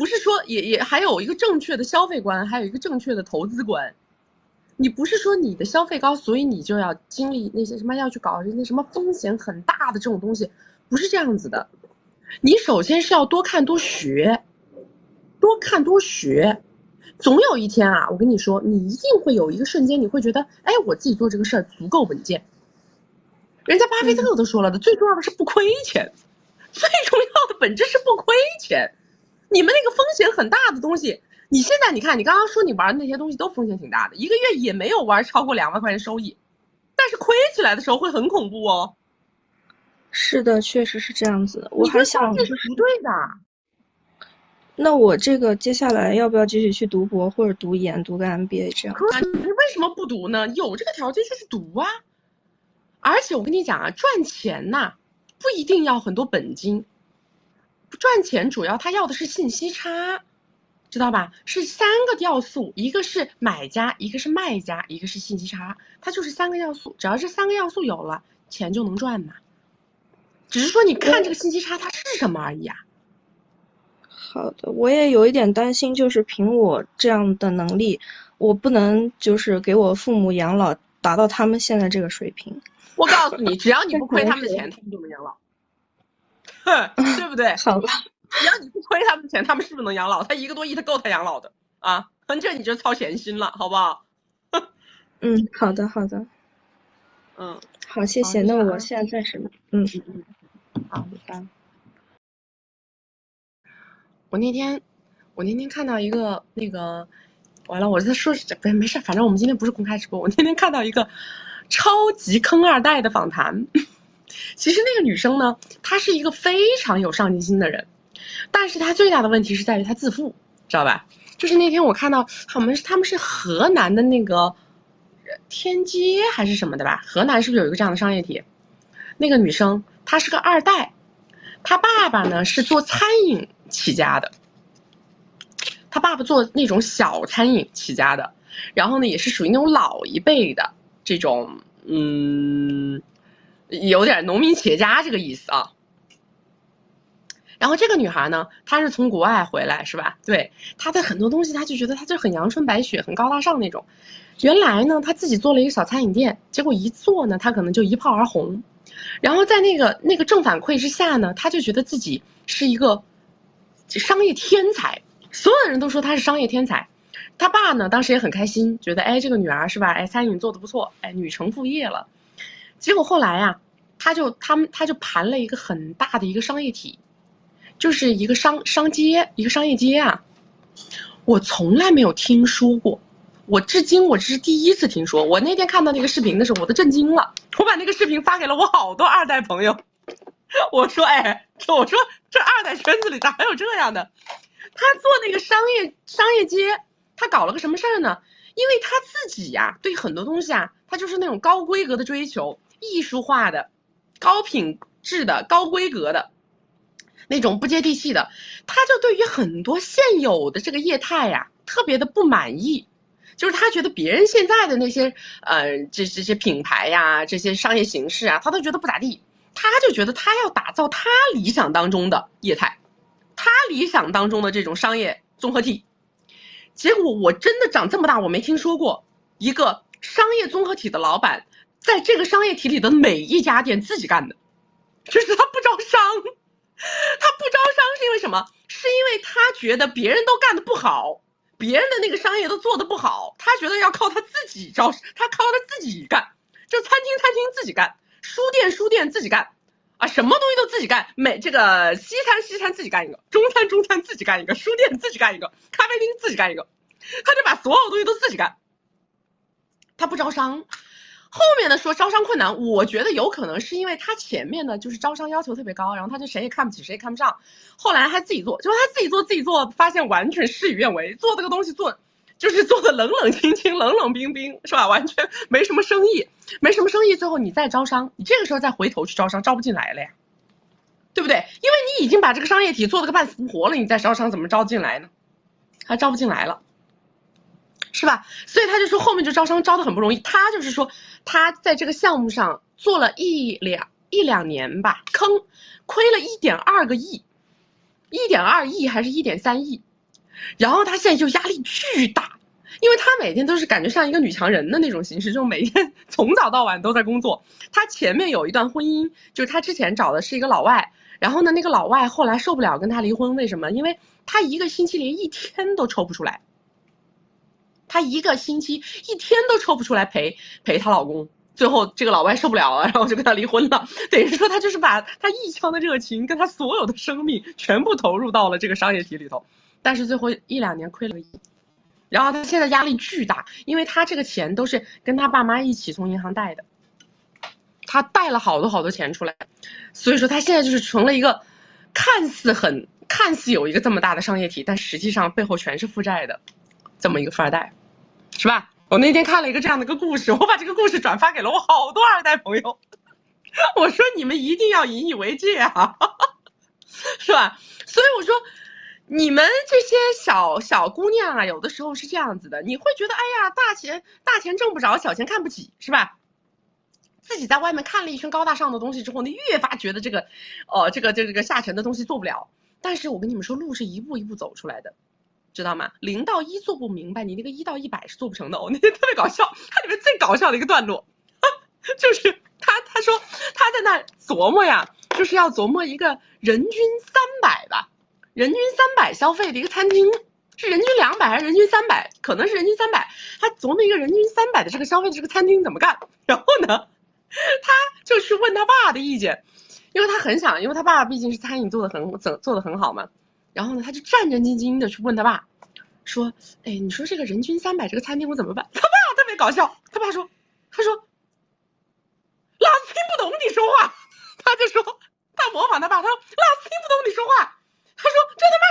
是说也还有一个正确的消费观，还有一个正确的投资观。你不是说你的消费高，所以你就要经历那些什么要去搞那什么风险很大的这种东西，不是这样子的。你首先是要多看多学，总有一天啊，我跟你说，你一定会有一个瞬间，你会觉得，哎，我自己做这个事儿足够稳健。人家巴菲特都说了的，最重要的是不亏钱，最重要的本质是不亏钱。你们那个风险很大的东西，你现在你看，你刚刚说你玩的那些东西都风险挺大的，一个月也没有玩超过2万块钱收益，但是亏起来的时候会很恐怖哦。是的，确实是这样子。我还想这是不对的。那我这个接下来要不要继续去读博或者读研，读个 MBA 这样？你为什么不读呢？有这个条件就去读啊！而且我跟你讲啊，赚钱呐，不一定要很多本金，赚钱主要他要的是信息差，知道吧？是3个要素，一个是买家，一个是卖家，一个是信息差，它就是3个要素。只要这3个要素有了，钱就能赚嘛。只是说你看这个信息差它是什么而已啊。好的，我也有一点担心，就是凭我这样的能力，我不能就是给我父母养老达到他们现在这个水平。我告诉你，只要你不亏他们的钱，他们就能养老，对不对？好吧，只要你不亏他们的钱，他们是不是能养老？他1个多亿，他够他养老的啊！这你就操闲心了，好不好？好的好的。好，谢谢。那我现在暂时好，拜拜。我那天看到一个那个，完了，我在说没事，反正我们今天不是公开直播。我那天看到一个超级坑2代的访谈。其实那个女生呢，她是一个非常有上进心的人，但是她最大的问题是在于她自负，知道吧？就是那天我看到他们是河南的那个天街还是什么的吧？河南是不是有一个这样的商业体？那个女生她是个2代，她爸爸呢是做餐饮起家的，他爸爸做那种小餐饮起家的，然后呢也是属于那种老一辈的这种有点农民企业家这个意思啊。然后这个女孩呢，她是从国外回来是吧？对，她的很多东西她就觉得她就很阳春白雪，很高大上那种。原来呢她自己做了一个小餐饮店，结果一做呢她可能就一炮而红，然后在那个正反馈之下呢，她就觉得自己是一个商业天才，所有人都说他是商业天才。他爸呢当时也很开心，觉得哎这个女儿是吧，哎餐饮做得不错，哎女成副业了。结果后来啊，他就盘了一个很大的一个商业体，就是一个商街，一个商业街啊。我从来没有听说过，至今我这是第一次听说。我那天看到那个视频的时候，我都震惊了，我把那个视频发给了我好多2代朋友。我说这2代圈子里咋还有这样的？他做那个商业街，他搞了个什么事儿呢？因为他自己呀，对很多东西啊，他就是那种高规格的追求，艺术化的、高品质的、高规格的那种不接地气的，他就对于很多现有的这个业态呀，特别的不满意。就是他觉得别人现在的那些这些品牌呀，这些商业形式啊，他都觉得不咋地。他就觉得他要打造他理想当中的业态，他理想当中的这种商业综合体。结果我真的长这么大，我没听说过一个商业综合体的老板在这个商业体里的每一家店自己干的，就是他不招商。他不招商是因为什么？是因为他觉得别人都干得不好，别人的那个商业都做得不好，他觉得要靠他自己他靠他自己干。就餐厅自己干，书店自己干。啊，什么东西都自己干，这个西餐自己干一个，中餐自己干一个，书店自己干一个，咖啡厅自己干一个，他就把所有东西都自己干，他不招商。后面的说招商困难，我觉得有可能是因为他前面的就是招商要求特别高，然后他就谁也看不起谁也看不上，后来他自己做，结果他自己做，发现完全事与愿违，做这个东西就是做的冷冷清清、冷冷冰冰，是吧？完全没什么生意，最后你再招商，你这个时候再回头去招商，招不进来了呀，对不对？因为你已经把这个商业体做得个半死不活了，你再招商怎么招进来呢？还招不进来了，是吧？所以他就说后面就招商招得很不容易。他就是说他在这个项目上做了一两年吧，亏了1.2个亿，1.2亿还是1.3亿。然后他现在就压力巨大，因为他每天都是感觉像一个女强人的那种形式，就每天从早到晚都在工作。他前面有一段婚姻，就是他之前找的是一个老外，然后呢那个老外后来受不了跟他离婚，为什么？因为他一个星期连1天都抽不出来，他一个星期1天都抽不出来陪她老公。最后这个老外受不了了，然后就跟他离婚了。等于说他就是把他一腔的热情跟他所有的生命全部投入到了这个商业体里头。但是最后1、2年亏了个亿，然后他现在压力巨大，因为他这个钱都是跟他爸妈一起从银行贷的，他贷了好多钱出来，所以说他现在就是成了一个看似有一个这么大的商业体，但实际上背后全是负债的这么一个富二代，是吧？我那天看了一个这样的一个故事，我把这个故事转发给了我好多二代朋友，我说你们一定要引以为戒啊，是吧？所以我说你们这些小姑娘啊，有的时候是这样子的，你会觉得哎呀大钱挣不着，小钱看不起，是吧？自己在外面看了一圈高大上的东西之后，你越发觉得这个下沉的东西做不了。但是我跟你们说，路是一步一步走出来的，知道吗？0到1做不明白，你那个1到100是做不成的。那天特别搞笑，它里面最搞笑的一个段落，就是他说他在那琢磨呀，就是要琢磨一个人均300吧。人均300消费的一个餐厅，是人均200还是人均300？可能是人均300。他琢磨一个人均300的这个消费的这个餐厅怎么干，然后呢，他就去问他爸的意见，因为他很想，因为他爸毕竟是餐饮做得很好嘛。然后呢，他就战战兢兢的去问他爸，说，哎，你说这个人均300这个餐厅我怎么办？他爸特别搞笑，他爸说，老子听不懂你说话，他模仿他爸，他说老子听不懂你说话。他说这他妈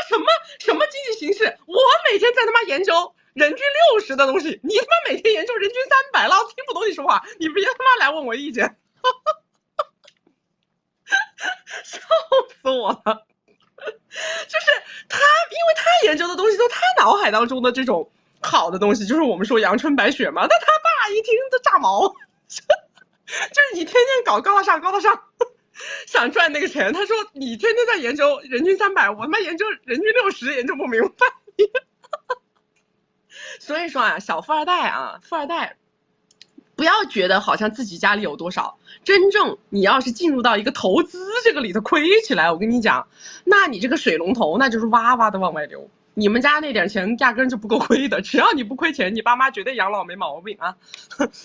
什么经济形势？我每天在他妈研究人均60的东西，你他妈每天研究人均300，老子听不懂你说话，你别他妈来问我意见，笑死我了。就是他，因为他研究的东西都他脑海当中的这种好的东西，就是我们说阳春白雪嘛。但他爸一听就炸毛，就是你天天搞高大上。想赚那个钱，他说你天天在研究人均300，我他妈研究人均60研究不明白。所以说啊，小富二代不要觉得好像自己家里有多少，真正你要是进入到一个投资这个里头亏起来，我跟你讲，那你这个水龙头那就是哇哇的往外流，你们家那点钱压根就不够亏的，只要你不亏钱，你爸妈绝对养老没毛病啊。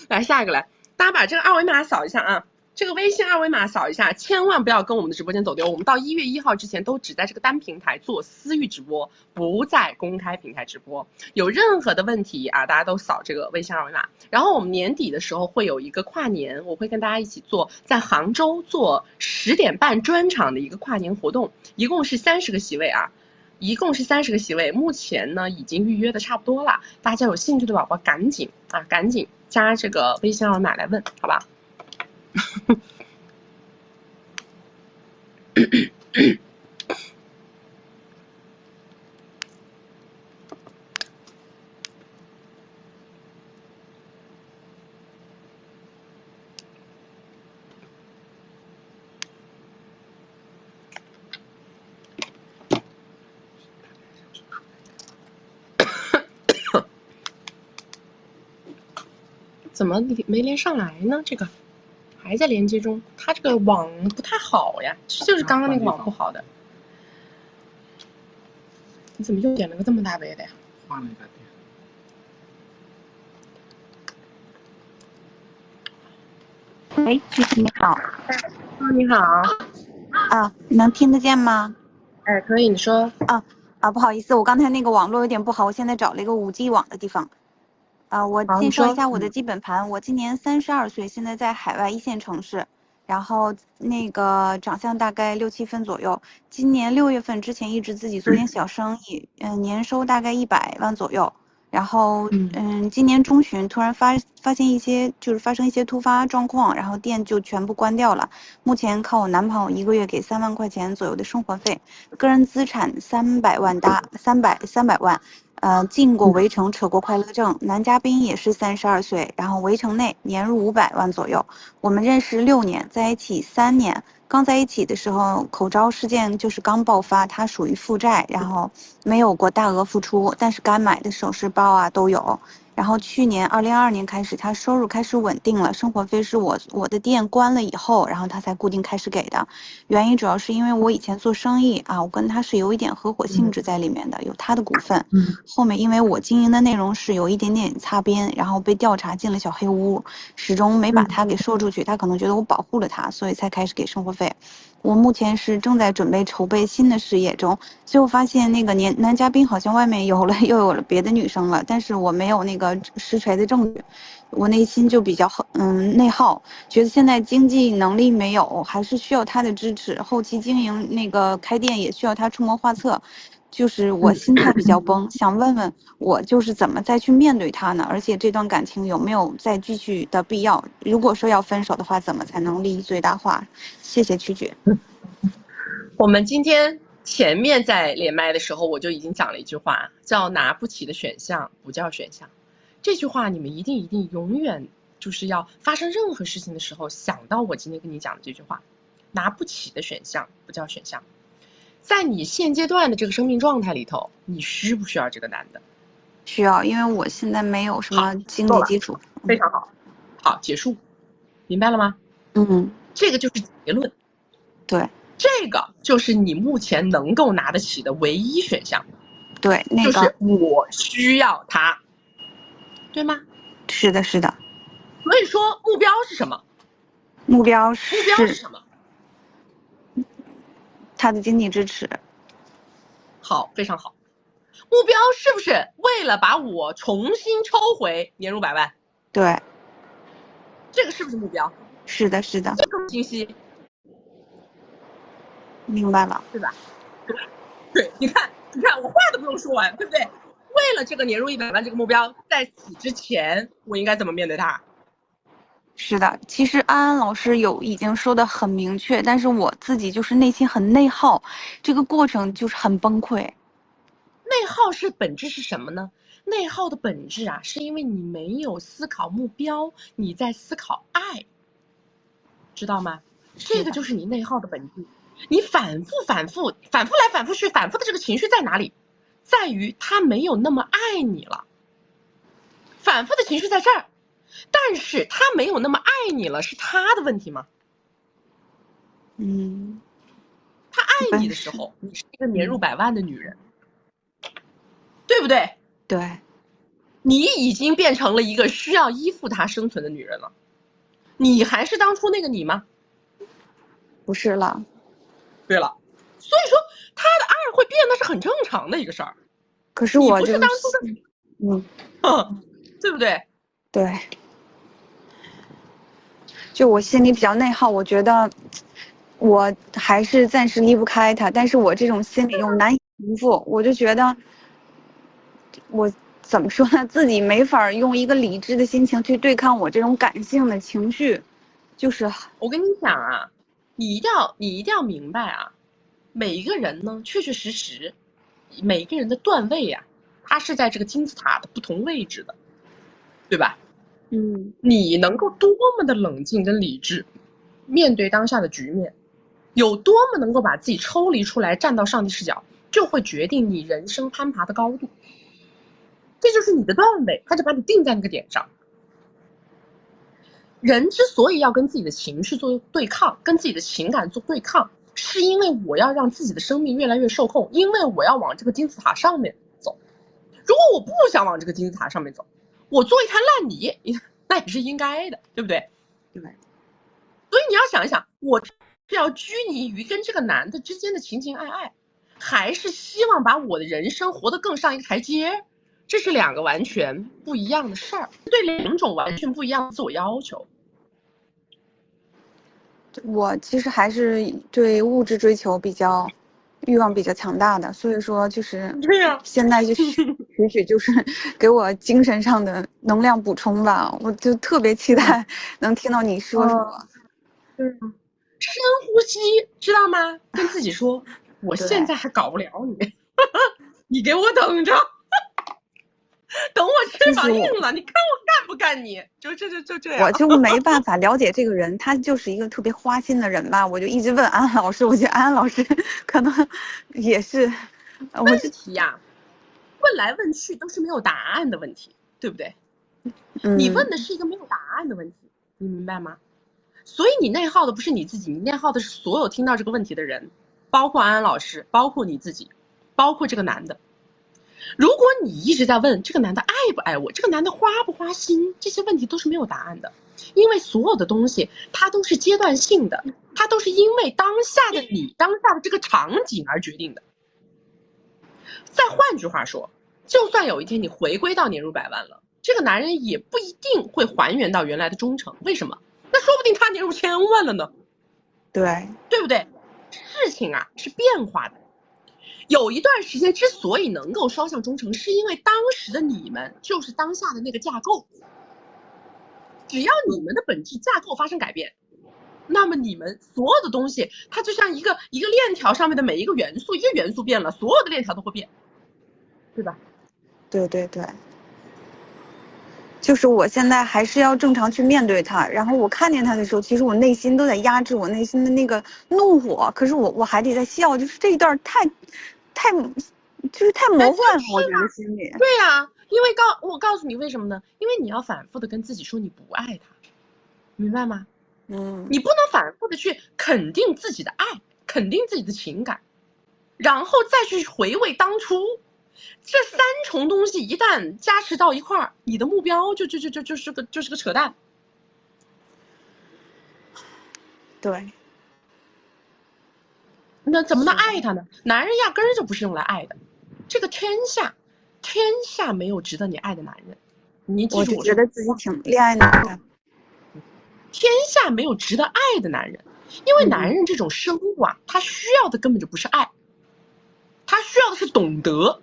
来下一个来，大家把这个二维码扫一下啊。这个微信二维码扫一下，千万不要跟我们的直播间走丢。我们到1月1号之前都只在这个单平台做私域直播，不在公开平台直播。有任何的问题啊，大家都扫这个微信二维码。然后我们年底的时候会有一个跨年，我会跟大家一起做，在杭州做10点半专场的一个跨年活动，一共是30个席位啊。目前呢已经预约的差不多了，大家有兴趣的宝宝赶紧加这个微信二维码来问，好吧？怎么没连上来呢？这个还在连接中，它这个网不太好呀，就是刚刚那个网不好的。你怎么又点了个这么大杯的呀？换了一个店。喂，曲曲你好。你好。啊，你能听得见吗？哎，可以，你说。不好意思，我刚才那个网络有点不好，我现在找了一个5G 网的地方。我介绍一下我的基本盘。我今年32岁，现在在海外1线城市，然后那个长相大概6、7分左右。今年6月份之前一直自己做点小生意，年收大概100万左右。然后今年中旬突然发生一些突发状况，然后店就全部关掉了。目前靠我男朋友1个月给3万块钱左右的生活费，个人资产300万。进过围城，扯过快乐证，男嘉宾也是32岁，然后围城内年入500万左右。我们认识6年，在一起3年。刚在一起的时候，口罩事件就是刚爆发，他属于负债，然后没有过大额付出，但是该买的首饰包啊都有。然后去年2022年开始，他收入开始稳定了，生活费是我的店关了以后，然后他才固定开始给的。原因主要是因为我以前做生意啊，我跟他是有一点合伙性质在里面的，有他的股份。后面因为我经营的内容是有一点点擦边，然后被调查进了小黑屋，始终没把他给说出去，他可能觉得我保护了他，所以才开始给生活费。我目前是正在准备筹备新的事业中，最后发现那个男嘉宾好像外面又有了别的女生了，但是我没有那个实锤的证据，我内心就比较内耗，觉得现在经济能力没有，还是需要他的支持，后期经营那个开店也需要他出谋划策，就是我心态比较崩，想问问我就是怎么再去面对他呢？而且这段感情有没有再继续的必要？如果说要分手的话，怎么才能利益最大化？谢谢曲曲。我们今天前面在连麦的时候，我就已经讲了一句话，叫拿不起的选项不叫选项。这句话你们一定永远就是要发生任何事情的时候想到我今天跟你讲的这句话，拿不起的选项不叫选项。在你现阶段的这个生命状态里头，你需不需要这个男的？需要，因为我现在没有什么经济基础。非常好，好，结束，明白了吗？这个就是结论。对，这个就是你目前能够拿得起的唯一选项。对，那个就是我需要他，对吗？是的，是的。所以说目标是什么？目标是什么？他的经济支持。好，非常好。目标是不是为了把我重新抽回年入100万？对。这个是不是目标？是的，是的。这个清晰。明白了，对吧？对，你看，我话都不用说完，对不对？为了这个年入100万这个目标，在此之前，我应该怎么面对它？是的，其实安安老师已经说的很明确，但是我自己就是内心很内耗，这个过程就是很崩溃。内耗本质是什么呢？内耗的本质啊，是因为你没有思考目标，你在思考爱，知道吗？这个就是你内耗的本质。你反复来反复去，反复的这个情绪在哪里？在于他没有那么爱你了。反复的情绪在这儿，但是他没有那么爱你了，是他的问题吗？他爱你的时候，你是一个年入100万的女人，对不对？对。你已经变成了一个需要依附他生存的女人了。你还是当初那个你吗？不是了。对了，所以说他的爱会变，那是很正常的一个事儿。可是我不是当初的，对不对？对。就我心里比较内耗，我觉得我还是暂时离不开他，但是我这种心理又难以平复，我就觉得我怎么说呢，自己没法用一个理智的心情去对抗我这种感性的情绪，就是我跟你讲啊。你一定要明白啊，每一个人呢，确实，每一个人的段位呀，他是在这个金字塔的不同位置的，对吧？你能够多么的冷静跟理智面对当下的局面，有多么能够把自己抽离出来，站到上帝视角，就会决定你人生攀爬的高度。这就是你的段位，他就把你定在那个点上。人之所以要跟自己的情绪做对抗，跟自己的情感做对抗，是因为我要让自己的生命越来越受控，因为我要往这个金字塔上面走。如果我不想往这个金字塔上面走，我做一滩烂泥，那也是应该的，对不对？对。所以你要想一想，我是要拘泥于跟这个男的之间的情情爱爱，还是希望把我的人生活得更上一个台阶？这是两个完全不一样的事儿，对两种完全不一样的自我要求。我其实还是对物质追求欲望比较强大的，所以说就是现在就许就是给我精神上的能量补充吧，我就特别期待能听到你说什么。深呼吸，知道吗？跟自己说，我现在还搞不了你，你给我等着。等我翅膀硬了，你看我干不干你？就这样。我就没办法了解这个人，他就是一个特别花心的人吧。我就一直问安安老师，我觉得安安老师可能也是。问题呀，问来问去都是没有答案的问题，对不对？你问的是一个没有答案的问题，你明白吗？所以你内耗的不是你自己，你内耗的是所有听到这个问题的人，包括安安老师，包括你自己，包括这个男的。如果你一直在问这个男的爱不爱我，这个男的花不花心，这些问题都是没有答案的，因为所有的东西它都是阶段性的，它都是因为当下的你当下的这个场景而决定的。再换句话说，就算有一天你回归到年入百万了，这个男人也不一定会还原到原来的忠诚，为什么？那说不定他年入千万了呢，对不对？事情啊是变化的。有一段时间之所以能够双向忠诚，是因为当时的你们就是当下的那个架构。只要你们的本质架构发生改变，那么你们所有的东西，它就像一个链条上面的每一个元素，一个元素变了，所有的链条都会变，对吧？对。就是我现在还是要正常去面对他，然后我看见他的时候，其实我内心都在压制我内心的那个怒火，可是我还得在笑，就是这一段太魔幻了，我觉得心里。对呀，因为我告诉你为什么呢？因为你要反复的跟自己说你不爱他，明白吗？你不能反复的去肯定自己的爱，肯定自己的情感，然后再去回味当初。这三重东西一旦加持到一块儿，你的目标就是个扯淡。对。那怎么能爱他呢？男人压根儿就不是用来爱的。这个天下没有值得你爱的男人。你记住我觉得自己挺恋爱脑的。天下没有值得爱的男人，因为男人这种生物啊，他需要的根本就不是爱，他需要的是懂得。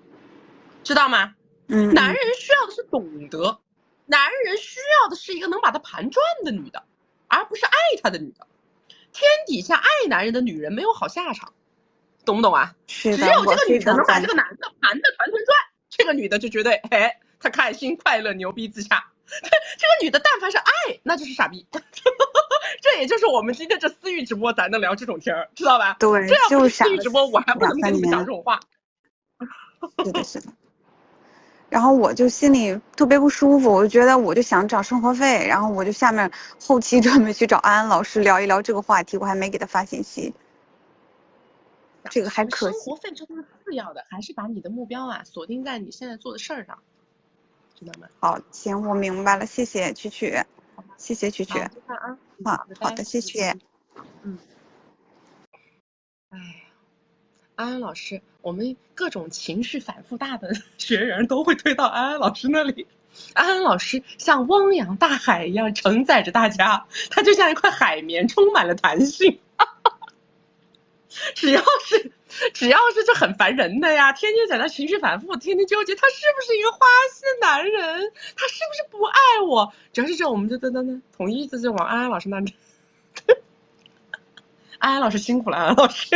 知道吗？男人需要的是懂得，男人需要的是一个能把他盘转的女的，而不是爱他的女的。天底下爱男人的女人没有好下场，懂不懂啊？是的，只有这个女的能把这个男的盘得团团转，这个女的就觉得她开心快乐牛逼自洽。这个女的但凡是爱，那就是傻逼。这也就是我们今天这私域直播咱能聊这种天儿，知道吧？对，这要不是私域直播，我还不能跟你们讲这种话。是的。然后我就心里特别不舒服，我就觉得我就想找生活费，然后我就下面后期准备去找安安老师聊一聊这个话题，我还没给他发信息。这个还可惜。生活费这都是次要的，还是把你的目标啊锁定在你现在做的事儿上，知道吗？好，行，我明白了，谢谢曲曲，谢谢曲曲。好的，谢谢。安安老师，我们各种情绪反复大的学员都会推到安安老师那里。安安老师像汪洋大海一样承载着大家，他就像一块海绵，充满了弹性。只要是这很烦人的呀，天天在那情绪反复，天天纠结，他是不是一个花心男人？他是不是不爱我？只要是这，我们就统一就往安安老师那里。安安老师辛苦了，安安老师。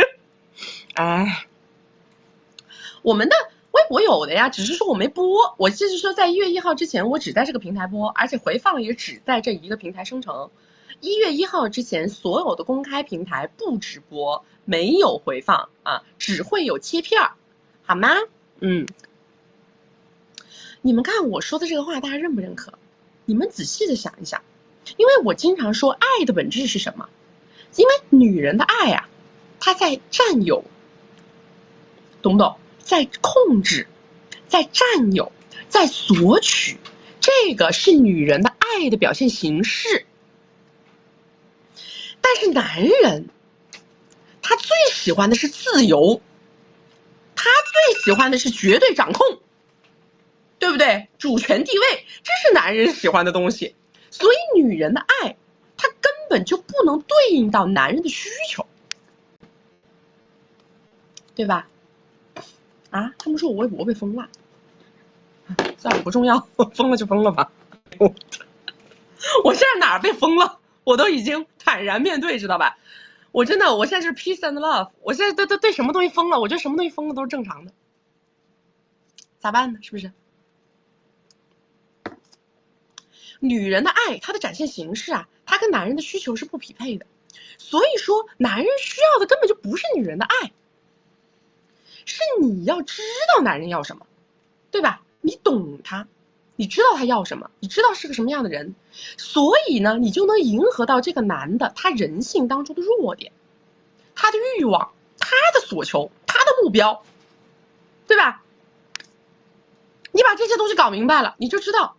我们的微博有的呀，只是说我没播。我就是说，在1月1号之前，我只在这个平台播，而且回放也只在这一个平台生成。1月1号之前，所有的公开平台不直播，没有回放啊，只会有切片，好吗？你们看我说的这个话，大家认不认可？你们仔细的想一想，因为我经常说，爱的本质是什么？因为女人的爱啊，她在占有，懂不懂？在控制，在占有，在索取，这个是女人的爱的表现形式。但但是男人他最喜欢的是自由，他最喜欢的是绝对掌控，对不对？主权地位，这是男人喜欢的东西。所以女人的爱它根本就不能对应到男人的需求，对吧？啊，他们说我微博被封了，算了，不重要，封了就封了吧。我现在哪儿被封了，我都已经坦然面对，知道吧？我真的，我现在就是 peace and love， 我现在对什么东西封了，我觉得什么东西封了都是正常的，咋办呢？是不是？女人的爱，她的展现形式啊，她跟男人的需求是不匹配的，所以说男人需要的根本就不是女人的爱，是你要知道男人要什么，对吧？你懂他，你知道他要什么，你知道是个什么样的人，所以呢，你就能迎合到这个男的他人性当中的弱点，他的欲望，他的所求，他的目标，对吧？你把这些东西搞明白了，你就知道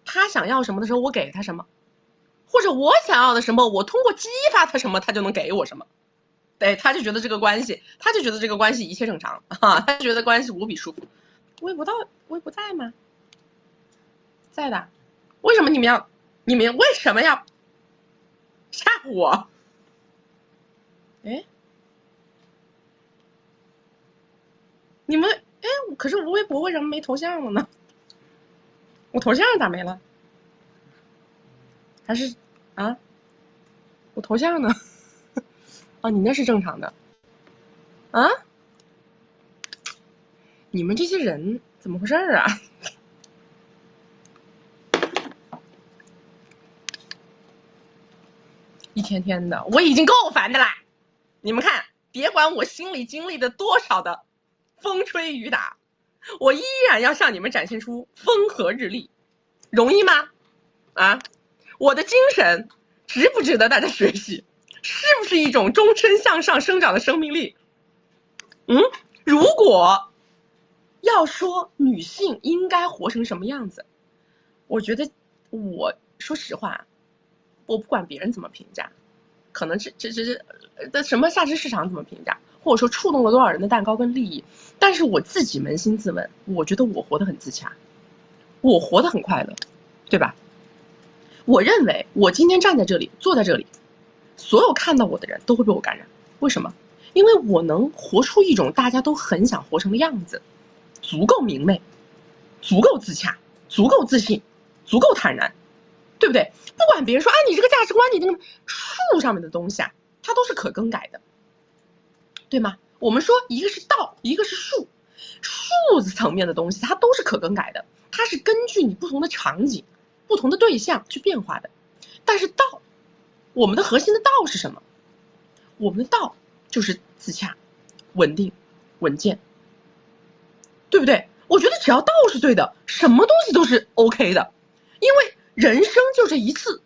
他想要什么的时候我给他什么，或者我想要的什么我通过激发他什么他就能给我什么。对，他就觉得这个关系一切正常啊，他就觉得关系无比舒服。微博在吗？在的。为什么你们为什么要吓唬我？哎，你们可是我微博为什么没头像了呢？我头像咋没了？还是啊？我头像呢？哦，你那是正常的啊？你们这些人怎么回事啊？一天天的，我已经够烦的啦！你们看，别管我心里经历的多少的风吹雨打，我依然要向你们展现出风和日丽，容易吗？啊，我的精神值不值得大家学习？是不是一种终身向上生长的生命力？如果要说女性应该活成什么样子，我觉得我说实话，我不管别人怎么评价，可能这什么价值市场怎么评价，或者说触动了多少人的蛋糕跟利益，但是我自己扪心自问，我觉得我活得很自洽，我活得很快乐，对吧？我认为我今天站在这里，坐在这里，所有看到我的人都会被我感染。为什么？因为我能活出一种大家都很想活成的样子，足够明媚，足够自洽，足够自信，足够坦然，对不对？不管别人说你这个价值观，你那个树上面的东西啊，它都是可更改的，对吗？我们说一个是道，一个是术，树层面的东西它都是可更改的，它是根据你不同的场景、不同的对象去变化的。但是道，我们的核心的道是什么？我们的道就是自洽、稳定、稳健，对不对？我觉得只要道是对的，什么东西都是 OK 的，因为人生就这一次，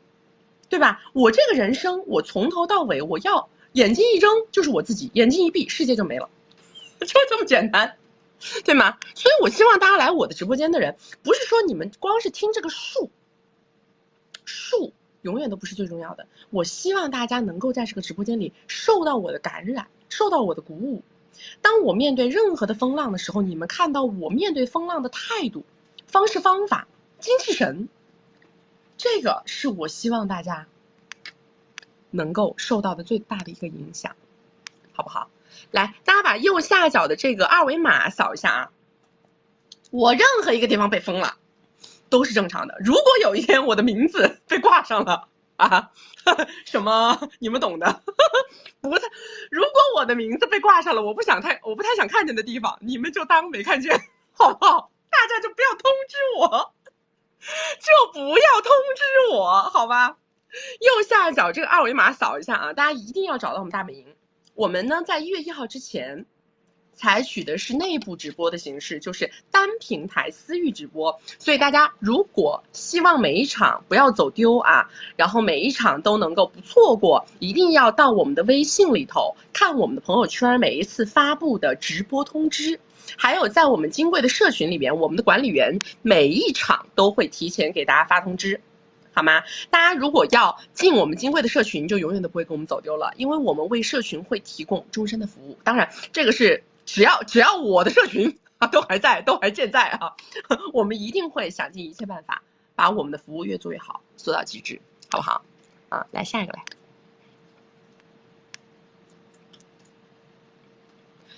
对吧？我这个人生，我从头到尾，我要眼睛一睁就是我自己，眼睛一闭世界就没了，就这么简单，对吗？所以我希望大家来我的直播间的人，不是说你们光是听这个术永远都不是最重要的，我希望大家能够在这个直播间里受到我的感染，受到我的鼓舞。当我面对任何的风浪的时候，你们看到我面对风浪的态度、方式方法、精气神，这个是我希望大家能够受到的最大的一个影响，好不好？来，大家把右下角的这个二维码扫一下啊！我任何一个地方被封了都是正常的。如果有一天我的名字被挂上了啊，什么你们懂的，如果我的名字被挂上了，我不太想看见的地方，你们就当没看见，好不好？大家就不要通知我，好吧？右下角这个二维码扫一下啊，大家一定要找到我们大本营。我们呢在1月1号之前采取的是内部直播的形式，就是单平台私域直播，所以大家如果希望每一场不要走丢啊，然后每一场都能够不错过，一定要到我们的微信里头看我们的朋友圈每一次发布的直播通知，还有在我们金贵的社群里面，我们的管理员每一场都会提前给大家发通知，好吗？大家如果要进我们金贵的社群，就永远都不会跟我们走丢了，因为我们为社群会提供终身的服务。当然，这个是只要我的社群都还健在啊，我们一定会想尽一切办法，把我们的服务越做越好，做到极致，好不好？啊，来下一个来。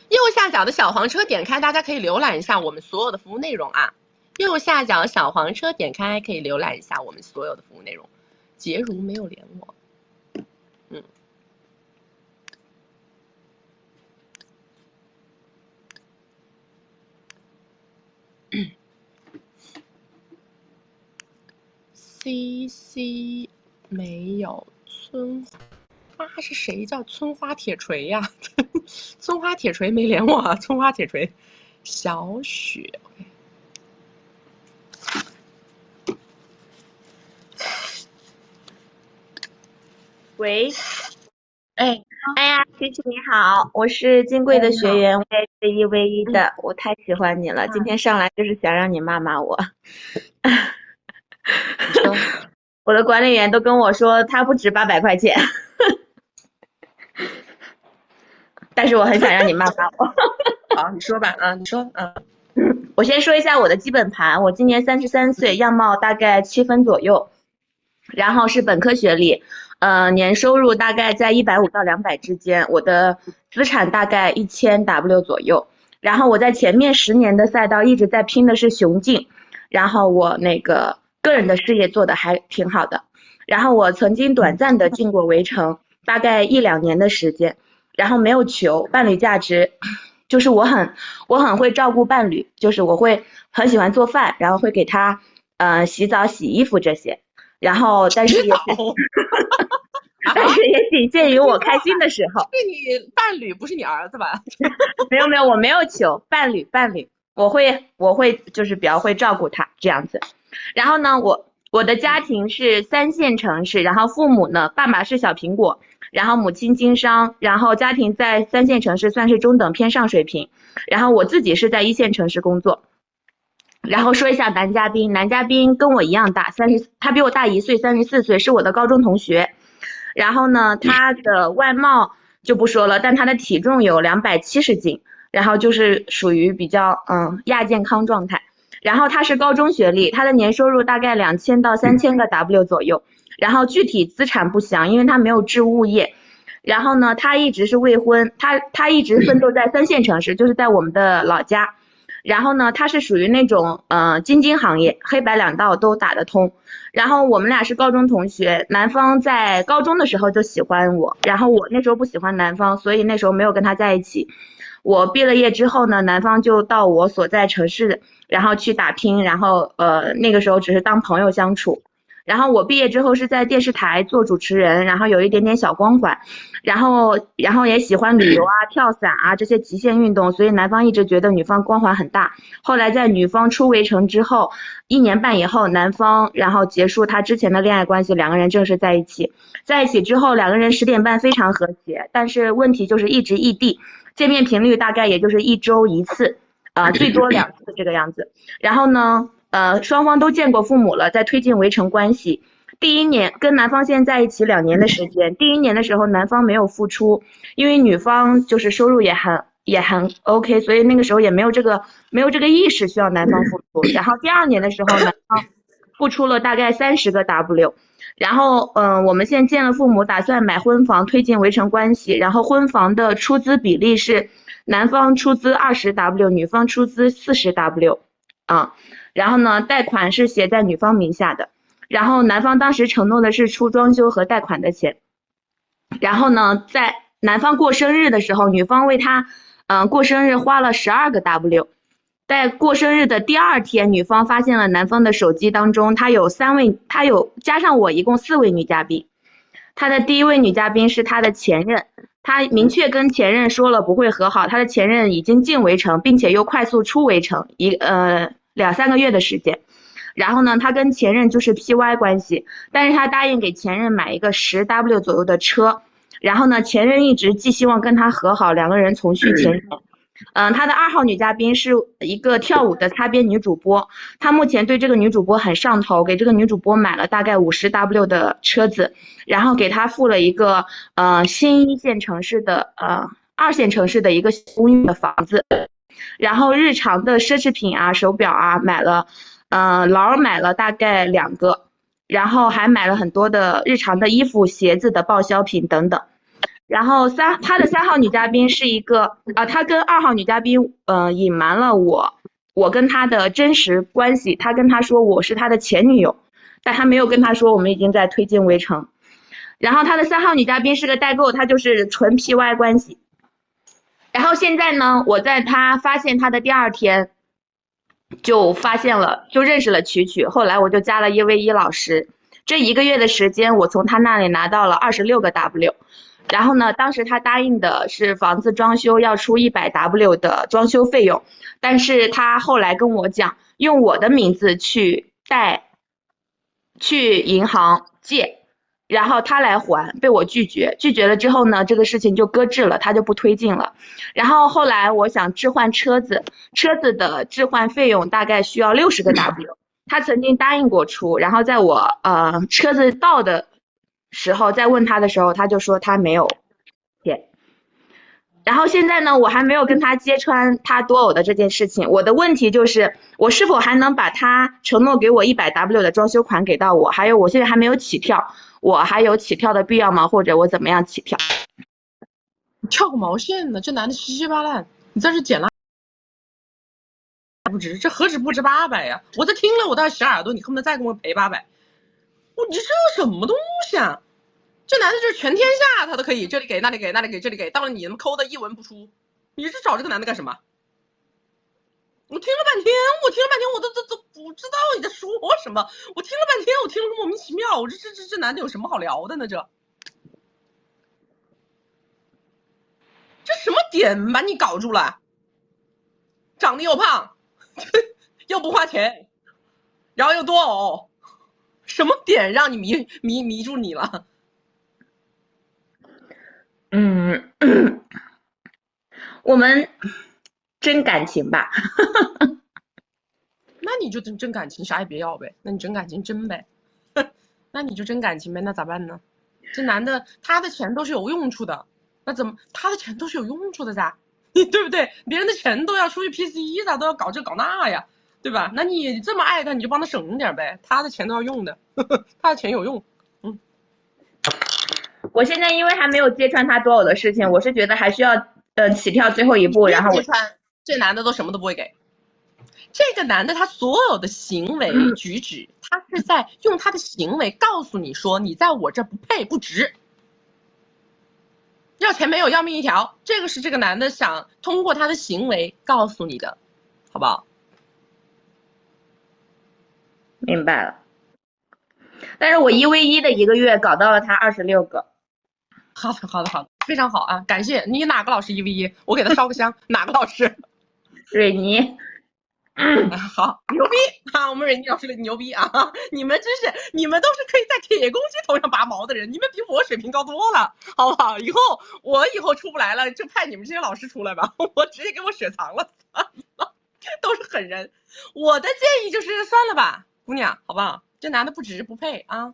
右下角的小黄车点开，大家可以浏览一下我们所有的服务内容啊。右下角小黄车点开，可以浏览一下我们所有的服务内容。杰如没有连我，CC 没有村花是谁叫村花铁锤呀？村花铁锤没连我啊，村花铁锤小雪。喂，哎呀，琪琪你好，我是金贵的学员，我也是1v1的，我太喜欢你了，今天上来就是想让你骂骂我。我的管理员都跟我说他不值800块钱，但是我很想让你骂骂我。好，你说吧，你说，我先说一下我的基本盘，我今年33岁，样貌大概7分左右，然后是本科学历。年收入大概在150到200之间，我的资产大概1000W 左右。然后我在前面10年的赛道一直在拼的是雄竞，然后我那个个人的事业做的还挺好的。然后我曾经短暂的进过围城，大概1-2年的时间，然后没有求伴侣价值，就是我很会照顾伴侣，就是我会很喜欢做饭，然后会给他洗澡洗衣服这些。然后但是也仅限于我开心的时候。是你伴侣不是你儿子吧？没有，我没有求伴侣，我会就是比较会照顾他这样子。然后呢，我的家庭是3线城市，然后父母呢，爸爸是小苹果，然后母亲经商，然后家庭在3线城市算是中等偏上水平，然后我自己是在1线城市工作。然后说一下男嘉宾跟我一样大，他比我大1岁，34岁，是我的高中同学。然后呢，他的外貌就不说了，但他的体重有270斤，然后就是属于比较亚健康状态。然后他是高中学历，他的年收入大概2000到3000个 W 左右，然后具体资产不详，因为他没有置物业。然后呢，他一直是未婚，他一直奋斗在3线城市，就是在我们的老家。然后呢，他是属于那种精英行业，黑白两道都打得通。然后我们俩是高中同学，男方在高中的时候就喜欢我，然后我那时候不喜欢男方，所以那时候没有跟他在一起。我毕了业之后呢，男方就到我所在城市，然后去打拼，然后那个时候只是当朋友相处。然后我毕业之后是在电视台做主持人，然后有一点点小光环，然后也喜欢旅游啊、跳伞啊这些极限运动，所以男方一直觉得女方光环很大。后来在女方出围城之后，1年半以后，男方然后结束他之前的恋爱关系，2个人正式在一起。在一起之后2个人10点半非常和谐，但是问题就是一直异地，见面频率大概也就是1周1次，最多2次这个样子。然后呢双方都见过父母了，在推进围城关系。第1年跟男方现在在一起2年的时间，第1年的时候男方没有付出，因为女方就是收入也很 OK， 所以那个时候也没有这个意识需要男方付出。然后第2年的时候男方付出了大概30个 W， 然后我们现在见了父母，打算买婚房，推进围城关系。然后婚房的出资比例是男方出资20W， 女方出资40W 然后呢，贷款是写在女方名下的，然后男方当时承诺的是出装修和贷款的钱。然后呢，在男方过生日的时候，女方为他过生日花了12个 W。在过生日的第2天，女方发现了男方的手机当中，他有加上我一共4位女嘉宾。他的第1位女嘉宾是他的前任，他明确跟前任说了不会和好，他的前任已经进围城，并且又快速出围城2-3个月的时间。然后呢，他跟前任就是 PY 关系，但是他答应给前任买一个10W 左右的车。然后呢，前任一直寄希望跟他和好，2个人重续前缘。她的2号女嘉宾是一个跳舞的擦边女主播，她目前对这个女主播很上头，给这个女主播买了大概50W 的车子，然后给她付了一个新1线城市的2线城市的一个公寓的房子，然后日常的奢侈品啊、手表啊买了，劳买了大概2个，然后还买了很多的日常的衣服、鞋子的报销品等等。然后她的3号女嘉宾是一个她跟2号女嘉宾隐瞒了我跟她的真实关系，她跟她说我是她的前女友，但她没有跟她说我们已经在推进围城。然后她的3号女嘉宾是个代购，她就是纯 PY 关系。然后现在呢，我在她发现她的第2天就认识了曲曲，后来我就加了1v1老师，这1个月的时间我从她那里拿到了26个 W。然后呢，当时他答应的是房子装修要出100W 的装修费用，但是他后来跟我讲，用我的名字去银行借，然后他来还，被我拒绝了之后呢，这个事情就搁置了，他就不推进了。然后后来我想置换车子的置换费用大概需要60个 W， 他曾经答应过出，然后在我车子到的时候再问他的时候，他就说他没有钱。然后现在呢，我还没有跟他揭穿他多偶的这件事情。我的问题就是，我是否还能把他承诺给我100W 的装修款给到我？还有，我现在还没有起跳，我还有起跳的必要吗？或者我怎么样起跳？你跳个毛线呢？这男的稀稀巴烂，你在这捡垃圾不值，这何止不值800呀？我这听了我都要洗耳朵，你恨不得再给我赔800？你这什么东西啊？这男的就是全天下他都可以，这里给那里给那里给这里给，到了你们抠的一文不出，你是找这个男的干什么？我听了半天，我都不知道你在说什么。我听了半天，我听了个莫名其妙。我这男的有什么好聊的呢？这什么点把你搞住了？长得又胖，又不花钱，然后又多偶，什么点让你迷住你了？我们真感情吧。那你就真感情，啥也别要呗。那你真感情真呗。那你就真感情呗，那咋办呢？这男的他的钱都是有用处的，那怎么他的钱都是有用处的噻？对不对？别人的钱都要出去 PC 噻，都要搞这搞那呀，对吧？那你这么爱他，你就帮他省点呗。他的钱都要用的，他的钱有用。我现在因为还没有揭穿他多偶的事情，我是觉得还需要起跳最后一步，然后揭穿这男的都什么都不会给。这个男的他所有的行为举止，他是在用他的行为告诉你说你在我这不配不值，要钱没有要命一条，这个是这个男的想通过他的行为告诉你的，好不好？明白了。但是我1v1的1个月搞到了他26个。好的，非常好啊，感谢你。哪个老师1v1？我给他烧个香。哪个老师？蕊妮。好，牛逼啊！我们蕊妮老师牛逼啊！你们都是可以在铁公鸡头上拔毛的人，你们比我水平高多了，好不好？我以后出不来了，就派你们这些老师出来吧，我直接给我雪藏了，都是狠人。我的建议就是算了吧，姑娘，好不好？这男的不值不配啊。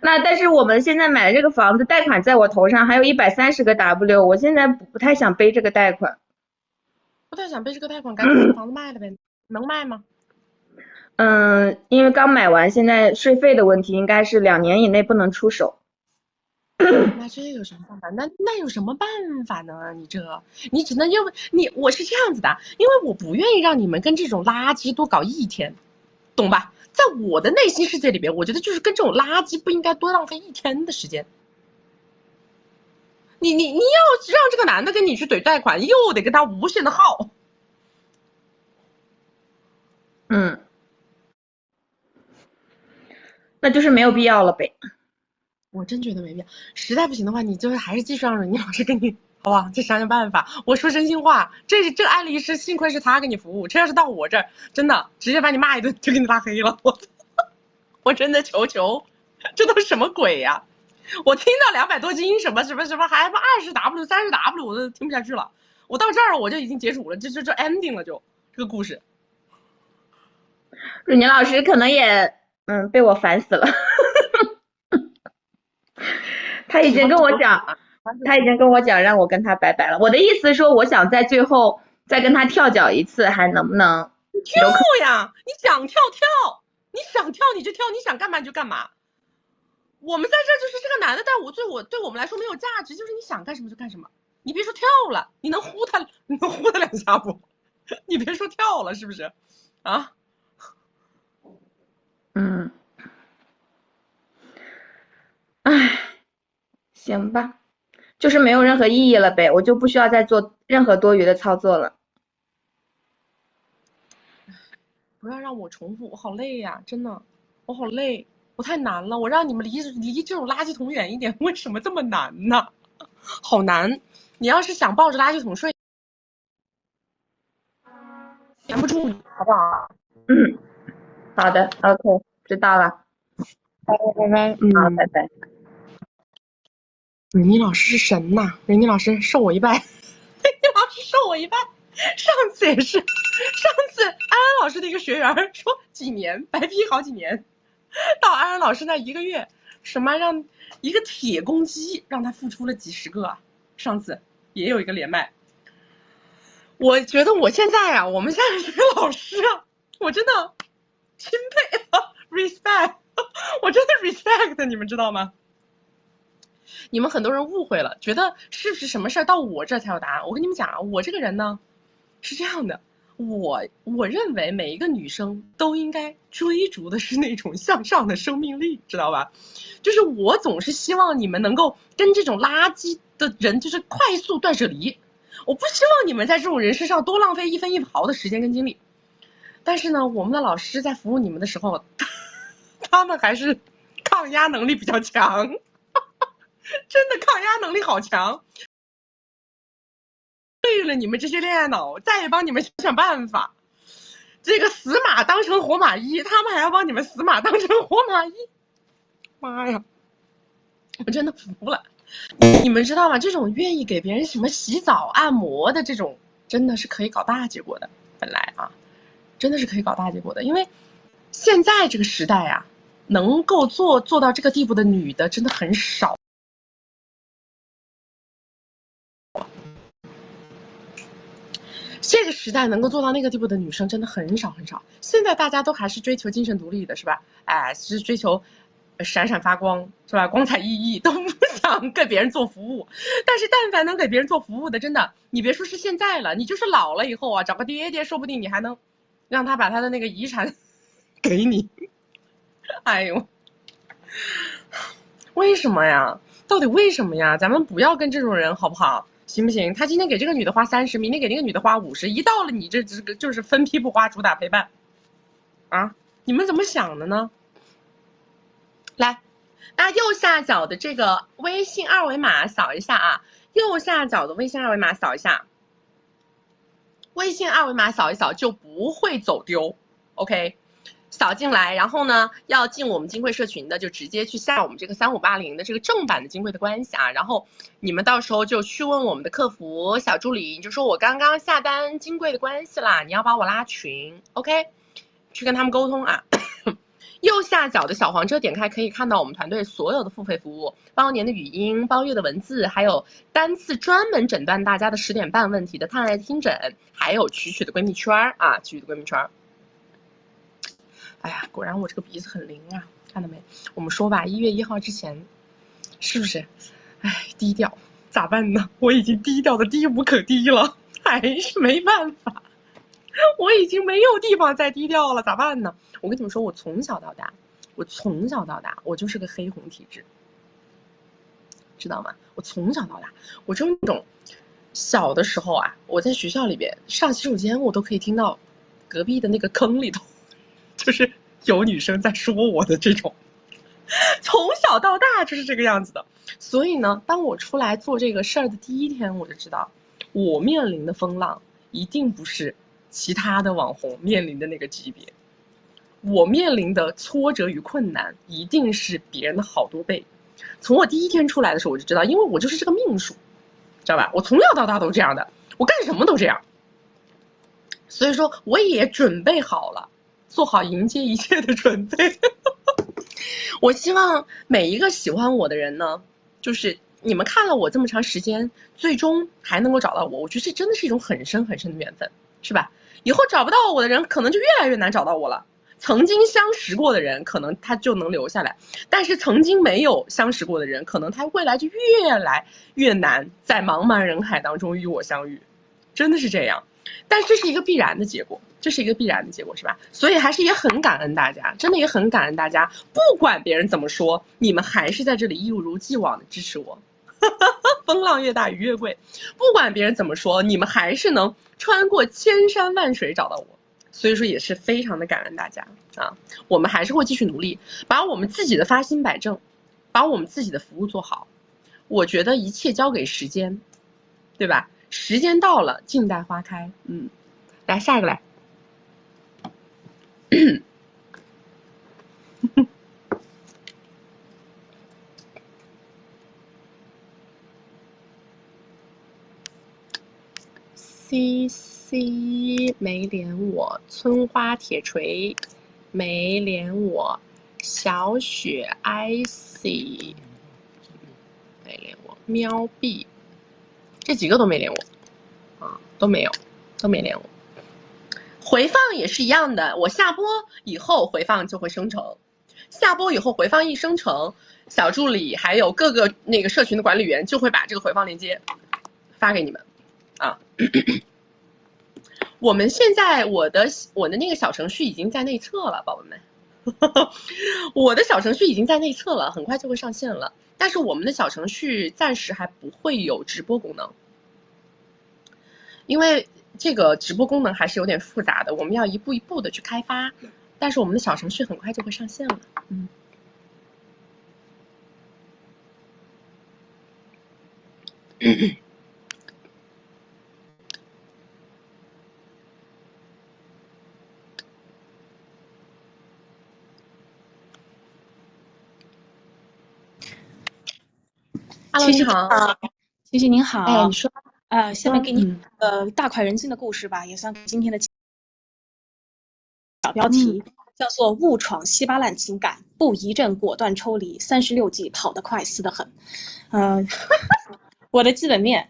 那但是我们现在买的这个房子贷款在我头上，还有130个 W， 我现在不太想背这个贷款。不太想背这个贷款，赶紧把房子卖了呗。能卖吗？因为刚买完，现在税费的问题应该是2年以内不能出手。那这有什么办法？那有什么办法呢？你只能我是这样子的，因为我不愿意让你们跟这种垃圾多搞1天，懂吧？在我的内心世界里边，我觉得就是跟这种垃圾不应该多浪费1天的时间。你要让这个男的跟你去怼贷款，又得跟他无限的耗。那就是没有必要了呗。我真觉得没必要，实在不行的话，你就是还是继续让蕊妮老师跟你，好不好？再想想办法。我说真心话，这个案例是幸亏是他给你服务，这要是到我这儿，真的直接把你骂一顿就给你拉黑了。我真的求，这都是什么鬼呀？我听到200多斤什么，还不20W 30W，我都听不下去了。我到这儿我就已经结束了，这 ending 了就这个故事。瑞宁老师可能也被我烦死了。他已经跟我讲让我跟他拜拜了。我的意思是说，我想在最后再跟他跳脚一次，还能不能？跳呀！你想跳，你想跳你就跳，你想干嘛你就干嘛。我们在这就是这个男的，但对我们来说没有价值，就是你想干什么就干什么。你别说跳了，你能呼他2下不？你别说跳了，是不是？啊？唉，行吧，就是没有任何意义了呗，我就不需要再做任何多余的操作了。不要让我重复，我好累呀，真的，我好累，我太难了。我让你们离这种垃圾桶远一点，为什么这么难呢？好难！你要是想抱着垃圾桶睡，拦不住你，好不好？好的 ，OK， 知道了。拜拜。好，拜拜。瑞妮老师是神呐！瑞妮老师受我一拜，瑞妮老师受我一拜。上次也是，安安老师的一个学员说几年白批好几年，到安安老师那1个月，什么让一个铁公鸡让他付出了几10个啊！上次也有一个连麦，我觉得我们现在这个老师啊，我真的钦佩respect， 我真的 respect， 你们知道吗？你们很多人误会了，觉得是不是什么事儿到我这才有答案？我跟你们讲啊，我这个人呢是这样的，我认为每一个女生都应该追逐的是那种向上的生命力，知道吧？就是我总是希望你们能够跟这种垃圾的人就是快速断舍离，我不希望你们在这种人身上多浪费1分1毫的时间跟精力。但是呢，我们的老师在服务你们的时候，他们还是抗压能力比较强，真的抗压能力好强。对了，你们这些恋爱脑，再帮你们想办法。这个死马当成活马医，他们还要帮你们死马当成活马医。妈呀，我真的服了。你们知道吗？这种愿意给别人什么洗澡、按摩的这种，真的是可以搞大结果的。本来啊，真的是可以搞大结果的，因为现在这个时代啊，能够做到这个地步的女的真的很少。这个时代能够做到那个地步的女生真的很少很少。现在大家都还是追求精神独立的，是吧？哎，是追求闪闪发光，是吧？光彩熠熠，都不想给别人做服务。但是但凡能给别人做服务的，真的，你别说是现在了，你就是老了以后啊，找个爹爹，说不定你还能让他把他的那个遗产给你。哎呦，为什么呀？到底为什么呀？咱们不要跟这种人好不好？行不行？他今天给这个女的花30，明天给那个女的花50，一到了你这个就是分批不花，主打陪伴啊！你们怎么想的呢？来，那右下角的这个微信2维码扫一下啊，右下角的微信2维码扫一下，微信2维码扫一扫就不会走丢 ，OK。扫进来，然后呢，要进我们金贵社群的，就直接去下我们这个3580的这个正版的金贵的关系啊，然后你们到时候就去问我们的客服小助理，你就说我刚刚下单金贵的关系啦，你要把我拉群 ，OK， 去跟他们沟通啊。右下角的小黄车点开可以看到我们团队所有的付费服务，包年的语音、包月的文字，还有单次专门诊断大家的10点半问题的探爱听诊，还有曲曲的闺蜜圈啊，曲曲的闺蜜圈。哎呀，果然我这个鼻子很灵啊，看到没？我们说吧，1月1号之前，是不是？哎，低调，咋办呢？我已经低调的低无可低了，还是没办法，我已经没有地方再低调了，咋办呢？我跟你们说，我从小到大，我就是个黑红体质，知道吗？我从小到大，我就是那种小的时候啊，我在学校里边上洗手间，我都可以听到隔壁的那个坑里头。就是有女生在说我的这种，从小到大就是这个样子的。所以呢，当我出来做这个事儿的第1天，我就知道我面临的风浪一定不是其他的网红面临的那个级别，我面临的挫折与困难一定是别人的好多倍。从我第一天出来的时候我就知道，因为我就是这个命数，知道吧？我从小到大都这样的，我干什么都这样。所以说我也准备好了，做好迎接一切的准备。我希望每一个喜欢我的人呢，就是你们看了我这么长时间，最终还能够找到我，我觉得这真的是一种很深很深的缘分，是吧？以后找不到我的人，可能就越来越难找到我了。曾经相识过的人，可能他就能留下来，但是曾经没有相识过的人，可能他未来就越来越难在茫茫人海当中与我相遇，真的是这样。但是这是一个必然的结果，是吧？所以还是也很感恩大家，真的也很感恩大家，不管别人怎么说，你们还是在这里一如既往的支持我。风浪越大鱼越贵，不管别人怎么说，你们还是能穿过千山万水找到我，所以说也是非常的感恩大家啊！我们还是会继续努力，把我们自己的发心摆正，把我们自己的服务做好。我觉得一切交给时间，对吧？时间到了，静待花开。来下一个来。CC 没连我，村花铁锤没连我，小雪 IC 没连我，喵币这几个都没连我啊，都没连我。回放也是一样的，我下播以后回放就会生成，下播以后回放一生成，小助理还有各个那个社群的管理员就会把这个回放链接发给你们啊。我们现在我的那个小程序已经在内测了，宝宝们。我的小程序已经在内测了，很快就会上线了。但是我们的小程序暂时还不会有直播功能，因为这个直播功能还是有点复杂的，我们要一步一步的去开发。但是我们的小程序很快就会上线了。Hello， 你好，谢谢您好。哎，你说，下面给你大快人心的故事吧，也算给今天的小标题，叫做误闯稀巴烂情感，不一阵果断抽离，36计跑得快，死得很。我的基本面，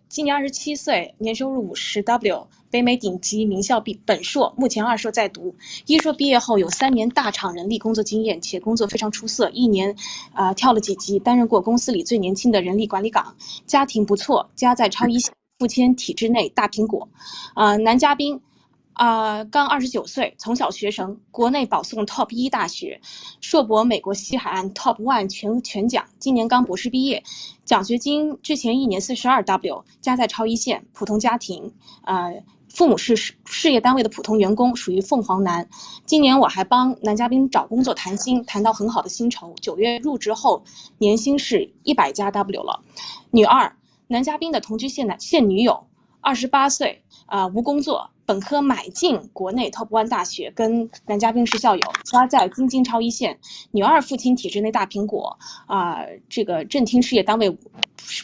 今年27岁，年收入50W，北美顶级名校本硕，目前2硕在读，一硕毕业后有3年大厂人力工作经验，且工作非常出色，一年跳了几级，担任过公司里最年轻的人力管理岗，家庭不错，家在超一线，父亲体制内大苹果，男嘉宾。刚29岁，从小学生，国内保送 Top 1大学，硕博美国西海岸 Top 1全奖，今年刚博士毕业，奖学金之前1年42W，家在超一线，普通家庭，父母是事业单位的普通员工，属于凤凰男。今年我还帮男嘉宾找工作谈薪，谈到很好的薪酬，9月入职后年薪是100+W 了。女二，男嘉宾的同居现女友，28岁，无工作。本科买进国内 Top 1大学，跟男嘉宾是校友，家在京津超一线，女二父亲体制内大苹果，这个正厅事业单位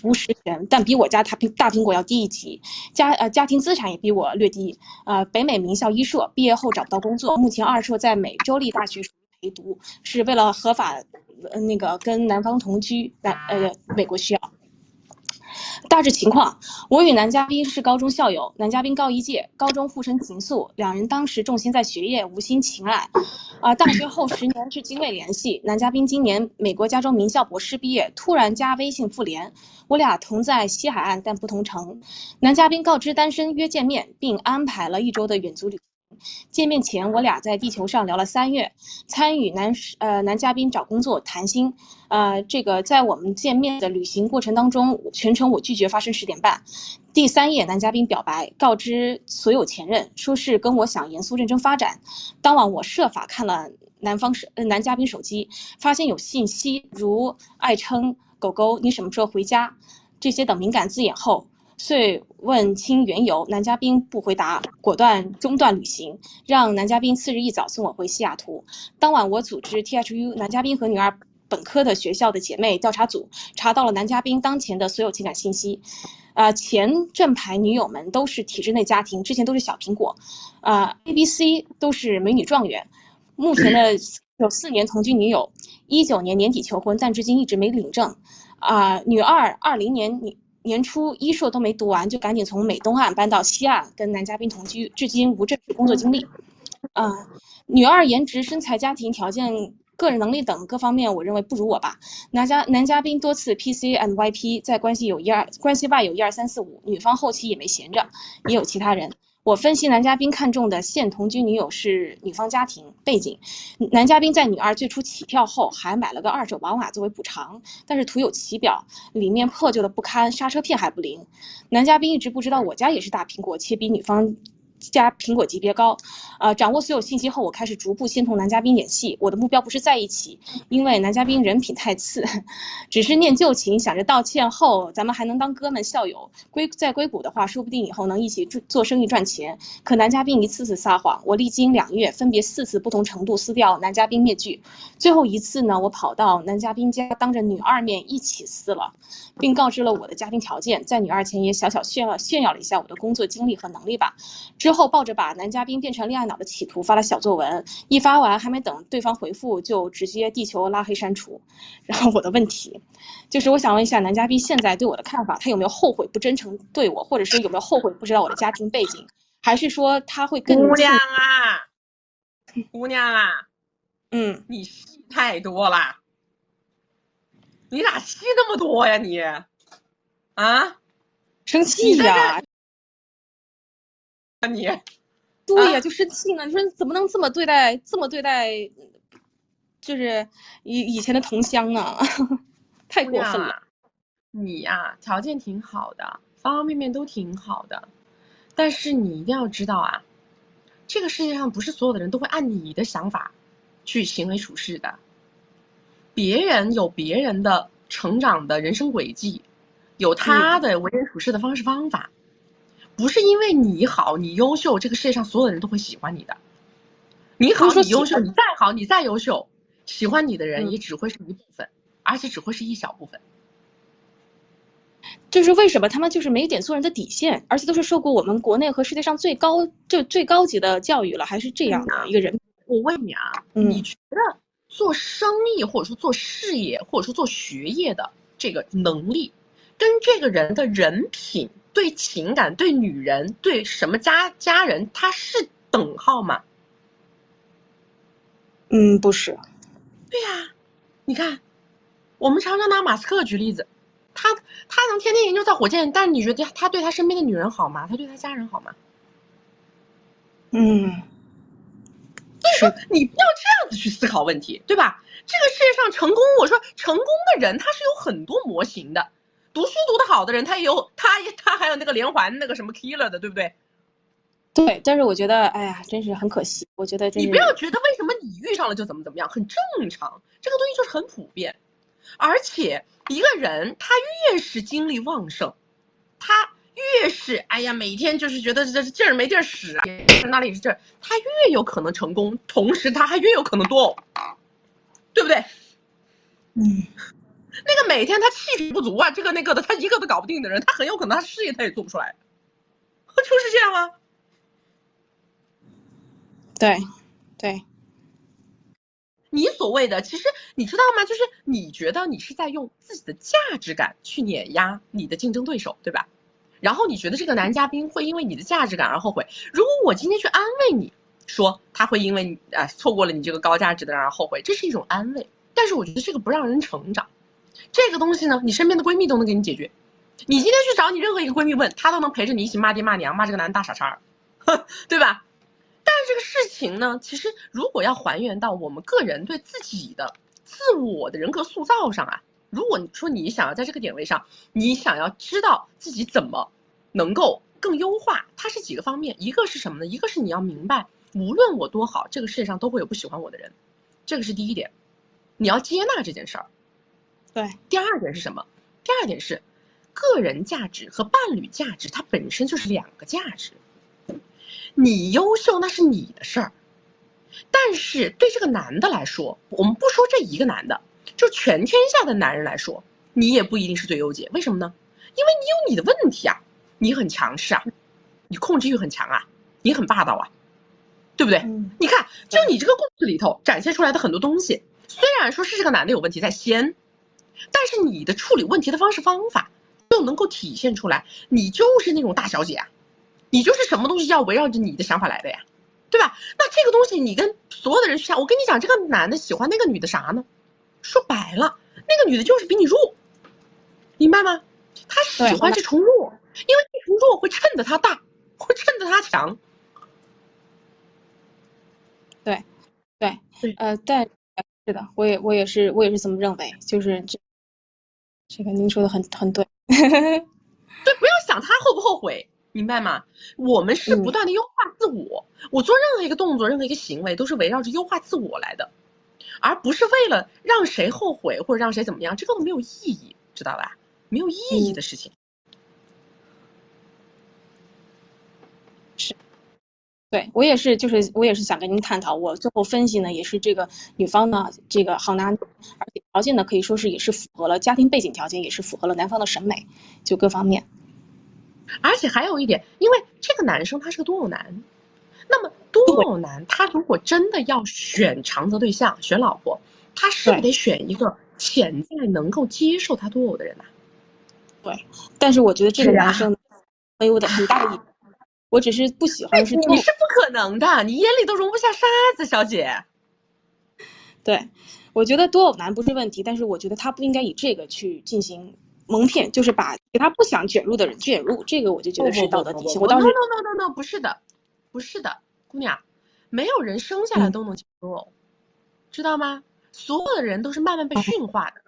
无实权，但比我家大苹果要低一级，家庭资产也比我略低，北美名校一硕，毕业后找不到工作，目前2硕在美州立大学陪读，是为了合法跟男方同居，美国需要。大致情况，我与男嘉宾是高中校友，男嘉宾高1届，高中互生情愫，两人当时重心在学业，无心情爱。大学后10年至今未联系。男嘉宾今年美国加州名校博士毕业，突然加微信复联，我俩同在西海岸但不同城。男嘉宾告知单身约见面，并安排了1周的远足旅行。见面前，我俩在地球上聊了3月，参与男嘉宾找工作谈薪。这个在我们见面的旅行过程当中，全程我拒绝发生10点半。第3页，男嘉宾表白，告知所有前任，说是跟我想严肃认真发展。当晚我设法看了男嘉宾手机，发现有信息如爱称、狗狗、你什么时候回家这些等敏感字眼后，遂问清缘由，男嘉宾不回答，果断中断旅行，让男嘉宾次日一早送我回西雅图。当晚我组织 THU 男嘉宾和女二本科的学校的姐妹调查组查到了男嘉宾当前的所有情感信息。前正牌女友们都是体制内家庭，之前都是小苹果，A、B、C 都是美女状元。目前的有4年同居女友，19年年底求婚，但至今一直没领证。女二20年年初医硕都没读完，就赶紧从美东岸搬到西岸跟男嘉宾同居，至今无正式工作经历。女二颜值、身材、家庭条件、个人能力等各方面，我认为不如我吧。男嘉宾多次 PC and YP， 在关系外有1、2、3、4、5，女方后期也没闲着，也有其他人。我分析男嘉宾看中的现同居女友是女方家庭背景，男嘉宾在女二最初起跳后还买了个2手宝马作为补偿，但是图有其表，里面破旧的不堪，刹车片还不灵。男嘉宾一直不知道我家也是大苹果，且比女方加苹果级别高，掌握所有信息后，我开始逐步先同男嘉宾演戏。我的目标不是在一起，因为男嘉宾人品太次，只是念旧情，想着道歉后咱们还能当哥们校友。在硅谷的话，说不定以后能一起做生意赚钱。可男嘉宾一次次撒谎，我历经2月，分别4次不同程度撕掉男嘉宾面具。最后一次呢，我跑到男嘉宾家，当着女二面一起撕了，并告知了我的家庭条件，在女二前也小小炫耀了一下我的工作经历和能力吧。之后抱着把男嘉宾变成恋爱脑的企图发了小作文，一发完还没等对方回复就直接地球拉黑删除。然后我的问题就是我想问一下男嘉宾现在对我的看法，他有没有后悔不真诚对我，或者是有没有后悔不知道我的家庭背景，还是说他会更姑娘啊，你戏太多了，你咋戏那么多呀你？生气呀！你对呀，就生气呢。你说你怎么能这么对待，就是以前的同乡呢？太过分了。你呀，条件挺好的，方方面面都挺好的，但是你一定要知道啊，这个世界上不是所有的人都会按你的想法去行为处事的。别人有别人的成长的人生轨迹，有他的为人处事的方式方法。不是因为你好你优秀，这个世界上所有的人都会喜欢你的。你好你优秀，你再好你再优秀，喜欢你的人也只会是一部分，而且只会是一小部分。就是为什么他们就是没点错人的底线，而且都是受过我们国内和世界上最高级的教育了，还是这样的一个人。我问你啊，你觉得做生意或者说做事业或者说做学业的这个能力，跟这个人的人品、对情感、对女人、对什么家人，他是等号吗？不是。对呀，你看，我们常常拿马斯克举例子，他能天天研究造火箭，但是你觉得他对他身边的女人好吗？他对他家人好吗？所以说你不要这样子去思考问题，对吧？这个世界上成功，我说成功的人他是有很多模型的，读书读得好的人他也有，他还有那个连环那个什么 killer 的，对不对？对，但是我觉得，哎呀，真是很可惜。我觉得你不要觉得为什么你遇上了就怎么样，很正常，这个东西就是很普遍。而且一个人他越是精力旺盛，他越是哎呀每天就是觉得这劲儿没地儿使啊，哪里是这儿，他越有可能成功，同时他还越有可能多偶，对不对？那个每天他气质不足啊，这个那个的，他一个都搞不定的人，他很有可能他事业他也做不出来，就是这样啊。对，你所谓的，其实你知道吗？就是你觉得你是在用自己的价值感去碾压你的竞争对手，对吧？然后你觉得这个男嘉宾会因为你的价值感而后悔。如果我今天去安慰你说他会因为你错过了你这个高价值的人而后悔，这是一种安慰，但是我觉得这个不让人成长。这个东西呢，你身边的闺蜜都能给你解决。你今天去找你任何一个闺蜜问，她都能陪着你一起骂爹骂娘，骂这个男的大傻叉，对吧？但是这个事情呢，其实如果要还原到我们个人对自己的自我的人格塑造上啊，如果你说你想要在这个点位上，你想要知道自己怎么能够更优化，它是几个方面。一个是什么呢？一个是你要明白，无论我多好，这个世界上都会有不喜欢我的人，这个是第一点，你要接纳这件事儿。对。第二点是什么？第二点是个人价值和伴侣价值，它本身就是两个价值。你优秀那是你的事儿，但是对这个男的来说，我们不说这一个男的，就全天下的男人来说，你也不一定是最优解。为什么呢？因为你有你的问题啊，你很强势啊，你控制欲很强啊，你很霸道啊，对不对？你看，就你这个故事里头展现出来的很多东西，虽然说是这个男的有问题在先，但是你的处理问题的方式方法就能够体现出来，你就是那种大小姐啊，你就是什么东西要围绕着你的想法来的呀，对吧？那这个东西你跟所有的人去讲，我跟你讲，这个男的喜欢那个女的啥呢？说白了，那个女的就是比你弱，明白吗？他喜欢这种弱，因为这种弱会衬得他大，会衬得他强。对，但是的，我也是这么认为，就是这个您说的很对。对，不要想他后不后悔，明白吗？我们是不断的优化自我，我做任何一个动作，任何一个行为，都是围绕着优化自我来的，而不是为了让谁后悔或者让谁怎么样，这个都没有意义，知道吧？没有意义的事情。是，对，我也是想跟您探讨，我最后分析呢，也是这个女方呢，这个好男，而且条件呢可以说是也是符合了家庭背景条件，也是符合了男方的审美，就各方面。而且还有一点，因为这个男生他是个多偶男，那么多偶男他如果真的要选长择对象，选老婆，他是不是得选一个潜在能够接受他多偶的人啊？对，但是我觉得这个男生很有很大的意义。我只是不喜欢你是不可能的，你眼里都容不下沙子，小姐。对，我觉得多偶男不是问题，但是我觉得他不应该以这个去进行蒙骗，就是把给他不想卷入的人卷入，这个我就觉得是道德底线。我当时 no， 不是的，不是的，姑娘，没有人生下来都能接多偶，知道吗？所有的人都是慢慢被驯化的。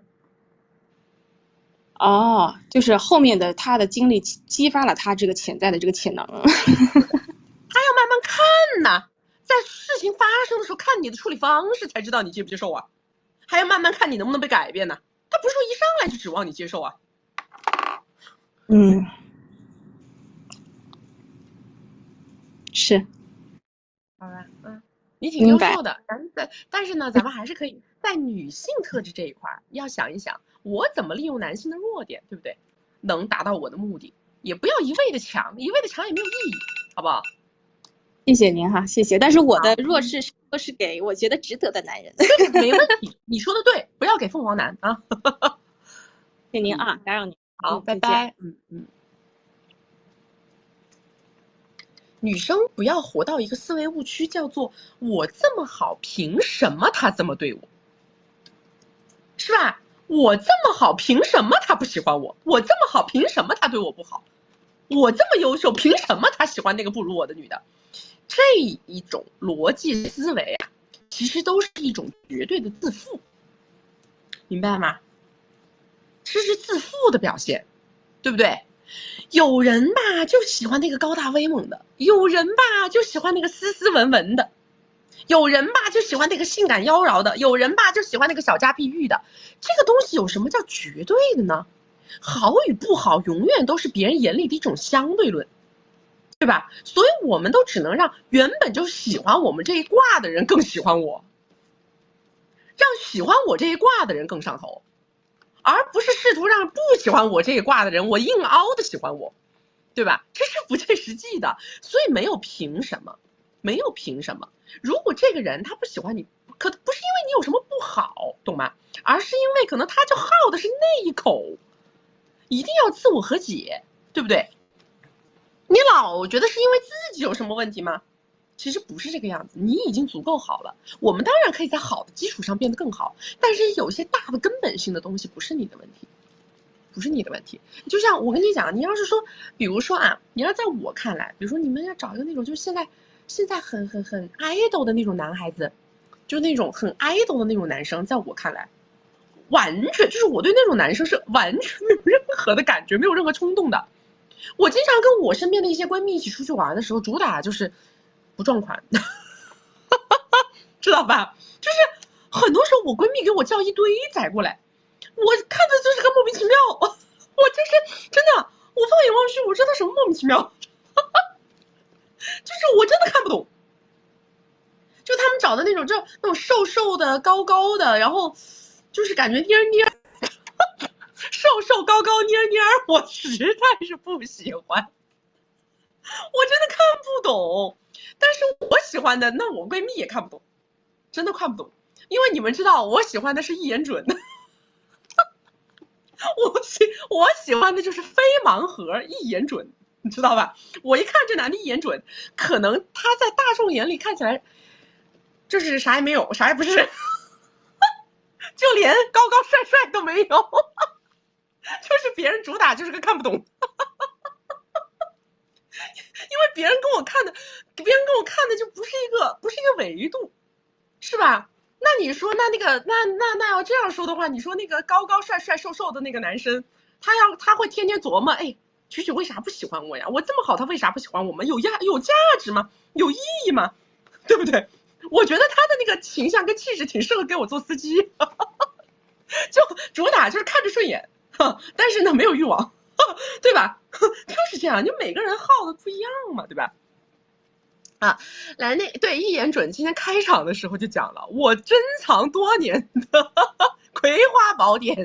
哦，就是后面的他的经历激发了他这个潜在的这个潜能。他要慢慢看呐，在事情发生的时候看你的处理方式才知道你接不接受啊，还要慢慢看你能不能被改变呢。他不是说一上来就指望你接受啊。是。好吧，你挺优秀的，但是呢，咱们还是可以在女性特质这一块要想一想，我怎么利用男性的弱点，对不对？能达到我的目的，也不要一味的强，一味的强也没有意义，好不好？谢谢您哈，谢谢。但是我的弱势是给我觉得值得的男人。没问题，你说的对，不要给凤凰男啊。谢谢您啊，打扰您。好，拜拜。女生不要活到一个思维误区，叫做我这么好，凭什么他这么对我？是吧？我这么好，凭什么他不喜欢我？我这么好，凭什么他对我不好？我这么优秀，凭什么他喜欢那个不如我的女的？这一种逻辑思维啊，其实都是一种绝对的自负，明白吗？这是自负的表现，对不对？有人吧就喜欢那个高大威猛的，有人吧就喜欢那个斯斯文文的，有人吧就喜欢那个性感妖娆的，有人吧就喜欢那个小家碧玉的。这个东西有什么叫绝对的呢？好与不好永远都是别人眼里的一种相对论，对吧？所以我们都只能让原本就喜欢我们这一卦的人更喜欢我，让喜欢我这一卦的人更上头，而不是试图让不喜欢我这一卦的人我硬凹的喜欢我，对吧？这是不切实际的。所以没有凭什么，没有凭什么。如果这个人他不喜欢你，可不是因为你有什么不好，懂吗？而是因为可能他就好的是那一口，一定要自我和解，对不对？你老觉得是因为自己有什么问题吗？其实不是这个样子，你已经足够好了。我们当然可以在好的基础上变得更好，但是有些大的根本性的东西不是你的问题，不是你的问题。就像我跟你讲，你要是说，比如说啊，你要在我看来，比如说你们要找一个那种就是现在很idol 的那种男孩子，就那种很idol 的那种男生，在我看来，完全就是我对那种男生是完全没有任何的感觉，没有任何冲动的。我经常跟我身边的一些闺蜜一起出去玩的时候，主打就是不撞款，知道吧？就是很多时候我闺蜜给我叫一堆仔过来，我看的就是个莫名其妙，我就是真的，我放眼望去，我知道什么莫名其妙，就是我真的看不懂。就他们找的那种，就那种瘦瘦的、高高的，然后就是感觉蔫蔫瘦瘦高高蔫蔫，我实在是不喜欢，我真的看不懂。但是我喜欢的，那我闺蜜也看不懂，真的看不懂，因为你们知道我喜欢的是一眼准我喜欢的就是非盲盒一眼准，你知道吧？我一看这男的一眼准，可能他在大众眼里看起来就是啥也没有，啥也不是，就连高高帅帅都没有，就是别人主打就是个看不懂，因为别人跟我看的就不是一个维度，是吧？那你说那要这样说的话，你说那个高高帅帅瘦瘦的那个男生，他会天天琢磨，哎，曲曲为啥不喜欢我呀？我这么好，他为啥不喜欢我们？有价值吗？有意义吗？对不对？我觉得他的那个形象跟气质挺适合给我做司机，就主打就是看着顺眼，但是呢没有欲望，对吧？就是这样，就每个人好的不一样嘛，对吧？啊，来对一眼准，今天开场的时候就讲了，我珍藏多年的《葵花宝典》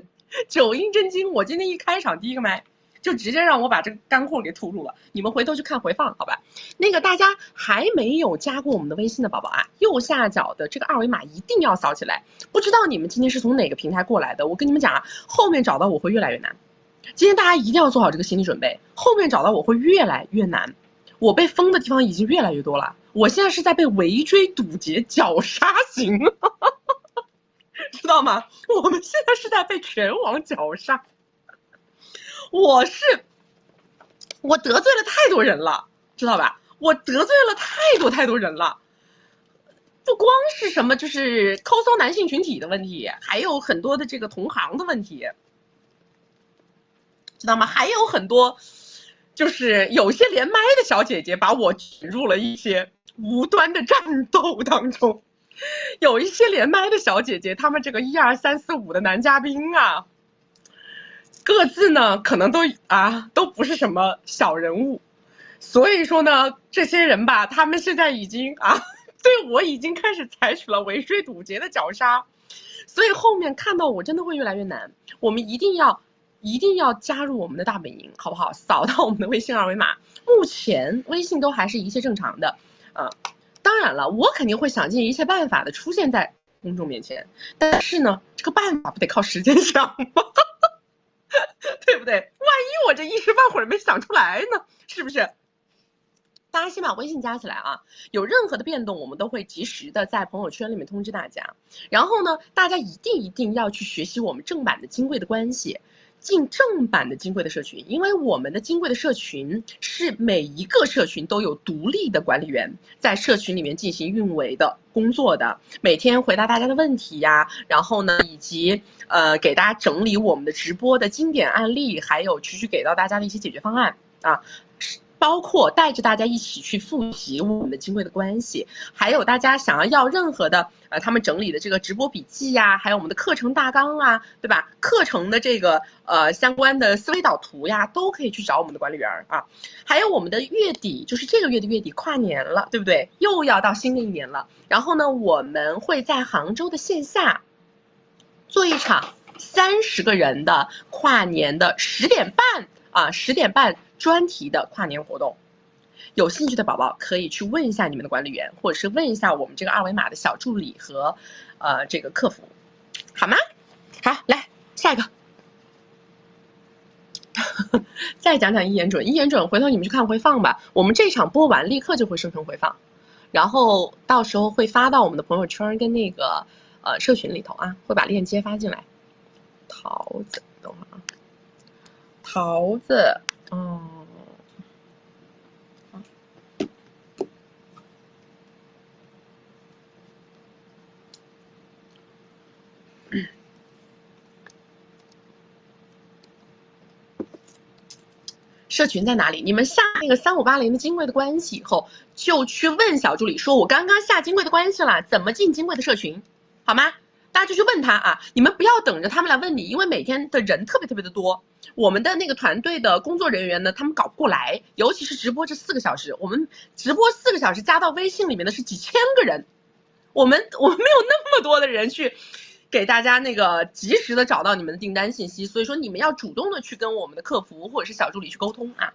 9阴真经，我今天一开场第一个麦就直接让我把这个干货给吐露了，你们回头去看回放，好吧？那个大家还没有加过我们的微信的宝宝啊，右下角的这个二维码一定要扫起来。不知道你们今天是从哪个平台过来的？我跟你们讲啊，后面找到我会越来越难。今天大家一定要做好这个心理准备，后面找到我会越来越难。我被封的地方已经越来越多了，我现在是在被围追堵截、绞杀型，知道吗？我们现在是在被全网绞杀。我得罪了太多人了，知道吧？我得罪了太多人了，不光是什么就是抠搜男性群体的问题，还有很多的这个同行的问题，知道吗？还有很多就是有些连麦的小姐姐把我卷入了一些无端的战斗当中，有一些连麦的小姐姐，她们这个1、2、3、4、5的男嘉宾啊，各自呢可能都不是什么小人物，所以说呢，这些人吧，他们现在已经对我已经开始采取了围追堵截的绞杀，所以后面看到我真的会越来越难。我们一定要加入我们的大本营，好不好？扫到我们的微信二维码，目前微信都还是一切正常的，当然了，我肯定会想尽一切办法的出现在公众面前，但是呢，这个办法不得靠时间想吗？对不对？万一我这一时半会儿没想出来呢，是不是？大家先把微信加起来啊，有任何的变动我们都会及时的在朋友圈里面通知大家。然后呢，大家一定要去学习我们正版的金贵的关系，进正版的金贵的社群，因为我们的金贵的社群是每一个社群都有独立的管理员在社群里面进行运维的工作的，每天回答大家的问题呀，然后呢，以及给大家整理我们的直播的经典案例，还有去给到大家的一些解决方案啊。包括带着大家一起去复习我们的金贵的关系，还有大家想要任何的他们整理的这个直播笔记呀，还有我们的课程大纲啊，对吧？课程的这个相关的思维导图呀，都可以去找我们的管理员啊。还有我们的月底，就是这个月的月底跨年了，对不对？又要到新的一年了。然后呢，我们会在杭州的线下做一场30个人的跨年的10点半专题的跨年活动，有兴趣的宝宝可以去问一下你们的管理员，或者是问一下我们这个二维码的小助理和这个客服，好吗？好，来下一个，再讲讲一眼准，回头你们去看回放吧。我们这场播完立刻就会生成回放，然后到时候会发到我们的朋友圈跟那个社群里头啊，会把链接发进来。桃子，等会儿啊，桃子。社群在哪里？你们下那个3580的金贵的关系以后，就去问小助理说，我刚刚下金贵的关系了，怎么进金贵的社群，好吗？大家就去问他啊，你们不要等着他们来问你，因为每天的人特别的多，我们的那个团队的工作人员呢，他们搞不过来，尤其是直播这4个小时，我们直播4个小时加到微信里面的是几千个人，我们没有那么多的人去给大家那个及时的找到你们的订单信息，所以说你们要主动的去跟我们的客服或者是小助理去沟通啊。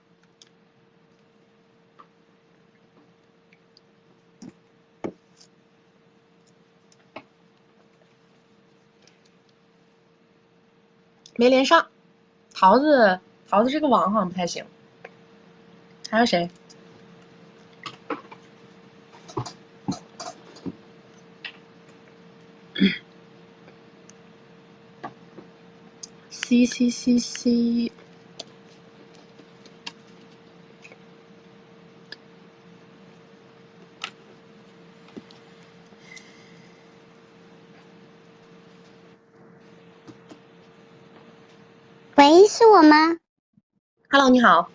没连上，桃子这个网好像不太行。还有谁？C。喂，是我吗 ？Hello， 你好。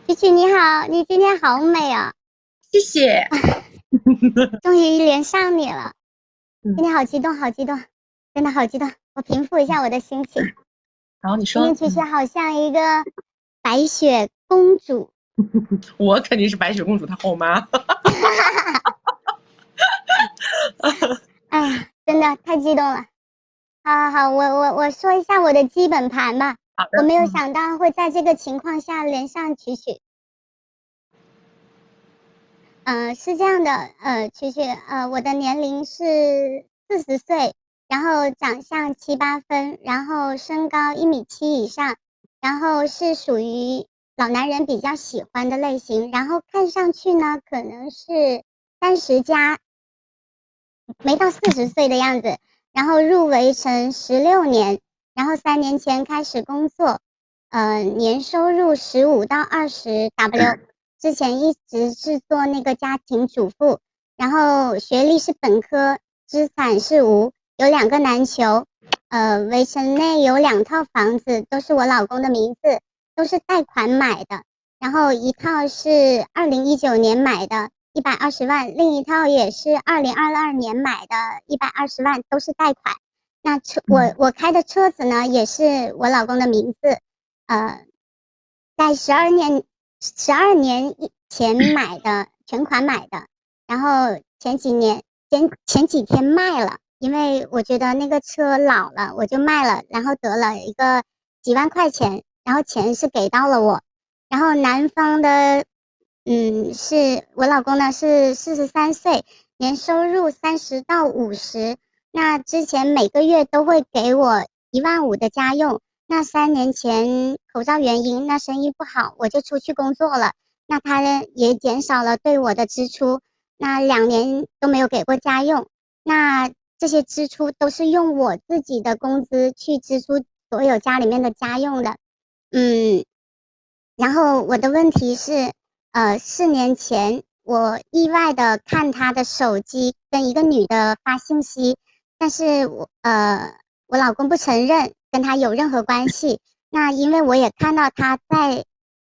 曲曲你好，你今天好美啊！谢谢。终于连上你了，今天好激动，好激动，真的好激动。我平复一下我的心情。然后你说。今天曲曲好像一个白雪公主。我肯定是白雪公主她后妈。哎呀，真的太激动了。好，我说一下我的基本盘吧。我没有想到会在这个情况下连上曲曲。是这样的，曲曲，我的年龄是40岁，然后长相7、8分，然后身高1.7米以上，然后是属于老男人比较喜欢的类型，然后看上去呢可能是30加，没到40岁的样子，然后入围成16年，然后3年前开始工作，年收入15到20W。之前一直是做那个家庭主妇，然后学历是本科，资产是无，有2个篮球，围城内有2套房子，都是我老公的名字，都是贷款买的，然后一套是2019年买的120万，另一套也是2022年买的120万，都是贷款。那我开的车子呢也是我老公的名字，在12年前买的，全款买的，然后前几天卖了，因为我觉得那个车老了，我就卖了，然后得了一个几万块钱，然后钱是给到了我，然后男方的，是我老公呢是43岁，年收入30到50，那之前每个月都会给我1.5万的家用。那3年前口罩原因，那生意不好，我就出去工作了。那他也减少了对我的支出。那2年都没有给过家用。那这些支出都是用我自己的工资去支出所有家里面的家用的。然后我的问题是，4年前我意外的看他的手机跟一个女的发信息，但是我老公不承认跟他有任何关系。那因为我也看到他在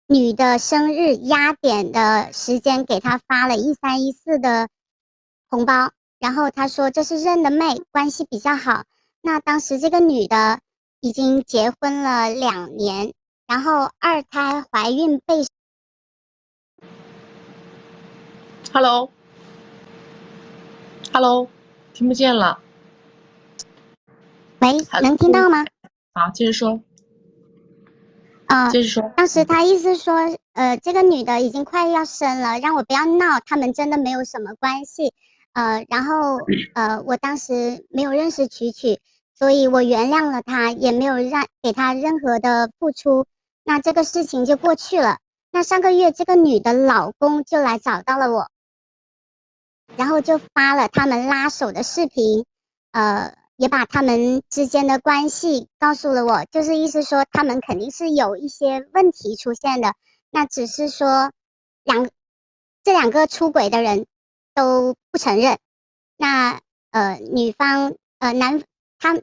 女的生日压点的时间给他发了13、14的红包，然后他说这是认的妹，关系比较好。那当时这个女的已经结婚了2年，然后2胎怀孕被Hello， 听不见了。喂，能听到吗？好，接着说。接着说。当时他意思说，这个女的已经快要生了，让我不要闹，他们真的没有什么关系。然后我当时没有认识曲曲，所以我原谅了他，也没有给他任何的付出。那这个事情就过去了。那上个月这个女的老公就来找到了我，然后就发了他们拉手的视频，也把他们之间的关系告诉了我，就是意思说他们肯定是有一些问题出现的，那只是说这2个出轨的人都不承认。那女方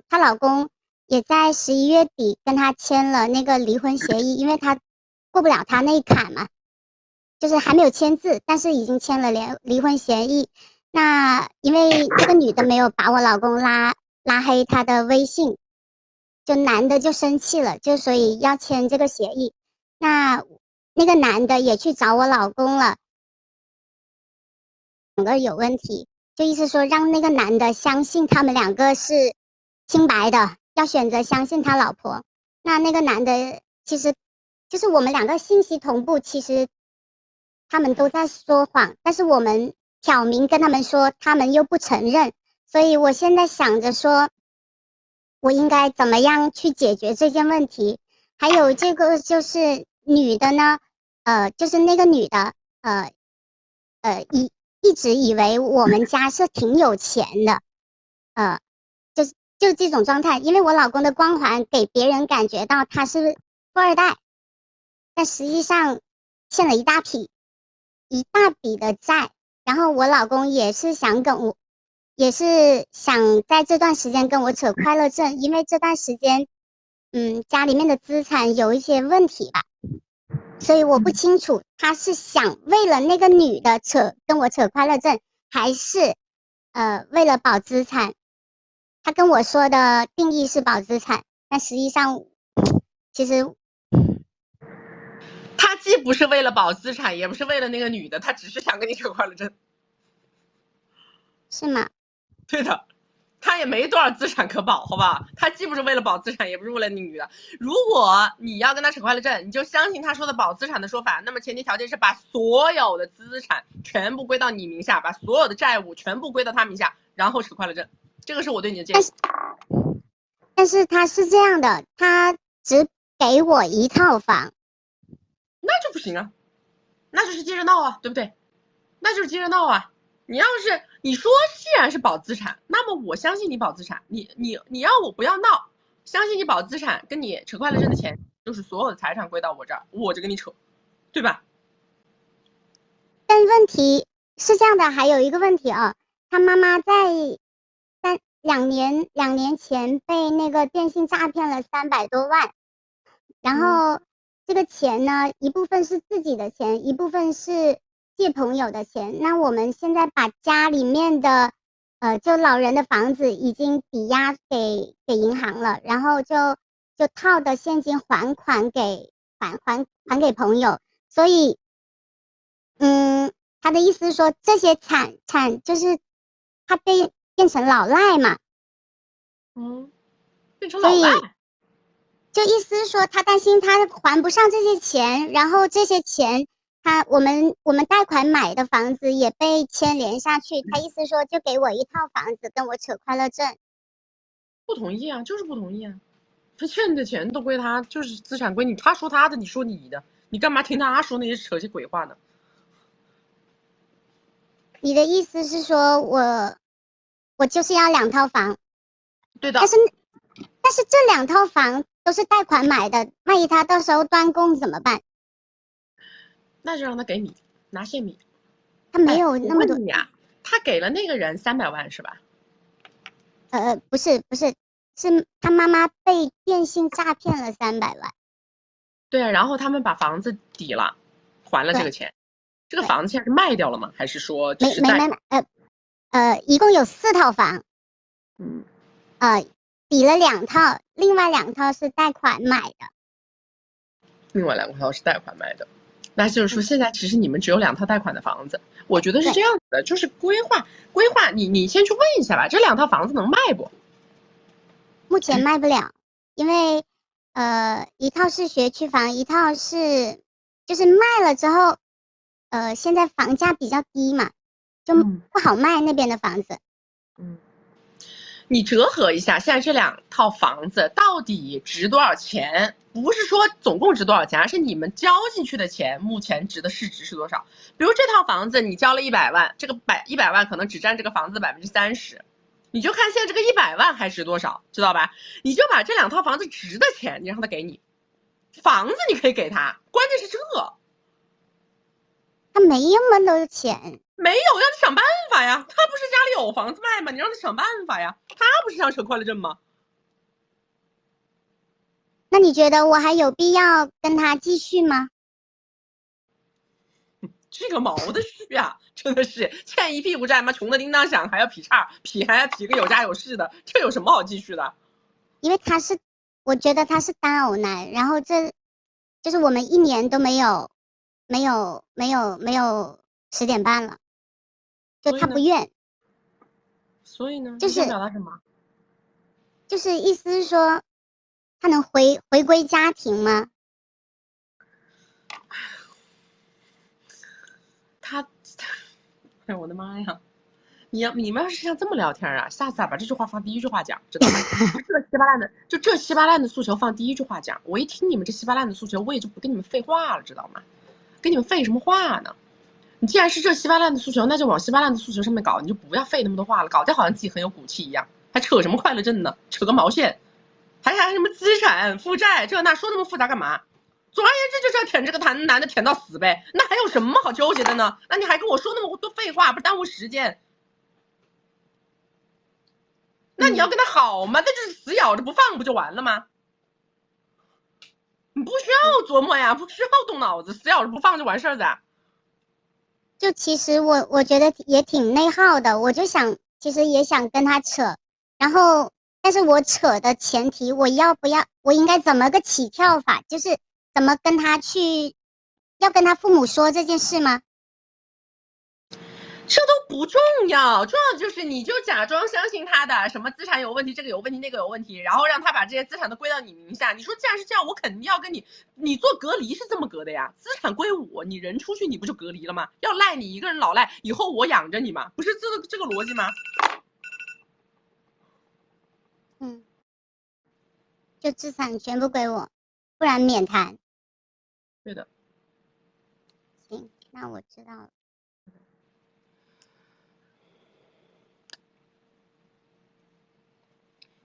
她老公也在11月底跟她签了那个离婚协议，因为他过不了他那一坎嘛，就是还没有签字，但是已经签了离婚协议。那因为这个女的没有把我老公拉黑他的微信，就男的就生气了，就所以要签这个协议。那个男的也去找我老公了，2个有问题，就意思说让那个男的相信他们2个是清白的，要选择相信他老婆。那个男的其实就是我们两个信息同步，其实他们都在说谎，但是我们挑明跟他们说，他们又不承认，所以我现在想着说，我应该怎么样去解决这件问题。还有这个就是女的呢，就是那个女的，一直以为我们家是挺有钱的，就这种状态，因为我老公的光环给别人感觉到他是富二代，但实际上欠了一大笔的债。然后我老公也是想在这段时间跟我扯快乐证，因为这段时间家里面的资产有一些问题吧，所以我不清楚他是想为了那个女的跟我扯快乐证，还是为了保资产。他跟我说的定义是保资产，但实际上其实他既不是为了保资产，也不是为了那个女的，他只是想跟你扯快乐证，是吗？对的，他也没多少资产可保，好吧？他既不是为了保资产，也不是为了那女的。如果你要跟他扯快乐证，你就相信他说的保资产的说法，那么前提条件是把所有的资产全部归到你名下，把所有的债务全部归到他名下，然后扯快乐证。这个是我对你的建议。但是他是这样的，他只给我一套房，那就不行啊，那就是接着闹啊，对不对？那就是接着闹啊。你要是你说既然是保资产，那么我相信你保资产，你要我不要闹，相信你保资产，跟你扯快乐证的钱，就是所有的财产归到我这儿，我就跟你扯，对吧？但问题是这样的，还有一个问题啊，他妈妈在两年前被那个电信诈骗了300多万，然后这个钱呢，一部分是自己的钱，一部分是借朋友的钱。那我们现在把家里面的就老人的房子已经抵押给银行了，然后就套的现金还给朋友，所以他的意思是说这些产就是他变成老赖嘛，变成老赖，就意思是说他担心他还不上这些钱，然后这些钱我们贷款买的房子也被牵连下去，他意思说就给我一套房子跟我扯快乐证。不同意啊，就是不同意啊，他欠你的钱都归他，就是资产归你，他说他的，你说你的，你干嘛听他说那些扯些鬼话呢？你的意思是说我就是要2套房？对的。但是这2套房都是贷款买的，万一他到时候断供怎么办？那就让他给米，拿现米。他没有那么多。我问你啊，他给了那个人300万是吧？不是，是他妈妈被电信诈骗了300万。对啊，然后他们把房子抵了，还了这个钱。这个房子现在是卖掉了吗？还是说只是没一共有4套房。抵了2套，另外2套是贷款买的。另外2套是贷款买的，那就是说现在其实你们只有2套贷款的房子。我觉得是这样子的，就是规划，你先去问一下吧，这2套房子能卖不？目前卖不了，因为一套是学区房，一套是就是卖了之后，现在房价比较低嘛，就不好卖那边的房子。你折合一下，现在这2套房子到底值多少钱？不是说总共值多少钱，而是你们交进去的钱目前值的市值是多少？比如这套房子你交了100万，这个100万可能只占这个房子的30%，你就看现在这个100万还值多少，知道吧？你就把这2套房子值的钱，你让他给你，房子你可以给他，关键是这个。他没那么多钱。没有，让他想办法呀。他不是家里有房子卖吗？你让他想办法呀。他不是想扯快乐证吗？那你觉得我还有必要跟他继续吗？这个毛的续啊，真的是欠一屁股债嘛，穷的叮当响，还要劈叉，还要劈个有家有室的，这有什么好继续的？因为我觉得他是单偶男，然后就是我们1年都没有10点半了。就他不愿，所以呢，就是你想表达什么？就是意思是说他能回归家庭吗？哎我的妈呀！你们要是像这么聊天啊，下次把这句话放第一句话讲，知道吗？这稀巴烂的诉求放第一句话讲，我一听你们这稀巴烂的诉求，我也就不跟你们废话了，知道吗？跟你们废什么话呢？你既然是这稀巴烂的诉求，那就往稀巴烂的诉求上面搞，你就不要废那么多话了，搞得好像自己很有骨气一样，还扯什么快乐证呢？扯个毛线！还什么资产负债这那，说那么复杂干嘛？总而言之就是要舔这个男的舔到死呗，那还有什么好纠结的呢？那你还跟我说那么多废话，不耽误时间？那你要跟他好吗？那就是死咬着不放不就完了吗？你不需要琢磨呀，不需要动脑子，死咬着不放就完事儿的。就其实我觉得也挺内耗的，我就想其实也想跟他扯，然后但是我扯的前提我应该怎么个起跳法，就是怎么跟他去，要跟他父母说这件事吗？这都不重要，重要的就是你就假装相信他的什么资产有问题，这个有问题，那个有问题，然后让他把这些资产都归到你名下。你说既然是这样，我肯定要跟你做隔离是这么隔的呀，资产归我，你人出去你不就隔离了吗？要赖你一个人老赖，以后我养着你吗？不是这个逻辑吗？就资产全部归我，不然免谈。对的。行，那我知道了。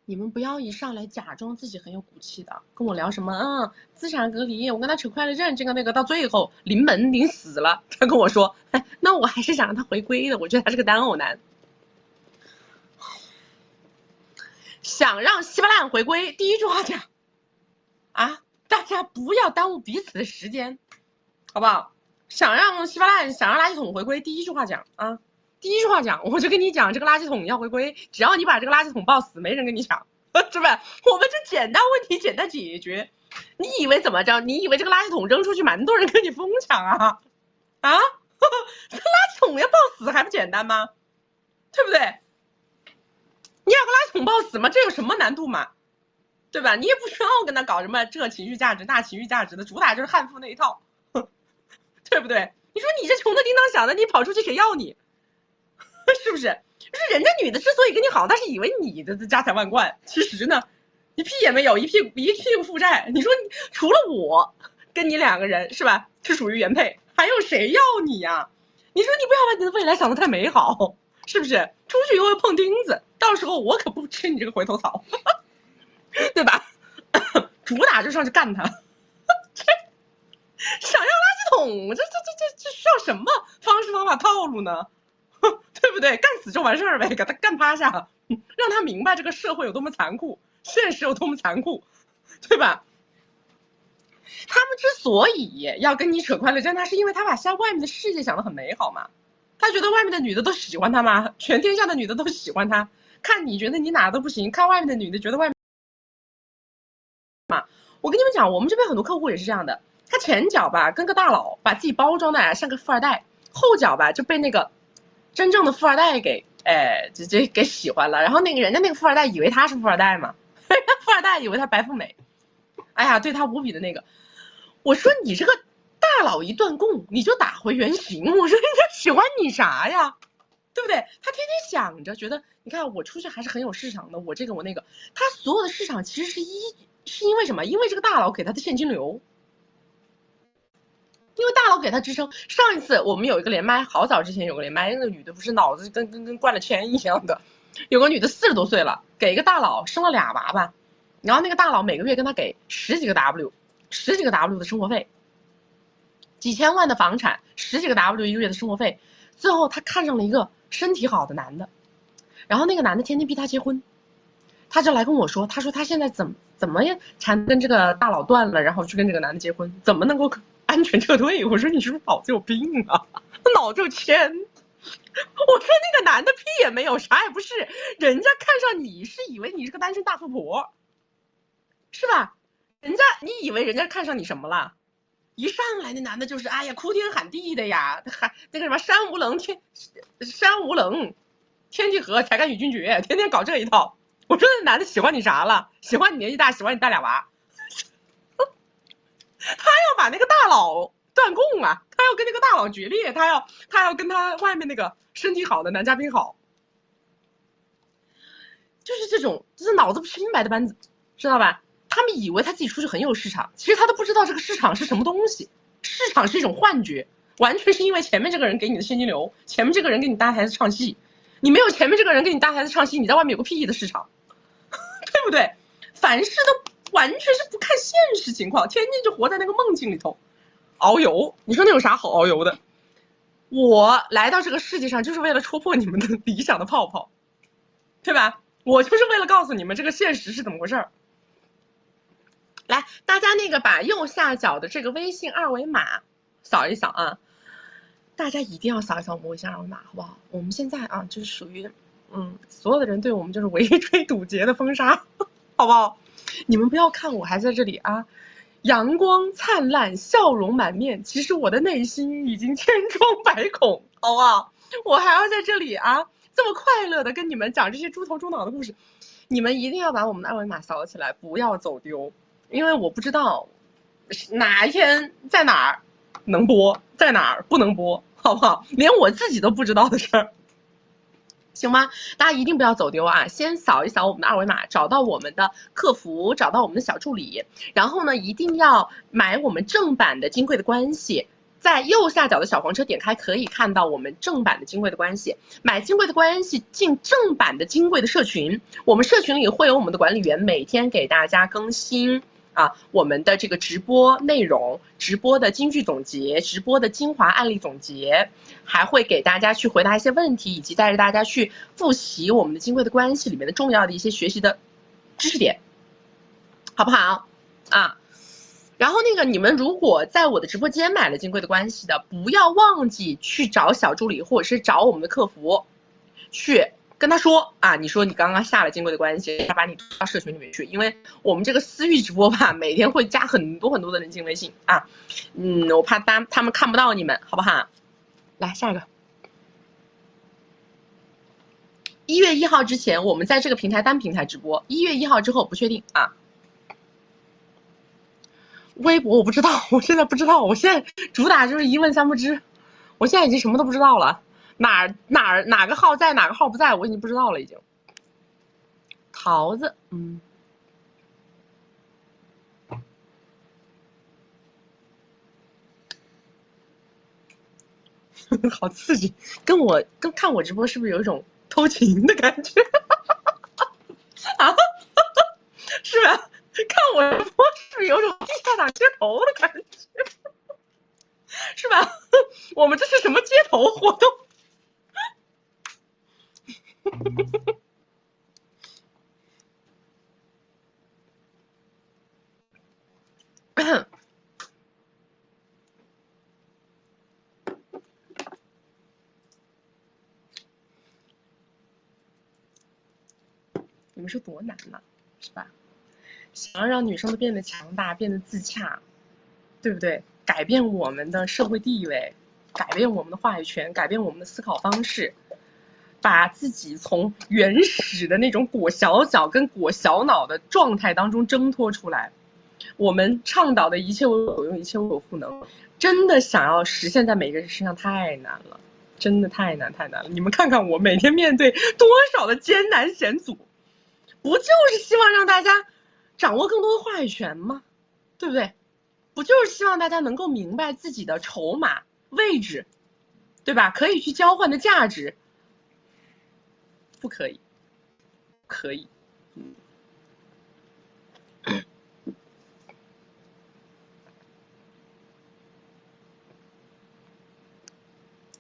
你们不要一上来假装自己很有骨气的，跟我聊什么资产隔离，我跟他扯快乐证，这个那个，到最后临死了，他跟我说，哎，那我还是想让他回归的，我觉得他是个单偶男。想让稀巴烂回归，第一句话讲啊，大家不要耽误彼此的时间，好不好？想让稀巴烂，想让垃圾桶回归，第一句话讲啊。第一句话讲，我就跟你讲，这个垃圾桶要回归，只要你把这个垃圾桶抱死，没人跟你抢，是吧？我们这简单问题简单解决。你以为怎么着？你以为这个垃圾桶扔出去，蛮多人跟你疯抢啊？啊？这垃圾桶要抱死还不简单吗？对不对？你要个垃圾桶抱死吗？这有什么难度嘛？对吧？你也不需要跟他搞什么这情绪价值那情绪价值的，主打就是悍妇那一套，对不对？你说你这穷的叮当响的，你跑出去谁要你？是不是？就是人家女的之所以跟你好，她是以为你的家财万贯，其实呢，一屁也没有，一屁股负债。你说你除了我跟你两个人是吧，是属于原配，还有谁要你呀？你说你不要把你的未来想得太美好，是不是？出去以后碰钉子，到时候我可不吃你这个回头草，对吧？主打就上去干他，想要垃圾桶，这需要什么方式方法套路呢？对不对？干死就完事儿呗，给他干趴下，让他明白这个社会有多么残酷，现实有多么残酷，对吧？他们之所以要跟你扯快乐证，那是因为他把外面的世界想得很美好嘛。他觉得外面的女的都喜欢他吗？全天下的女的都喜欢他，看你觉得你哪都不行，看外面的女的觉得外面嘛。我跟你们讲，我们这边很多客户也是这样的，他前脚吧跟个大佬把自己包装的像个富二代，后脚吧就被那个真正的富二代给喜欢了，然后人家那个富二代以为他是富二代嘛，富二代以为他白富美，哎呀，对他无比的那个。我说你这个大佬一断供，你就打回原形。我说人家喜欢你啥呀，对不对？他天天想着，觉得你看我出去还是很有市场的，我这个我那个，他所有的市场其实是因为什么？因为这个大佬给他的现金流。因为大佬给他支撑。上一次我们有一个连麦，好早之前有个连麦，那个女的不是脑子跟灌了铅一样的，有个女的40多岁了，给一个大佬生了2娃娃，然后那个大佬每个月跟他给10几个 W 的生活费，几千万的房产，10几个 W 一个月的生活费，最后他看上了一个身体好的男的，然后那个男的天天逼他结婚，他就来跟我说，他说他现在怎么才能跟这个大佬断了，然后去跟这个男的结婚，怎么能够安全撤退？我说你是不是脑子有病啊？脑子有铅。我说那个男的屁也没有，啥也不是，人家看上你是以为你是个单身大富婆，是吧？你以为人家看上你什么了？一上来那男的就是哎呀哭天喊地的呀，那个什么山无棱，天地合，才敢与君绝，天天搞这一套。我说那男的喜欢你啥了？喜欢你年纪大，喜欢你带俩娃。他要把那个大佬断供啊，他要跟那个大佬决裂，他要跟他外面那个身体好的男嘉宾好，就是这种，就是脑子不清白的班子，知道吧？他们以为他自己出去很有市场，其实他都不知道这个市场是什么东西，市场是一种幻觉，完全是因为前面这个人给你的现金流，前面这个人给你搭台子唱戏，你没有前面这个人给你搭台子唱戏，你在外面有个屁的市场，对不对？凡事都完全是不看现实情况，天天就活在那个梦境里头遨游，你说那有啥好遨游的？我来到这个世界上就是为了戳破你们的理想的泡泡，对吧？我就是为了告诉你们这个现实是怎么回事儿。来，大家那个把右下角的这个微信二维码扫一扫啊，大家一定要扫一扫我们微信二维码，好不好？我们现在啊，就是属于所有的人对我们就是围追堵截的封杀，好不好？你们不要看我还在这里啊，阳光灿烂，笑容满面，其实我的内心已经千疮百孔，好不好？我还要在这里啊，这么快乐的跟你们讲这些猪头猪脑的故事，你们一定要把我们的二维码扫起来，不要走丢，因为我不知道哪一天在哪儿能播，在哪儿不能播，好不好？连我自己都不知道的事儿。行吗？大家一定不要走丢啊！先扫一扫我们的二维码，找到我们的客服，找到我们的小助理，然后呢，一定要买我们正版的《金贵的关系》。在右下角的小黄车点开，可以看到我们正版的《金贵的关系》。买《金贵的关系》进正版的金贵的社群，我们社群里会有我们的管理员每天给大家更新我们的这个直播内容，直播的金句总结，直播的精华案例总结，还会给大家去回答一些问题，以及带着大家去复习我们的金贵的关系里面的重要的一些学习的知识点，好不好啊？然后那个你们如果在我的直播间买了金贵的关系的，不要忘记去找小助理或者是找我们的客服去跟他说啊，你说你刚刚下了金贵的关系，他把你推到社群里面去，因为我们这个私域直播吧，每天会加很多很多的人进微信啊，我怕他们看不到你们，好不好？来下一个，1月1号之前我们在这个平台单平台直播，1月1号之后不确定啊。微博我不知道，我现在不知道，我现在主打就是一问三不知，我现在已经什么都不知道了。哪个号在，哪个号不在，我已经不知道了，已经。桃子，好刺激，跟看我直播是不是有一种偷情的感觉？啊，是吧？看我直播是不是有种地下党街头的感觉？是吧？我们这是什么街头活动？你们说多难呢，是吧？想要让女生都变得强大，变得自洽，对不对？改变我们的社会地位，改变我们的话语权，改变我们的思考方式，把自己从原始的那种裹小脚跟裹小脑的状态当中挣脱出来。我们倡导的一切为有用，一切为有赋能，真的想要实现在每个人身上太难了，真的太难了。你们看看我每天面对多少的艰难险阻，不就是希望让大家掌握更多的话语权吗？对不对？不就是希望大家能够明白自己的筹码位置，对吧？可以去交换的价值，不可以，可以。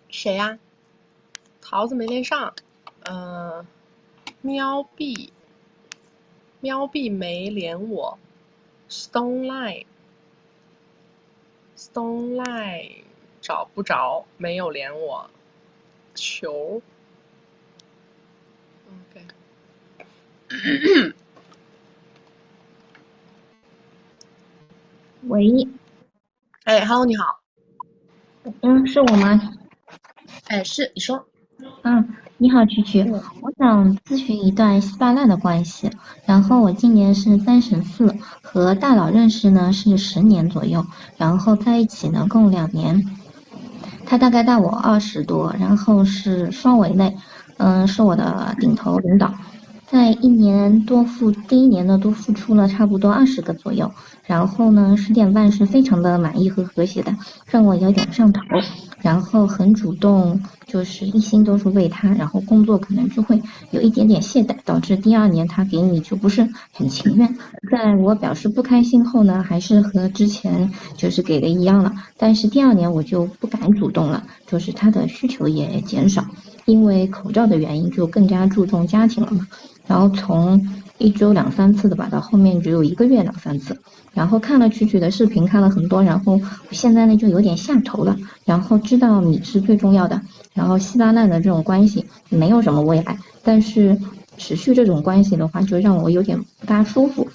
谁呀？桃子没连上，喵币没连我 ，Stone Line 找不着，没有连我，球 ，OK， 喂，哎 ，Hello， 你好，是我吗？哎，是，你说，你好，曲曲，我想咨询一段稀巴烂的关系。然后我今年是34，和大佬认识呢是10年左右，然后在一起呢共2年。他大概大我20多，然后是双委内，是我的顶头领导。在第一年呢多付出了差不多20个左右，然后呢10点半是非常的满意和和谐的，让我有点上头，然后很主动，就是一心都是为他，然后工作可能就会有一点点懈怠，导致第2年他给你就不是很情愿。在我表示不开心后呢，还是和之前就是给的一样了，但是第2年我就不敢主动了，就是他的需求也减少，因为口罩的原因就更加注重家庭了嘛。然后从1周2-3次的吧，到后面只有1个月2-3次。然后看了曲曲的视频，看了很多，然后我现在呢就有点下头了。然后知道你是最重要的，然后稀巴烂的这种关系没有什么未来，但是持续这种关系的话，就让我有点不大舒服。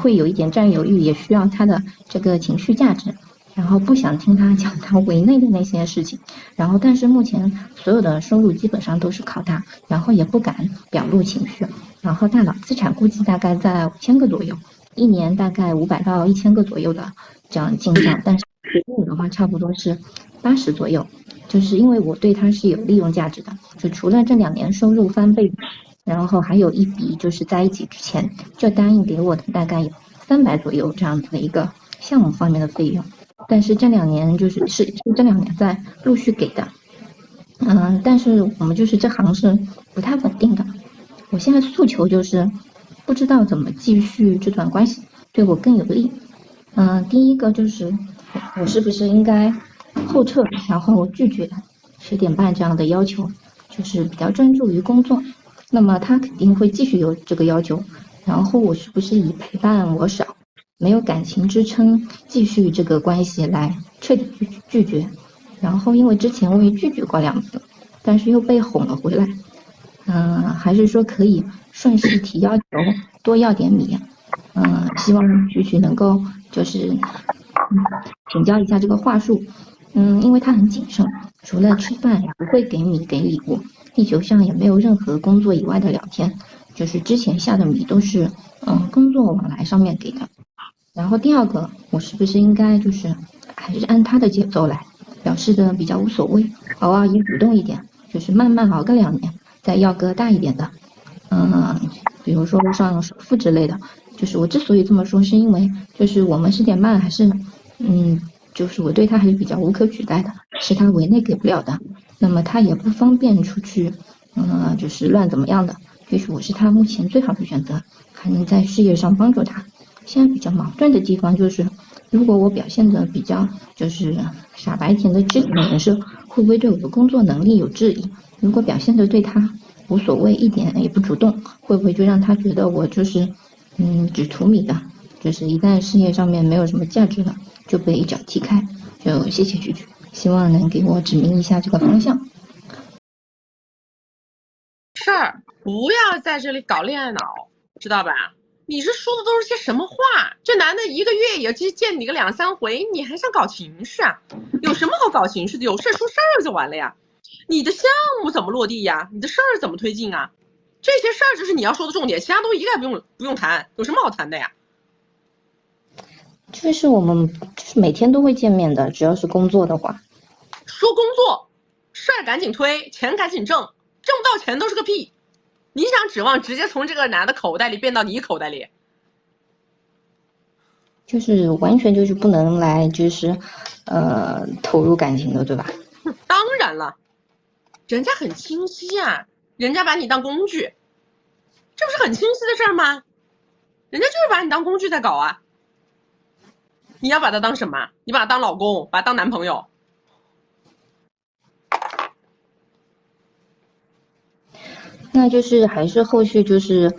会有一点占有欲，也需要他的这个情绪价值。然后不想听他讲他委内的那些事情，然后但是目前所有的收入基本上都是靠他，然后也不敢表露情绪，然后大脑资产估计大概在5000个左右，一年大概500到1000个左右的这样进账，但是给我的话差不多是80左右，就是因为我对他是有利用价值的，就除了这2年收入翻倍，然后还有一笔就是在一起之前就答应给我的大概有300左右这样子的一个项目方面的费用。但是这2年是这2年在陆续给的，但是我们就是这行是不太稳定的。我现在诉求就是不知道怎么继续这段关系对我更有利。第一个就是我是不是应该后撤，然后拒绝10点半这样的要求，就是比较专注于工作。那么他肯定会继续有这个要求，然后我是不是以陪伴我少，没有感情支撑继续这个关系来彻底拒绝。然后因为之前我也拒绝过2次，但是又被哄了回来。还是说可以顺势提要求，多要点米。希望曲曲能够就是请教一下这个话术。因为他很谨慎，除了吃饭也不会给米给礼物，地球上也没有任何工作以外的聊天，就是之前下的米都是工作往来上面给的。然后第2个，我是不是应该就是还是按他的节奏来，表示的比较无所谓，偶尔也主动一点，就是慢慢熬个2年，再要个大一点的，比如说上首付之类的。就是我之所以这么说，是因为就是我们10点半还是就是我对他还是比较无可取代的，是他委内给不了的，那么他也不方便出去就是乱怎么样的，就是我是他目前最好的选择，还能在事业上帮助他。现在比较矛盾的地方就是，如果我表现的比较就是傻白甜的知己人设，会不会对我的工作能力有质疑？如果表现的对他无所谓，一点也不主动，会不会就让他觉得我就是只图米的，就是一旦事业上面没有什么价值了，就被一脚踢开。就谢谢曲曲，希望能给我指明一下这个方向。事儿不要在这里搞恋爱脑，知道吧？你这说的都是些什么话？这男的1个月也就见你个2-3回，你还想搞情绪啊？有什么好搞情绪的？有事说事儿就完了呀。你的项目怎么落地呀？你的事儿怎么推进啊？这些事儿就是你要说的重点，其他都一概不用谈，有什么好谈的呀？就是我们就是每天都会见面的，只要是工作的话。说工作，事儿赶紧推，钱赶紧挣，挣不到钱都是个屁。你想指望直接从这个男的口袋里变到你口袋里？就是完全就是不能来就是投入感情的，对吧？当然了，人家很清晰啊，人家把你当工具，这不是很清晰的事儿吗？人家就是把你当工具在搞啊。你要把他当什么？你把他当老公，把他当男朋友？那就是还是后续就是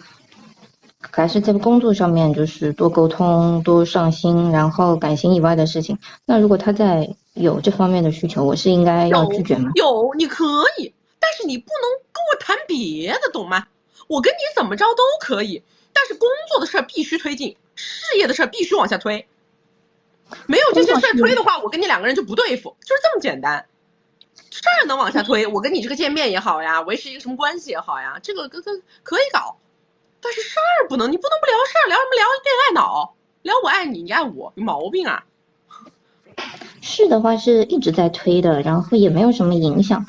还是在工作上面就是多沟通多上心，然后感情以外的事情。那如果他在有这方面的需求，我是应该要拒绝吗？有你可以，但是你不能跟我谈别的，懂吗？我跟你怎么着都可以，但是工作的事儿必须推进，事业的事儿必须往下推。没有这些事儿推的话，我跟你2个人就不对付，就是这么简单。事儿能往下推，我跟你这个见面也好呀，维持一个什么关系也好呀，这个可以搞，但是事儿不能，你不能不聊事儿，聊什么聊恋爱脑，聊我爱你，你爱我，有毛病啊！是的话是一直在推的，然后也没有什么影响。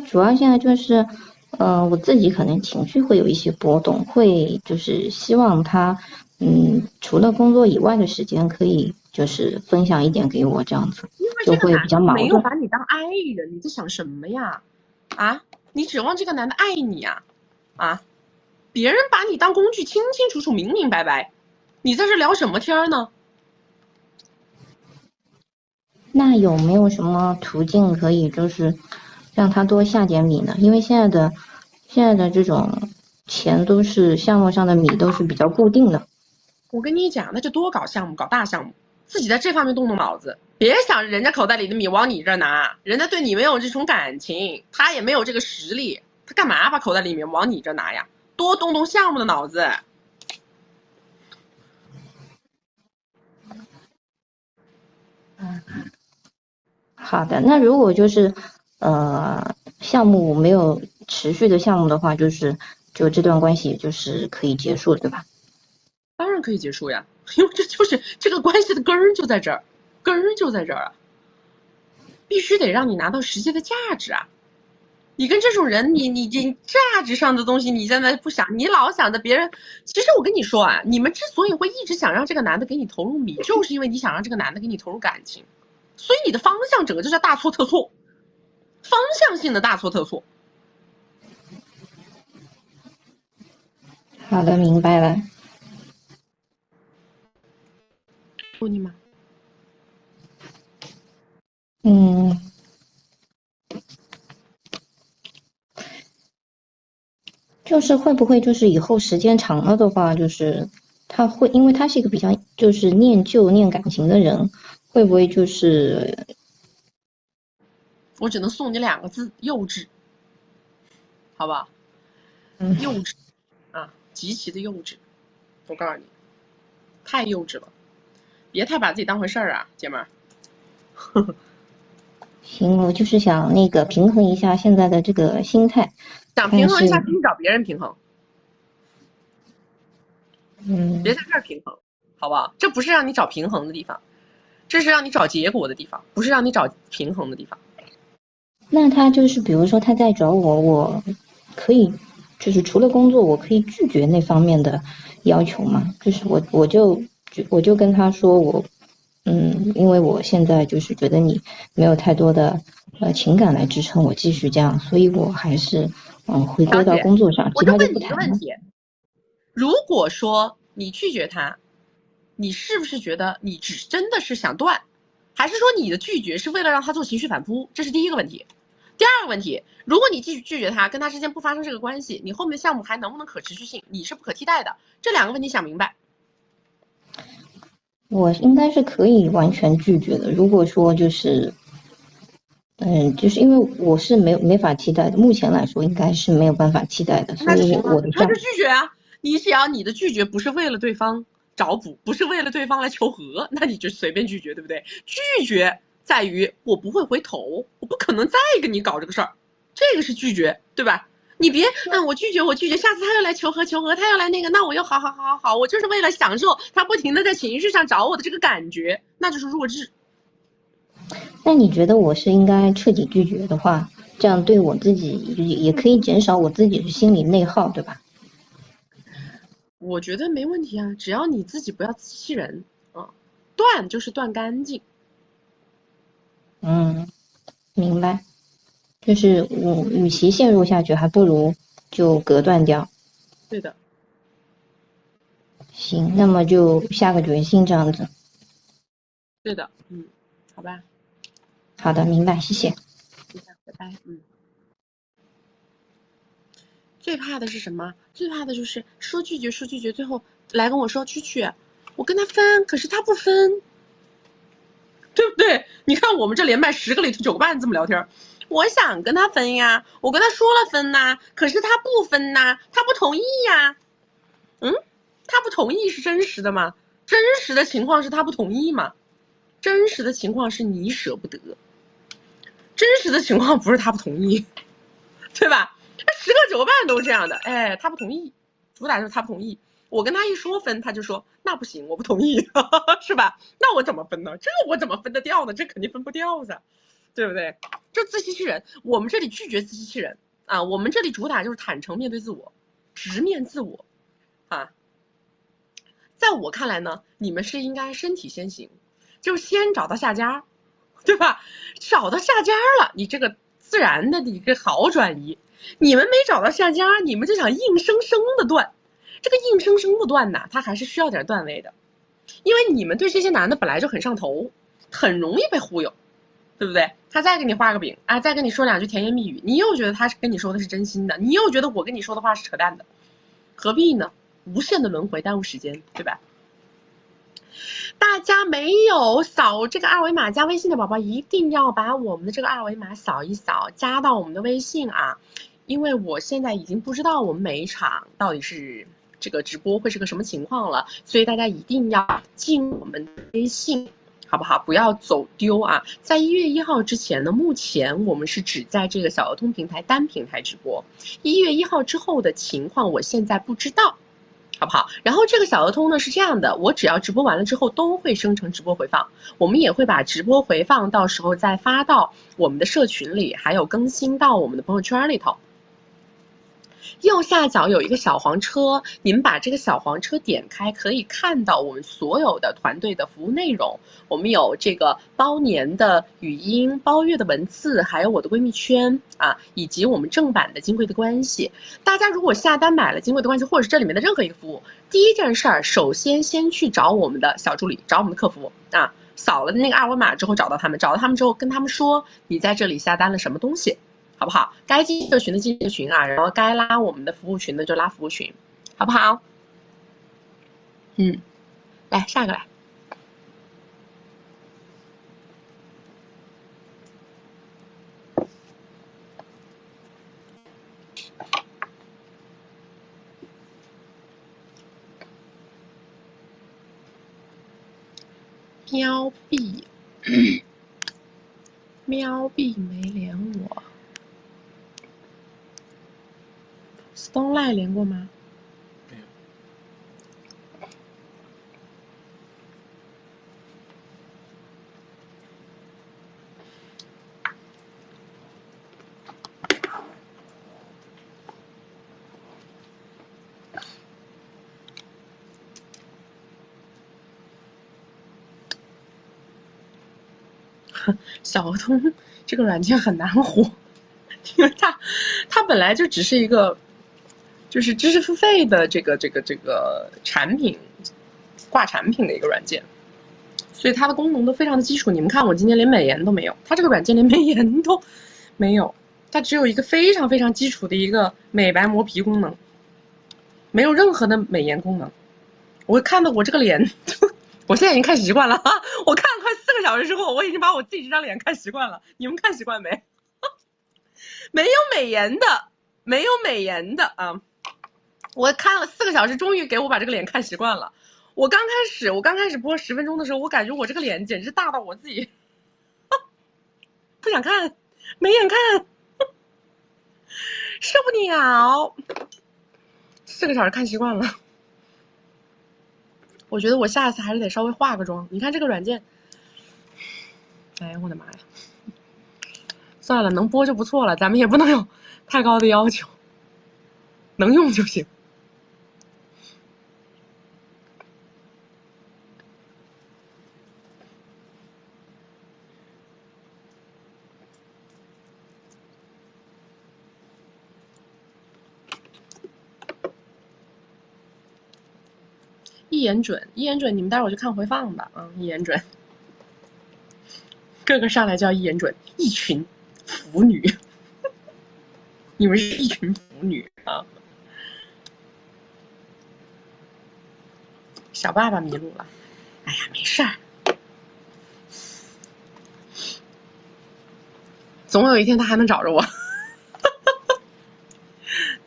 主要现在就是，我自己可能情绪会有一些波动，会就是希望他，除了工作以外的时间可以就是分享一点给我这样子，就会比较矛盾。没有把你当爱人，你在想什么呀？啊，你指望这个男的爱你呀？啊，别人把你当工具，清清楚楚、明明白白，你在这聊什么天呢？那有没有什么途径可以就是让他多下点米呢？因为现在的这种钱都是项目上的米都是比较固定的。我跟你讲，那就多搞项目，搞大项目，自己在这方面动动脑子，别想着人家口袋里的米往你这拿，人家对你没有这种感情，他也没有这个实力，他干嘛把口袋里面往你这拿呀？多动动项目的脑子。好的，那如果就是项目没有持续的项目的话，就这段关系就是可以结束，对吧？当然可以结束呀，因为这就是这个关系的根儿就在这儿，根儿就在这儿啊！必须得让你拿到实际的价值啊！你跟这种人，你价值上的东西，你现在不想，你老想着别人。其实我跟你说啊，你们之所以会一直想让这个男的给你投入米，就是因为你想让这个男的给你投入感情。所以你的方向整个就叫大错特错，方向性的大错特错。好的，明白了。说你吗？就是会不会就是以后时间长了的话，就是他会，因为他是一个比较就是念旧念感情的人，会不会就是？我只能送你2个字：幼稚，好不好？幼稚啊，极其的幼稚。我告诉你，太幼稚了，别太把自己当回事儿啊，姐们儿。行，我就是想那个平衡一下现在的这个心态。想平衡一下，请找别人平衡。别在这儿平衡，好不好？这不是让你找平衡的地方，这是让你找结果的地方，不是让你找平衡的地方。那他就是比如说他在找我，我可以就是除了工作，我可以拒绝那方面的要求吗？就是我就跟他说我因为我现在就是觉得你没有太多的情感来支撑我继续这样，所以我还是回归到工作上，其他就不谈了。我就问你一个问题，如果说你拒绝他，你是不是觉得你真的是想断，还是说你的拒绝是为了让他做情绪反扑？这是第一个问题。第二个问题，如果你继续拒绝他，跟他之间不发生这个关系，你后面的项目还能不能可持续性？你是不可替代的。这2个问题想明白。我应该是可以完全拒绝的。如果说就是就是因为我是没法替代的，目前来说应该是没有办法替代的，所以我的那就拒绝啊！你只要你的拒绝不是为了对方找补，不是为了对方来求和，那你就随便拒绝，对不对？拒绝在于我不会回头，我不可能再跟你搞这个事儿，这个是拒绝，对吧？你别我拒绝，下次他又来求和，他又来那个，那我又好，我就是为了享受他不停的在情绪上找我的这个感觉，那就是弱智。那你觉得我是应该彻底拒绝的话，这样对我自己也可以减少我自己的心理内耗，对吧？我觉得没问题啊，只要你自己不要自欺欺人啊，断就是断干净。明白。就是我与其陷入下去，还不如就隔断掉。对的。行，那么就下个决心这样子。对的，好吧。好的，明白，谢谢。拜拜。最怕的是什么？最怕的就是说拒绝，最后来跟我说蛐蛐，我跟他分，可是他不分，对不对？你看我们这连麦10个里头9个半这么聊天。我想跟他分呀，我跟他说了分呐，可是他不分呐，他不同意呀。他不同意是真实的吗？真实的情况是他不同意吗？真实的情况是你舍不得。真实的情况不是他不同意，对吧？10个9个半都是这样的，哎，他不同意，主打就是他不同意。我跟他一说分，他就说那不行，我不同意，是吧？那我怎么分呢？这个我怎么分得掉呢？这肯定分不掉噻，对不对？就自欺欺人，我们这里拒绝自欺欺人啊，我们这里主打就是坦诚面对自我，直面自我啊。在我看来呢，你们是应该身体先行，就是先找到下家，对吧？找到下家了，你这个自然的一个好转移。你们没找到下家，你们就想硬生生的断，这个硬生生的断呢，它还是需要点段位的，因为你们对这些男的本来就很上头，很容易被忽悠，对不对？他再给你画个饼啊，再跟你说2句甜言蜜语，你又觉得他是跟你说的是真心的，你又觉得我跟你说的话是扯淡的，何必呢？无限的轮回，耽误时间，对吧？大家没有扫这个二维码加微信的宝宝，一定要把我们的这个二维码扫一扫，加到我们的微信啊！因为我现在已经不知道我们每一场到底是这个直播会是个什么情况了，所以大家一定要进我们的微信，好不好？不要走丢啊！在1月1号之前呢，目前我们是只在这个小鹅通平台单平台直播，1月1号之后的情况我现在不知道。好不好？然后这个小鹅通呢是这样的，我只要直播完了之后都会生成直播回放，我们也会把直播回放到时候再发到我们的社群里，还有更新到我们的朋友圈里头。右下角有一个小黄车，你们把这个小黄车点开，可以看到我们所有的团队的服务内容。我们有这个包年的语音、包月的文字，还有我的闺蜜圈啊，以及我们正版的金贵的关系。大家如果下单买了金贵的关系，或者是这里面的任何一个服务，第一件事儿，首先去找我们的小助理，找我们的客服啊，扫了那个二维码之后找到他们，找到他们之后跟他们说你在这里下单了什么东西。好不好？该进社群的进社群啊，然后该拉我们的服务群的就拉服务群，好不好？来下一个来。喵币，喵币没连我。Stone 连过吗？没有。小鹅通这个软件很难火，因为它本来就只是一个就是知识付费的这个产品挂产品的一个软件，所以它的功能都非常的基础。你们看我今天连美颜都没有，它这个软件连美颜都没有，它只有一个非常非常基础的一个美白磨皮功能，没有任何的美颜功能。我看到我这个脸我现在已经看习惯了哈，我看了快4个小时之后，我已经把我自己这张脸看习惯了。你们看习惯没？没有美颜的，没有美颜的啊！我看了4个小时，终于给我把这个脸看习惯了。我刚开始播10分钟的时候，我感觉我这个脸简直大到我自己不想看，没眼看，受不了。4个小时看习惯了。我觉得我下一次还是得稍微化个妆。你看这个软件，哎呀我的妈呀！算了，能播就不错了，咱们也不能有太高的要求，能用就行。一眼准，你们待会儿去看回放吧啊！一眼准，个个上来叫一眼准，一群腐女，你们是一群腐女啊！小爸爸迷路了，哎呀，没事儿，总有一天他还能找着我，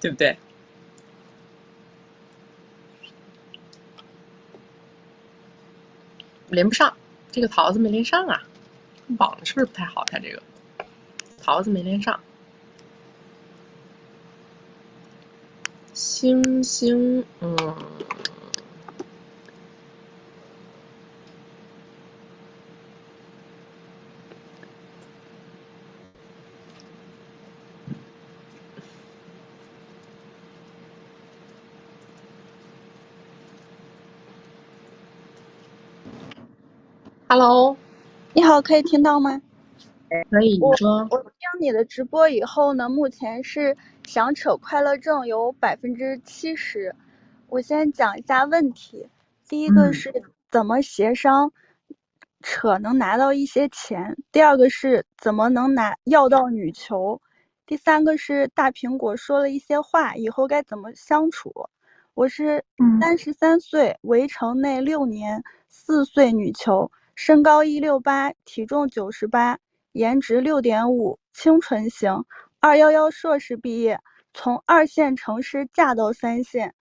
对不对？连不上，这个桃子没连上啊，网是不是不太好？它这个桃子没连上。星星，Hello，你好，可以听到吗？可以，你说。我听你的直播以后呢，目前是想扯快乐证有70%。我先讲一下问题。第一个是怎么协商扯能拿到一些钱，第二个是怎么能要到女球，第三个是大苹果说了一些话，以后该怎么相处。我是33岁，围城内6年，4岁女球，身高168，体重98，颜值6.5，清纯型，211硕士毕业，从2线城市嫁到3线。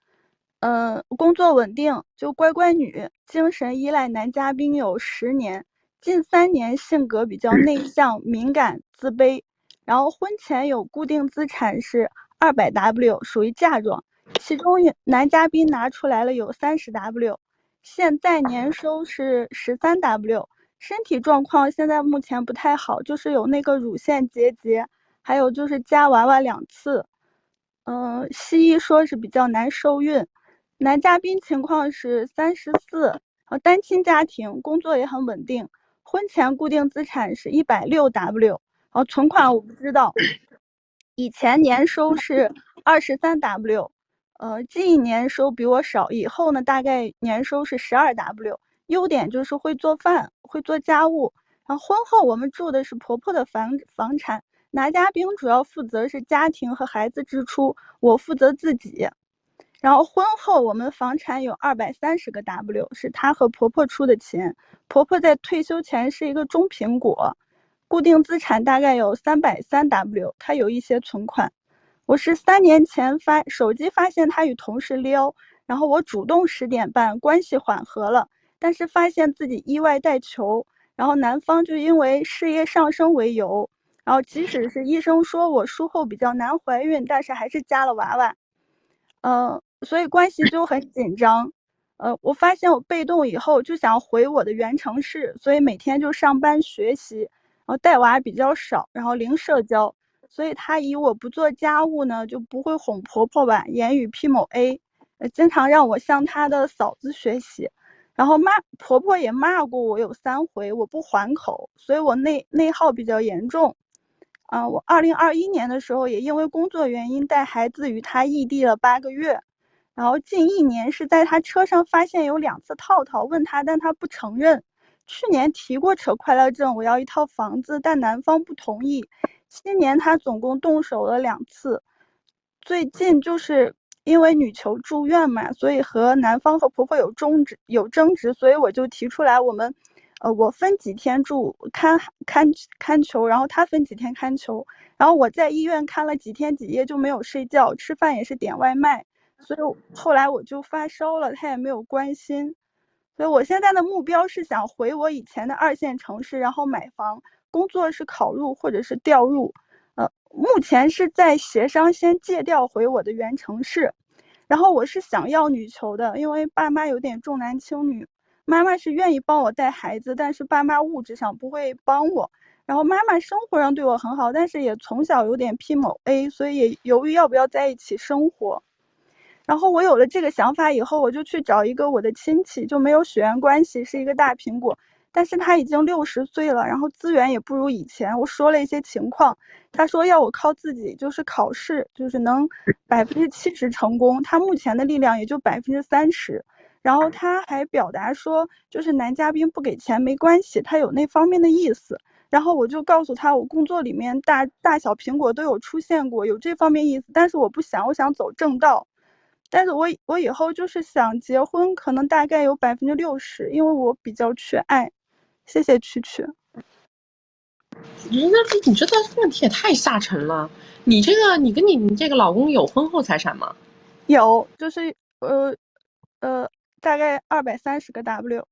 工作稳定，就乖乖女，精神依赖男嘉宾有10年，近3年性格比较内向、敏感、自卑。然后婚前有固定资产是200W，属于嫁妆，其中男嘉宾拿出来了有30W，现在年收是13W，身体状况现在目前不太好，就是有那个乳腺结节，还有就是夹娃娃2次。西医说是比较难受孕。男嘉宾情况是34，单亲家庭，工作也很稳定，婚前固定资产是160W，存款我不知道，以前年收是23W，近1年收比我少，以后呢大概年收是12W，优点就是会做饭，会做家务。然后婚后我们住的是婆婆的房产，男嘉宾主要负责是家庭和孩子支出，我负责自己。然后婚后我们房产有230个W，是她和婆婆出的钱，婆婆在退休前是一个中苹果，固定资产大概有330W，她有一些存款。我是3年前手机发现她与同事撩，然后我主动10点半，关系缓和了，但是发现自己意外带球，然后男方就因为事业上升为由，然后即使是医生说我术后比较难怀孕，但是还是加了娃娃。所以关系就很紧张。我发现我被动以后就想回我的原城市，所以每天就上班学习，然后带娃比较少，然后零社交，所以他以我不做家务呢，就不会哄婆婆吧，言语 PMA，经常让我向他的嫂子学习，然后婆婆也骂过我有3回，我不还口，所以我内耗比较严重。我2021年的时候也因为工作原因带孩子与他异地了8个月。然后近1年是在他车上发现有2次套套，问他，但他不承认。去年提过扯快乐证，我要一套房子，但男方不同意。今年他总共动手了2次。最近就是因为女球住院嘛，所以和男方和婆婆有争执，所以我就提出来我分几天住看球，然后他分几天看球，然后我在医院看了几天几夜就没有睡觉，吃饭也是点外卖。所以后来我就发烧了，他也没有关心。所以我现在的目标是想回我以前的2线城市，然后买房，工作是考入或者是调入。目前是在协商先借调回我的原城市。然后我是想要女球的，因为爸妈有点重男轻女，妈妈是愿意帮我带孩子，但是爸妈物质上不会帮我。然后妈妈生活上对我很好，但是也从小有点 PMA， 所以也犹豫要不要在一起生活。然后我有了这个想法以后，我就去找一个我的亲戚，就没有血缘关系，是一个大苹果，但是他已经60岁了，然后资源也不如以前。我说了一些情况，他说要我靠自己，就是考试就是能70%成功，他目前的力量也就30%。然后他还表达说，就是男嘉宾不给钱没关系，他有那方面的意思。然后我就告诉他，我工作里面大小苹果都有出现过，有这方面意思，但是我不想，我想走正道。但是我以后就是想结婚，可能大概有60%，因为我比较缺爱。谢谢曲曲。你这个问题也太下沉了。你跟你这个老公有婚后财产吗？有，就是大概230个W。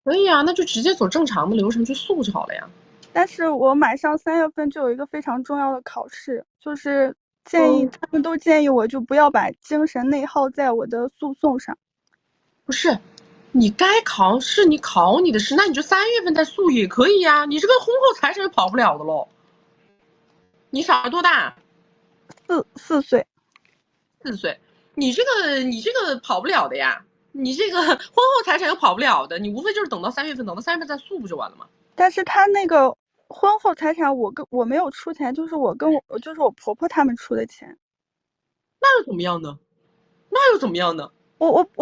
可以啊，那就直接走正常的流程去诉就好了呀。但是我马上3月份就有一个非常重要的考试，就是他们都建议我就不要把精神内耗在我的诉讼上。不是，你该考试你考你的事，那你就3月份再诉也可以呀。你这个婚后财产又跑不了的喽。你小孩多大？4岁。4岁，你这个跑不了的呀。你这个婚后财产又跑不了的，你无非就是等到3月份，等到3月份再诉不就完了吗？但是他那个婚后财产我没有出钱，就是我婆婆他们出的钱。那又怎么样呢？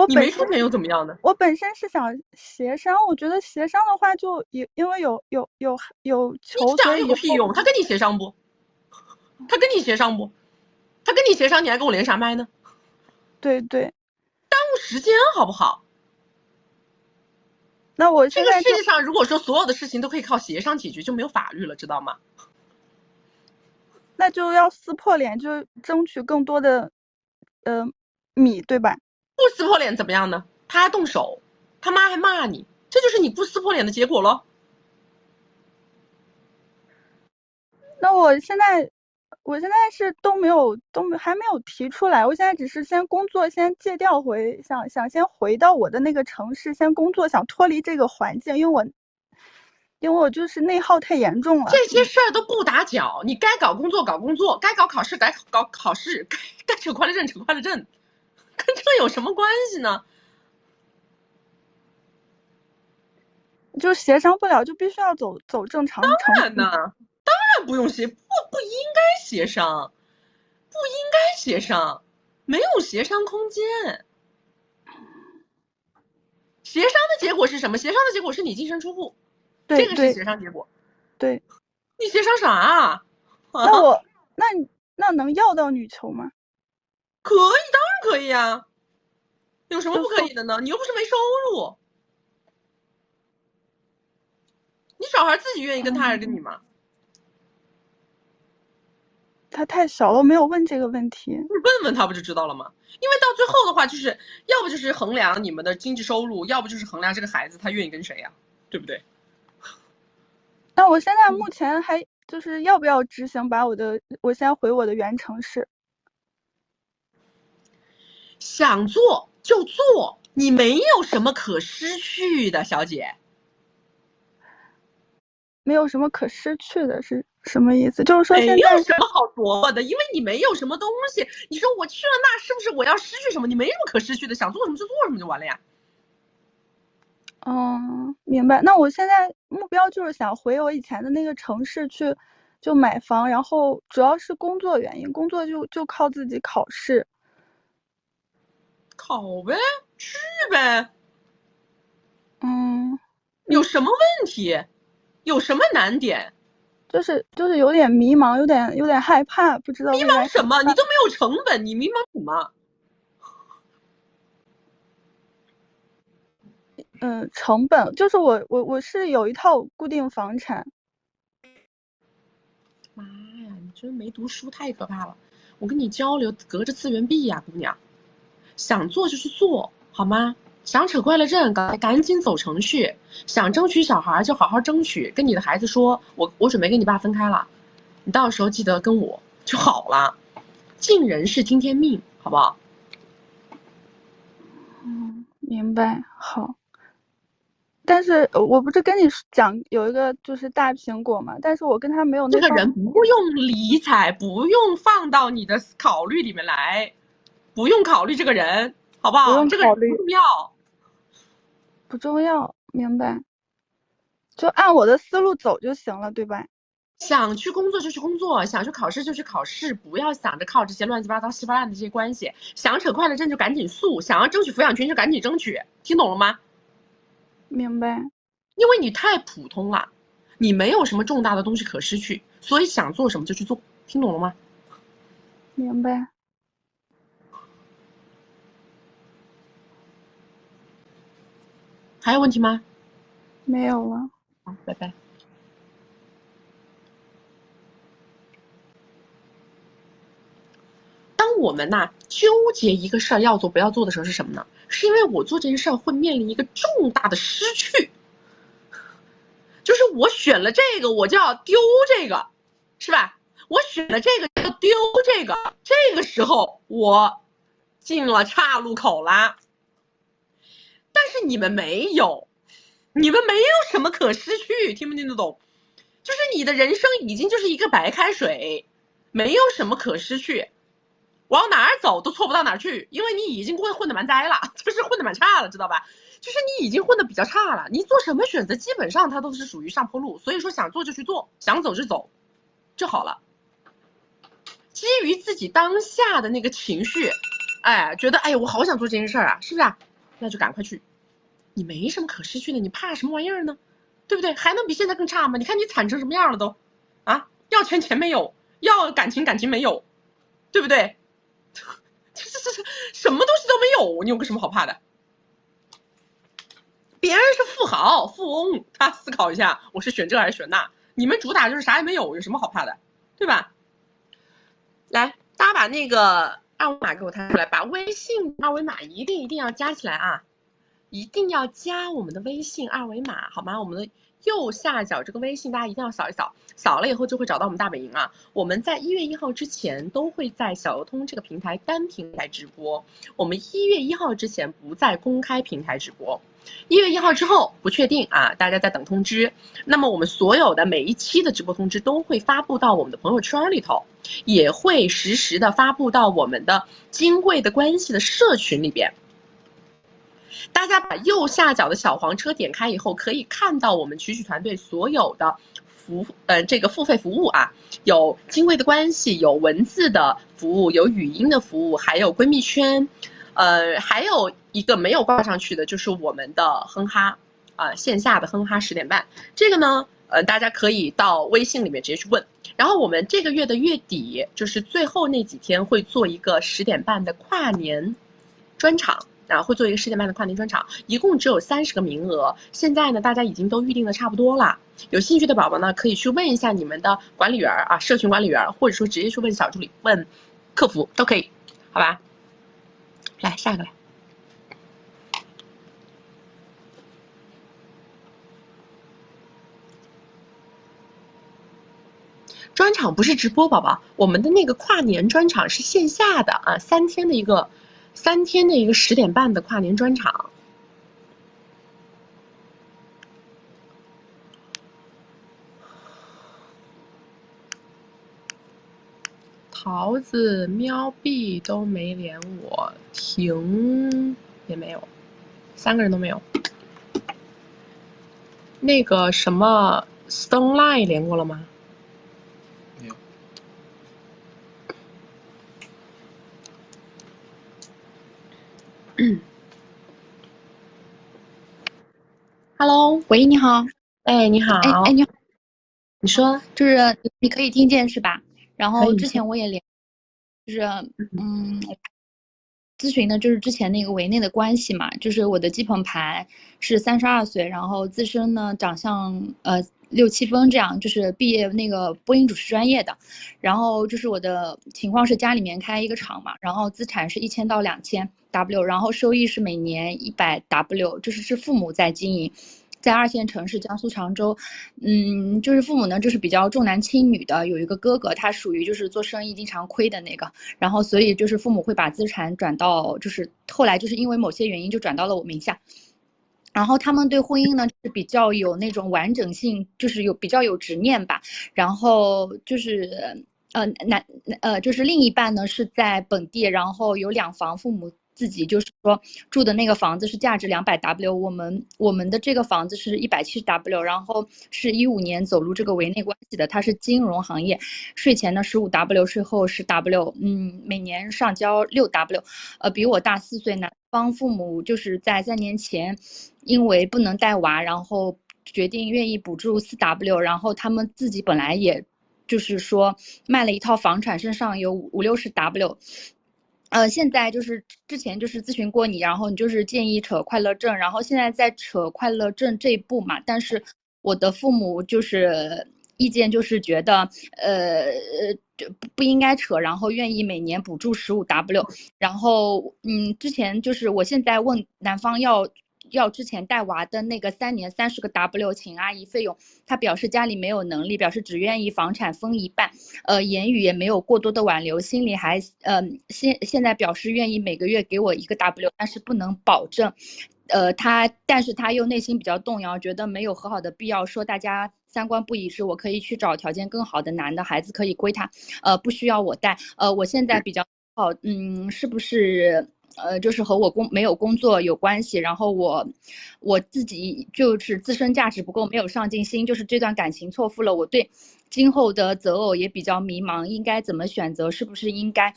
你没出钱又怎么样呢？我本身是想协商，我觉得协商的话就因为有求，你讲有个屁用？他跟你协商不？他跟你协商，你还跟我连啥麦呢？对，耽误时间好不好？那我这个世界上如果说所有的事情都可以靠协商解决，就没有法律了，知道吗？那就要撕破脸，就争取更多的米，对吧？不撕破脸怎么样呢？他还动手，他妈还骂你，这就是你不撕破脸的结果咯。那我现在是还没有提出来，我现在只是先工作先借调回，想先回到我的那个城市先工作，想脱离这个环境，因为我就是内耗太严重了。这些事儿都不打搅，你该搞工作搞工作，该搞考试该搞考试，该扯快乐证扯快乐证，跟这有什么关系呢？就协商不了，就必须要走正常程序。当然呢，当然不用不应该协商，没有协商空间。协商的结果是什么？协商的结果是你净身出户，这个是协商结果。对，你协商啥啊？那能要到女球吗？可以，当然可以啊，有什么不可以的呢？你又不是没收入，你小孩自己愿意跟他还是跟你吗？他太小了，我没有问这个问题。你问问他不就知道了吗？因为到最后的话，就是要不就是衡量你们的经济收入，要不就是衡量这个孩子他愿意跟谁呀，对不对？那我现在目前还就是要不要执行，我先回我的原城市。想做就做，你没有什么可失去的，小姐。没有什么可失去的是什么意思？就是说现在没有什么好琢磨的，因为你没有什么东西。你说我去了那是不是我要失去什么？你没什么可失去的，想做什么就做什么就完了呀。明白。那我现在目标就是想回我以前的那个城市去，就买房，然后主要是工作原因，工作就靠自己考试。考呗，去呗。有什么问题？有什么难点？就是有点迷茫，有点害怕，不知道迷茫什么？你都没有成本，你迷茫什么？成本就是我是有一套固定房产。妈呀，你真没读书太可怕了！我跟你交流隔着次元壁呀，姑娘，想做就去做，好吗？想扯快乐证，赶紧走程序。想争取小孩就好好争取，跟你的孩子说，我准备跟你爸分开了，你到时候记得跟我就好了。尽人事听天命，好不好？明白，好。但是我不是跟你讲有一个就是大苹果嘛，但是我跟他没有那这个人不用理睬，不用放到你的考虑里面来，不用考虑这个人，好不好？这个人不重要，不重要，明白？就按我的思路走就行了，对吧？想去工作就去工作，想去考试就去考试，不要想着靠这些乱七八糟稀巴烂的这些关系。想扯快乐证就赶紧诉，想要争取抚养权就赶紧争取，听懂了吗？明白。因为你太普通了，你没有什么重大的东西可失去，所以想做什么就去做，听懂了吗？明白。还有问题吗？没有了。好，拜拜。当我们纠结一个事儿要做不要做的时候是什么呢？是因为我做这件事儿会面临一个重大的失去，就是我选了这个，我就要丢这个，是吧？我选了这个要丢这个，这个时候我进了岔路口啦。但是你们没有，你们没有什么可失去，听不听得懂？就是你的人生已经就是一个白开水，没有什么可失去，往哪儿走都错不到哪儿去，因为你已经混得蛮栽了，就是混得蛮差了，知道吧？就是你已经混得比较差了，你做什么选择基本上它都是属于上坡路，所以说想做就去做，想走就走就好了。基于自己当下的那个情绪，哎，觉得哎我好想做这件事啊，是不是啊？那就赶快去，你没什么可失去的，你怕什么玩意儿呢？对不对？还能比现在更差吗？你看你惨成什么样了都，啊，要钱没有，要感情没有，对不对？这什么东西都没有，你有个什么好怕的？别人是富豪富翁，他思考一下，我是选这还是选那？你们主打就是啥也没有，有什么好怕的？对吧？来，大家把那个二维码给我弹出来，把微信二维码一定要加起来啊！一定要加我们的微信二维码，好吗？我们的右下角这个微信大家一定要扫一扫，扫了以后就会找到我们大本营啊。我们在1月1号之前都会在小游通这个平台单平台直播，我们1月1号之前不在公开平台直播。1月1号之后不确定啊，大家在等通知。那么我们所有的每一期的直播通知都会发布到我们的朋友圈里头，也会实时的发布到我们的金贵的关系的社群里边。大家把右下角的小黄车点开以后，可以看到我们曲曲团队所有的这个付费服务啊，有金贵的关系，有文字的服务，有语音的服务，还有闺蜜圈，还有一个没有挂上去的就是我们的哼哈线下的哼哈10点半，这个呢大家可以到微信里面直接去问。然后我们这个月的月底就是最后那几天会做一个10点半的跨年专场。会做一个10点半的跨年专场，一共只有30个名额。现在呢，大家已经都预定的差不多了。有兴趣的宝宝呢，可以去问一下你们的管理员啊，社群管理员，或者说直接去问小助理、问客服都可以，好吧？来下一个来。专场不是直播，宝宝，我们的那个跨年专场是线下的啊，3天的一个10点半的跨年专场。桃子、喵币都没连我，婷也没有，3个人都没有。那个什么 Stone Line 连过了吗？没有。Hello， 喂，你好。哎，你好。哎，你好。你说，就是你可以听见是吧？然后之前我也连，就是咨询的就是之前那个维内的关系嘛，就是我的基本盘是32岁，然后自身呢长相6、7分这样，就是毕业那个播音主持专业的，然后就是我的情况是家里面开一个厂嘛，然后资产是1000到2000 W， 然后收益是每年100 W， 就是父母在经营。在2线城市江苏常州，就是父母呢就是比较重男轻女的，有一个哥哥，他属于就是做生意经常亏的那个，然后所以就是父母会把资产转到，就是后来就是因为某些原因就转到了我名下，然后他们对婚姻呢是比较有那种完整性，就是比较有执念吧，然后就是就是另一半呢是在本地，然后有2房，父母自己就是说住的那个房子是价值200 W， 我们的这个房子是170 W， 然后是15年走入这个维内关系的，它是金融行业，税前呢15 W， 税后10 W， 每年上交6 W， 比我大4岁，男方父母就是在3年前因为不能带娃，然后决定愿意补助4 W， 然后他们自己本来也就是说卖了一套房产，身上有50、60 W。现在就是之前就是咨询过你，然后你就是建议扯快乐证，然后现在在扯快乐证这一步嘛，但是我的父母就是意见就是觉得不应该扯，然后愿意每年补助15 W， 然后之前就是我现在问男方要要之前带娃的那个3年30个 W 请阿姨费用，他表示家里没有能力，表示只愿意房产分一半，言语也没有过多的挽留，心里还现在表示愿意每个月给我1个 W， 但是不能保证。但是他又内心比较动摇，觉得没有和好的必要，说大家三观不一致，我可以去找条件更好的男的，孩子可以归他，不需要我带。我现在比较好，是不是就是和我没有工作有关系？然后我自己就是自身价值不够，没有上进心，就是这段感情错付了，我对今后的择偶也比较迷茫，应该怎么选择？是不是应该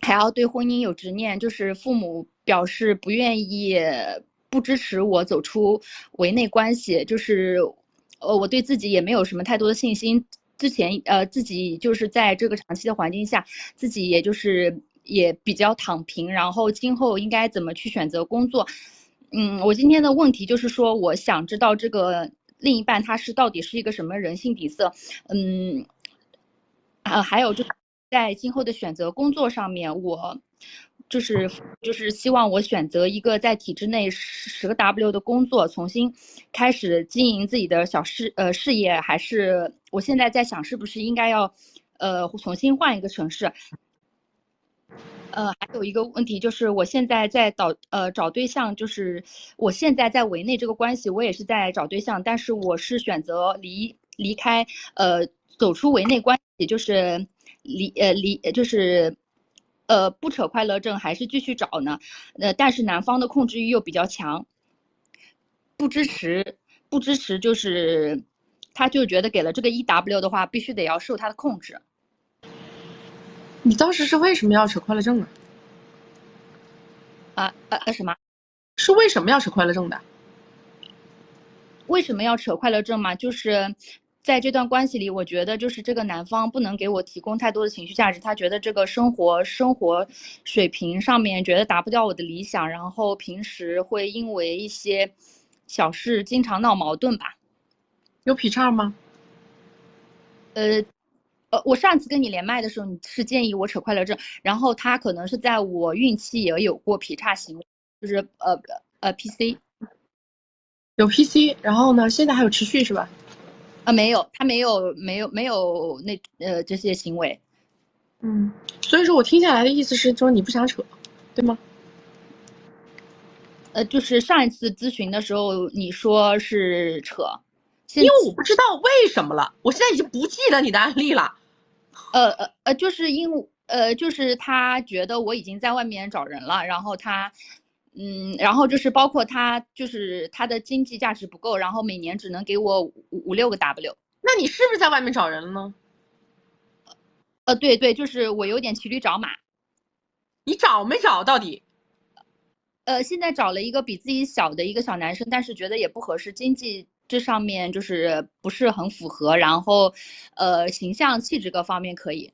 还要对婚姻有执念？就是父母表示不愿意。不支持我走出围内关系，就是我对自己也没有什么太多的信心。之前自己就是在这个长期的环境下，自己也就是也比较躺平，然后今后应该怎么去选择工作？我今天的问题就是说，我想知道这个另一半他到底是一个什么人性底色，还有就是在今后的选择工作上面，我。就是希望我选择一个在体制内10个 W 的工作，重新开始经营自己的小事业，还是我现在在想是不是应该要重新换一个城市。还有一个问题就是我现在在找对象，就是我现在在围内这个关系，我也是在找对象，但是我是选择离开走出围内关系，就是就是不扯快乐证还是继续找呢？但是男方的控制欲又比较强，不支持就是他就觉得给了这个1W 的话，必须得要受他的控制。你当时是为什么要扯快乐证啊？什么？是为什么要扯快乐证的？为什么要扯快乐证嘛？就是在这段关系里，我觉得就是这个男方不能给我提供太多的情绪价值，他觉得这个生活水平上面觉得达不到我的理想，然后平时会因为一些小事经常闹矛盾吧。有劈叉吗？我上次跟你连麦的时候，你是建议我扯快乐证，然后他可能是在我孕期也有过劈叉行为，就是PC。有 PC， 然后呢，现在还有持续是吧？没有，他没有这些行为。所以说我听下来的意思是说你不想扯，对吗？就是上一次咨询的时候你说是扯，因为我不知道为什么了，我现在已经不记得你的案例了。就是就是他觉得我已经在外面找人了，然后他。然后就是包括他，就是他的经济价值不够，然后每年只能给我5-6个 W。那你是不是在外面找人了呢？对，就是我有点骑驴找马。你找没找到底？现在找了一个比自己小的一个小男生，但是觉得也不合适，经济这上面就是不是很符合，然后形象气质各方面可以，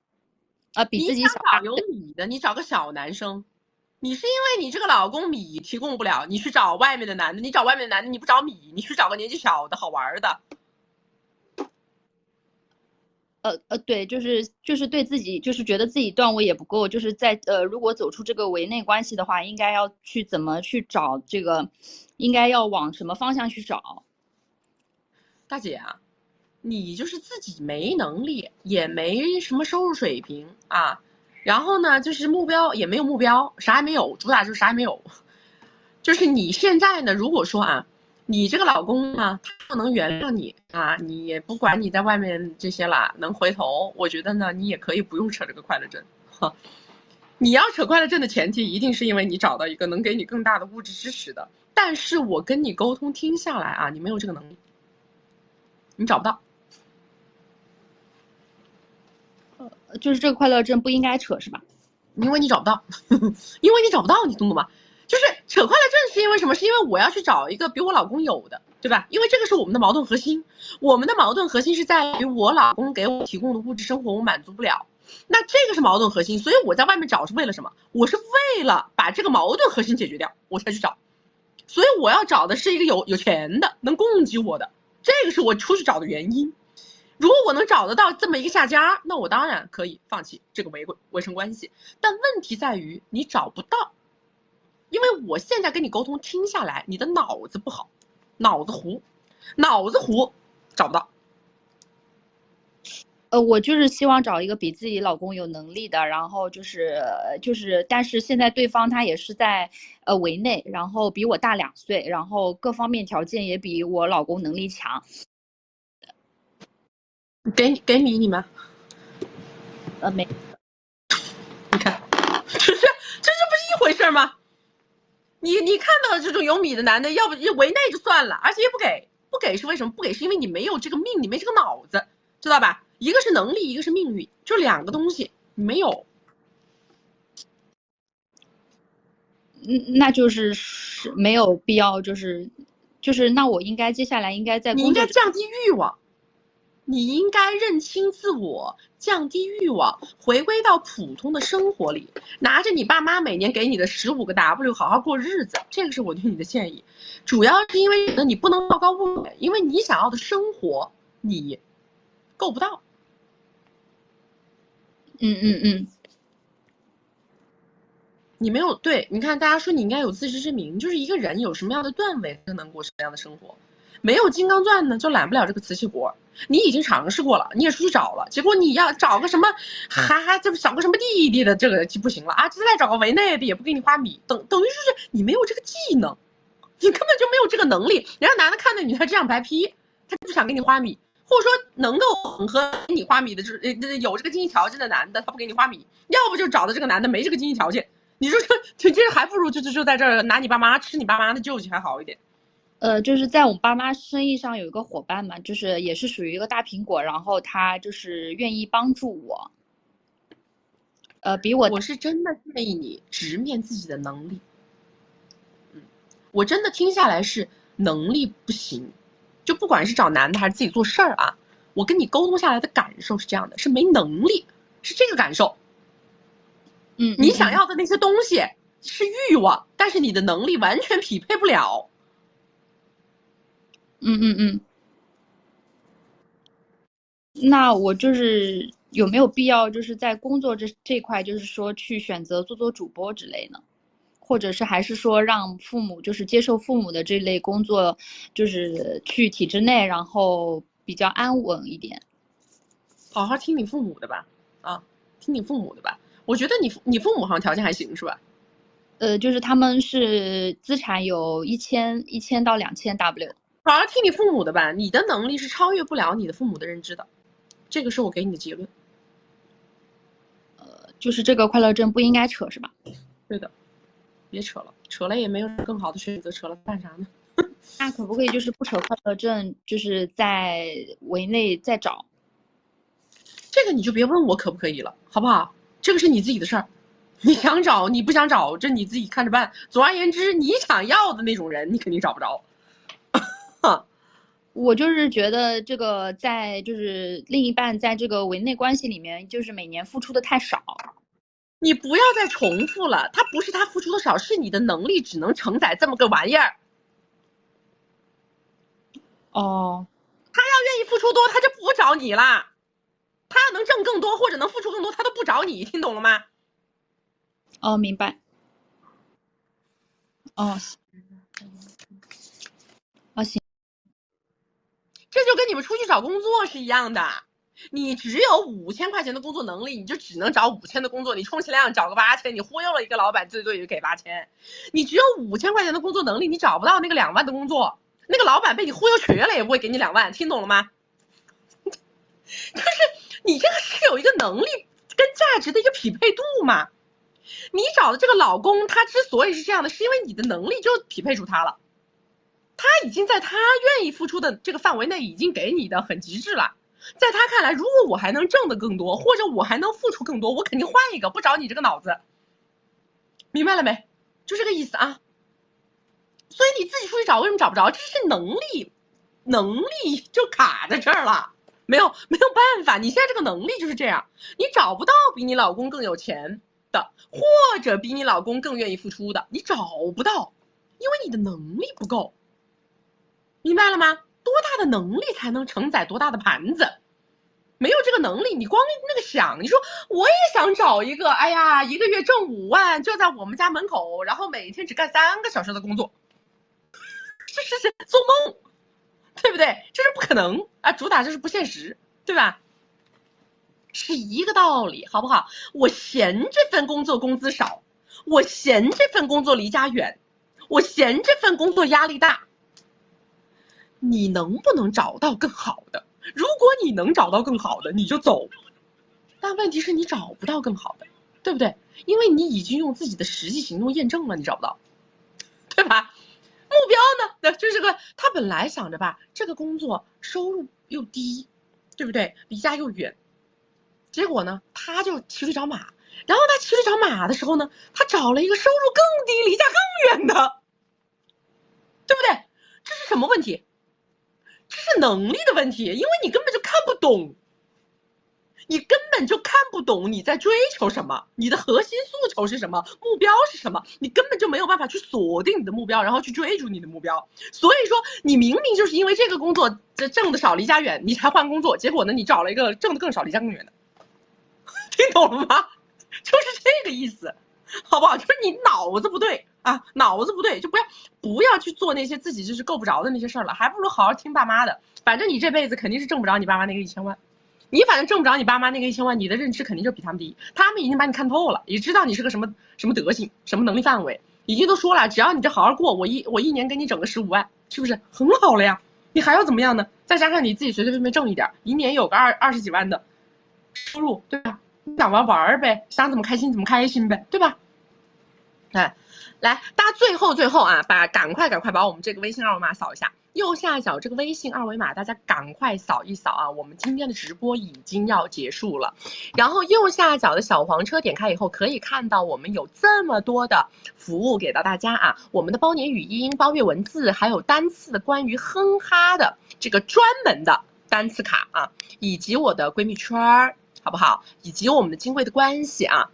比自己小。你想找有米的，你找个小男生。你是因为你这个老公米提供不了，你去找外面的男的，你找外面的男的，你不找米，你去找个年纪小的好玩的。对，就是对自己，就是觉得自己段位也不够，就是在如果走出这个围内关系的话，应该要去怎么去找这个，应该要往什么方向去找？大姐啊，你就是自己没能力，也没什么收入水平啊。然后呢，就是目标也没有目标，啥也没有，主打就是啥也没有。就是你现在呢，如果说啊，你这个老公呢，他不能原谅你啊，你也不管你在外面这些啦，能回头，我觉得呢，你也可以不用扯这个快乐证。你要扯快乐证的前提，一定是因为你找到一个能给你更大的物质支持的。但是我跟你沟通听下来啊，你没有这个能力，你找不到。就是这个快乐证不应该扯是吧？因为你找不到，因为你找不到，你懂不懂吗？就是扯快乐证是因为什么？是因为我要去找一个比我老公有的，对吧？因为这个是我们的矛盾核心，我们的矛盾核心是在于我老公给我提供的物质生活我满足不了，那这个是矛盾核心，所以我在外面找是为了什么？我是为了把这个矛盾核心解决掉，我才去找，所以我要找的是一个有钱的，能供给我的，这个是我出去找的原因。如果我能找得到这么一个下家，那我当然可以放弃这个维生关系。但问题在于你找不到，因为我现在跟你沟通听下来，你的脑子不好，脑子糊找不到。我就是希望找一个比自己老公有能力的，然后就是，但是现在对方他也是在围内，然后比我大2岁，然后各方面条件也比我老公能力强。给米吗？没。你看，这不是一回事吗？你看到这种有米的男的，要不围内就算了，而且也不给是为什么？不给是因为你没有这个命，你没这个脑子，知道吧？一个是能力，一个是命运，就2个东西你没有。那就是没有必要，就是那我应该接下来应该在工作，你应该降低欲望，你应该认清自我，降低欲望，回归到普通的生活里，拿着你爸妈每年给你的15个 W 好好过日子，这个是我对你的建议。主要是因为你不能道高骛远，因为你想要的生活你够不到。你没有，对，你看大家说你应该有自知之明，就是一个人有什么样的段位就能过什么样的生活。没有金刚钻呢，就揽不了这个瓷器活。你已经尝试过了，你也出去找了，结果你要找个什么，还这找个什么弟弟的，这个就不行了啊！再找个围内的也不给你花米，等于就是你没有这个技能，你根本就没有这个能力。人家男的看到女的这样白批，他不想给你花米，或者说能够混合给你花米的，就是有这个经济条件的男的，他不给你花米，要不就找的这个男的没这个经济条件。你说这还不如就在这儿拿你爸妈吃你爸妈的救济还好一点。就是在我们爸妈生意上有一个伙伴嘛，就是也是属于一个大苹果，然后他就是愿意帮助我。我是真的建议你直面自己的能力。我真的听下来是能力不行，就不管是找男的还是自己做事儿啊，我跟你沟通下来的感受是这样的，是没能力，是这个感受。你想要的那些东西是欲望，但是你的能力完全匹配不了。那我就是有没有必要就是在工作这块，就是说去选择做主播之类呢？或者是还是说让父母就是接受父母的这类工作，就是去体制内，然后比较安稳一点？好好听你父母的吧，听你父母的吧。我觉得你父母好像条件还行是吧？就是他们是资产有1000到2000 W。好好听你父母的吧，你的能力是超越不了你的父母的认知的，这个是我给你的结论。就是这个快乐证不应该扯是吧？对的，别扯了，扯了也没有更好的选择，扯了干啥呢？那可不可以就是不扯快乐证，就是在围内再找？这个你就别问我可不可以了，好不好？这个是你自己的事儿，你想找你不想找，这你自己看着办。总而言之，你想要的那种人，你肯定找不着。我就是觉得这个在就是另一半在这个围内关系里面，就是每年付出的太少。你不要再重复了，他不是他付出的少，是你的能力只能承载这么个玩意儿。他要愿意付出多，他就不找你啦。他要能挣更多或者能付出更多，他都不找你，听懂了吗？明白。行。这就跟你们出去找工作是一样的，你只有5000块钱的工作能力，你就只能找5000的工作，你充其量找个8000，你忽悠了一个老板，最多也就给8000。你只有5000块钱的工作能力，你找不到那个2万的工作，那个老板被你忽悠瘸了也不会给你2万，听懂了吗？就是你这个是有一个能力跟价值的一个匹配度嘛。你找的这个老公，他之所以是这样的，是因为你的能力就匹配住他了。他已经在他愿意付出的这个范围内已经给你的很极致了，在他看来，如果我还能挣得更多，或者我还能付出更多，我肯定换一个，不找你这个脑子，明白了没？就这个意思啊。所以你自己出去找，为什么找不着？这是能力就卡在这儿了，没有办法，你现在这个能力就是这样，你找不到比你老公更有钱的，或者比你老公更愿意付出的，你找不到，因为你的能力不够。明白了吗？多大的能力才能承载多大的盘子？没有这个能力，你光那个想，你说我也想找一个，哎呀，一个月挣5万，就在我们家门口，然后每天只干3个小时的工作，这是做梦，对不对？这是不可能啊，主打就是不现实，对吧？是一个道理，好不好？我嫌这份工作工资少，我嫌这份工作离家远，我嫌这份工作压力大。你能不能找到更好的？如果你能找到更好的，你就走。但问题是你找不到更好的，对不对？因为你已经用自己的实际行动验证了你找不到，对吧？目标呢？就是他本来想着吧，这个工作收入又低，对不对？离家又远，结果呢，他就骑驴找马。然后他骑驴找马的时候呢，他找了一个收入更低、离家更远的，对不对？这是什么问题？这是能力的问题，因为你根本就看不懂，你根本就看不懂你在追求什么，你的核心诉求是什么，目标是什么，你根本就没有办法去锁定你的目标，然后去追逐你的目标。所以说，你明明就是因为这个工作挣的少、离家远，你才换工作，结果呢，你找了一个挣的更少、离家更远的，听懂了吗？就是这个意思，好不好？就是你脑子不对啊，脑子不对，就不要去做那些自己就是够不着的那些事儿了，还不如好好听爸妈的。反正你这辈子肯定是挣不着你爸妈那个1000万，你反正挣不着你爸妈那个1000万，你的认知肯定就比他们低，他们已经把你看透了，也知道你是个什么德行，什么能力范围，已经都说了，只要你这好好过，我一年给你整个15万，是不是很好了呀？你还要怎么样呢？再加上你自己随随便便挣一点，一年有个20几万的收入，对吧？你想玩呗，想怎么开心怎么开心呗，对吧？哎，来，大家最后啊，赶快把我们这个微信二维码扫一下，右下角这个微信二维码，大家赶快扫一扫啊！我们今天的直播已经要结束了，然后右下角的小黄车点开以后，可以看到我们有这么多的服务给到大家啊，我们的包年语音、包月文字，还有单次的关于哼哈的这个专门的单词卡啊，以及我的闺蜜圈儿，好不好？以及我们的金贵的关系啊。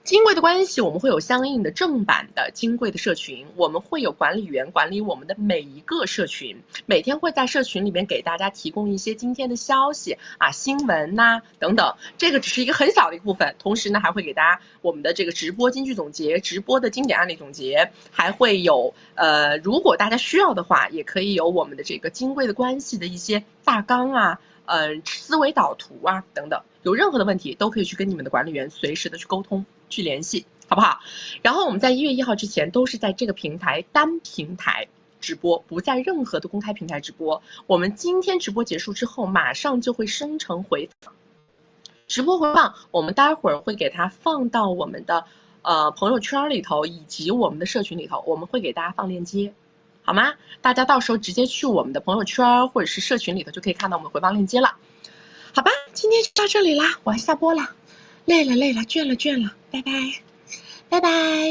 金贵的关系，我们会有相应的正版的金贵的社群，我们会有管理员管理我们的每一个社群，每天会在社群里面给大家提供一些今天的消息啊、新闻呐、等等，这个只是一个很小的一个部分，同时呢还会给大家我们的这个直播金句总结、直播的经典案例总结，还会有如果大家需要的话，也可以有我们的这个金贵的关系的一些大纲啊。思维导图啊等等，有任何的问题都可以去跟你们的管理员随时的去沟通、去联系，好不好？然后我们在1月1号之前都是在这个平台单平台直播，不在任何的公开平台直播。我们今天直播结束之后，马上就会生成回放，直播回放我们待会儿会给它放到我们的朋友圈里头，以及我们的社群里头，我们会给大家放链接。好吗？大家到时候直接去我们的朋友圈或者是社群里头就可以看到我们回放链接了，好吧？今天就到这里啦，我要下播了，累了，倦了，拜拜，拜拜。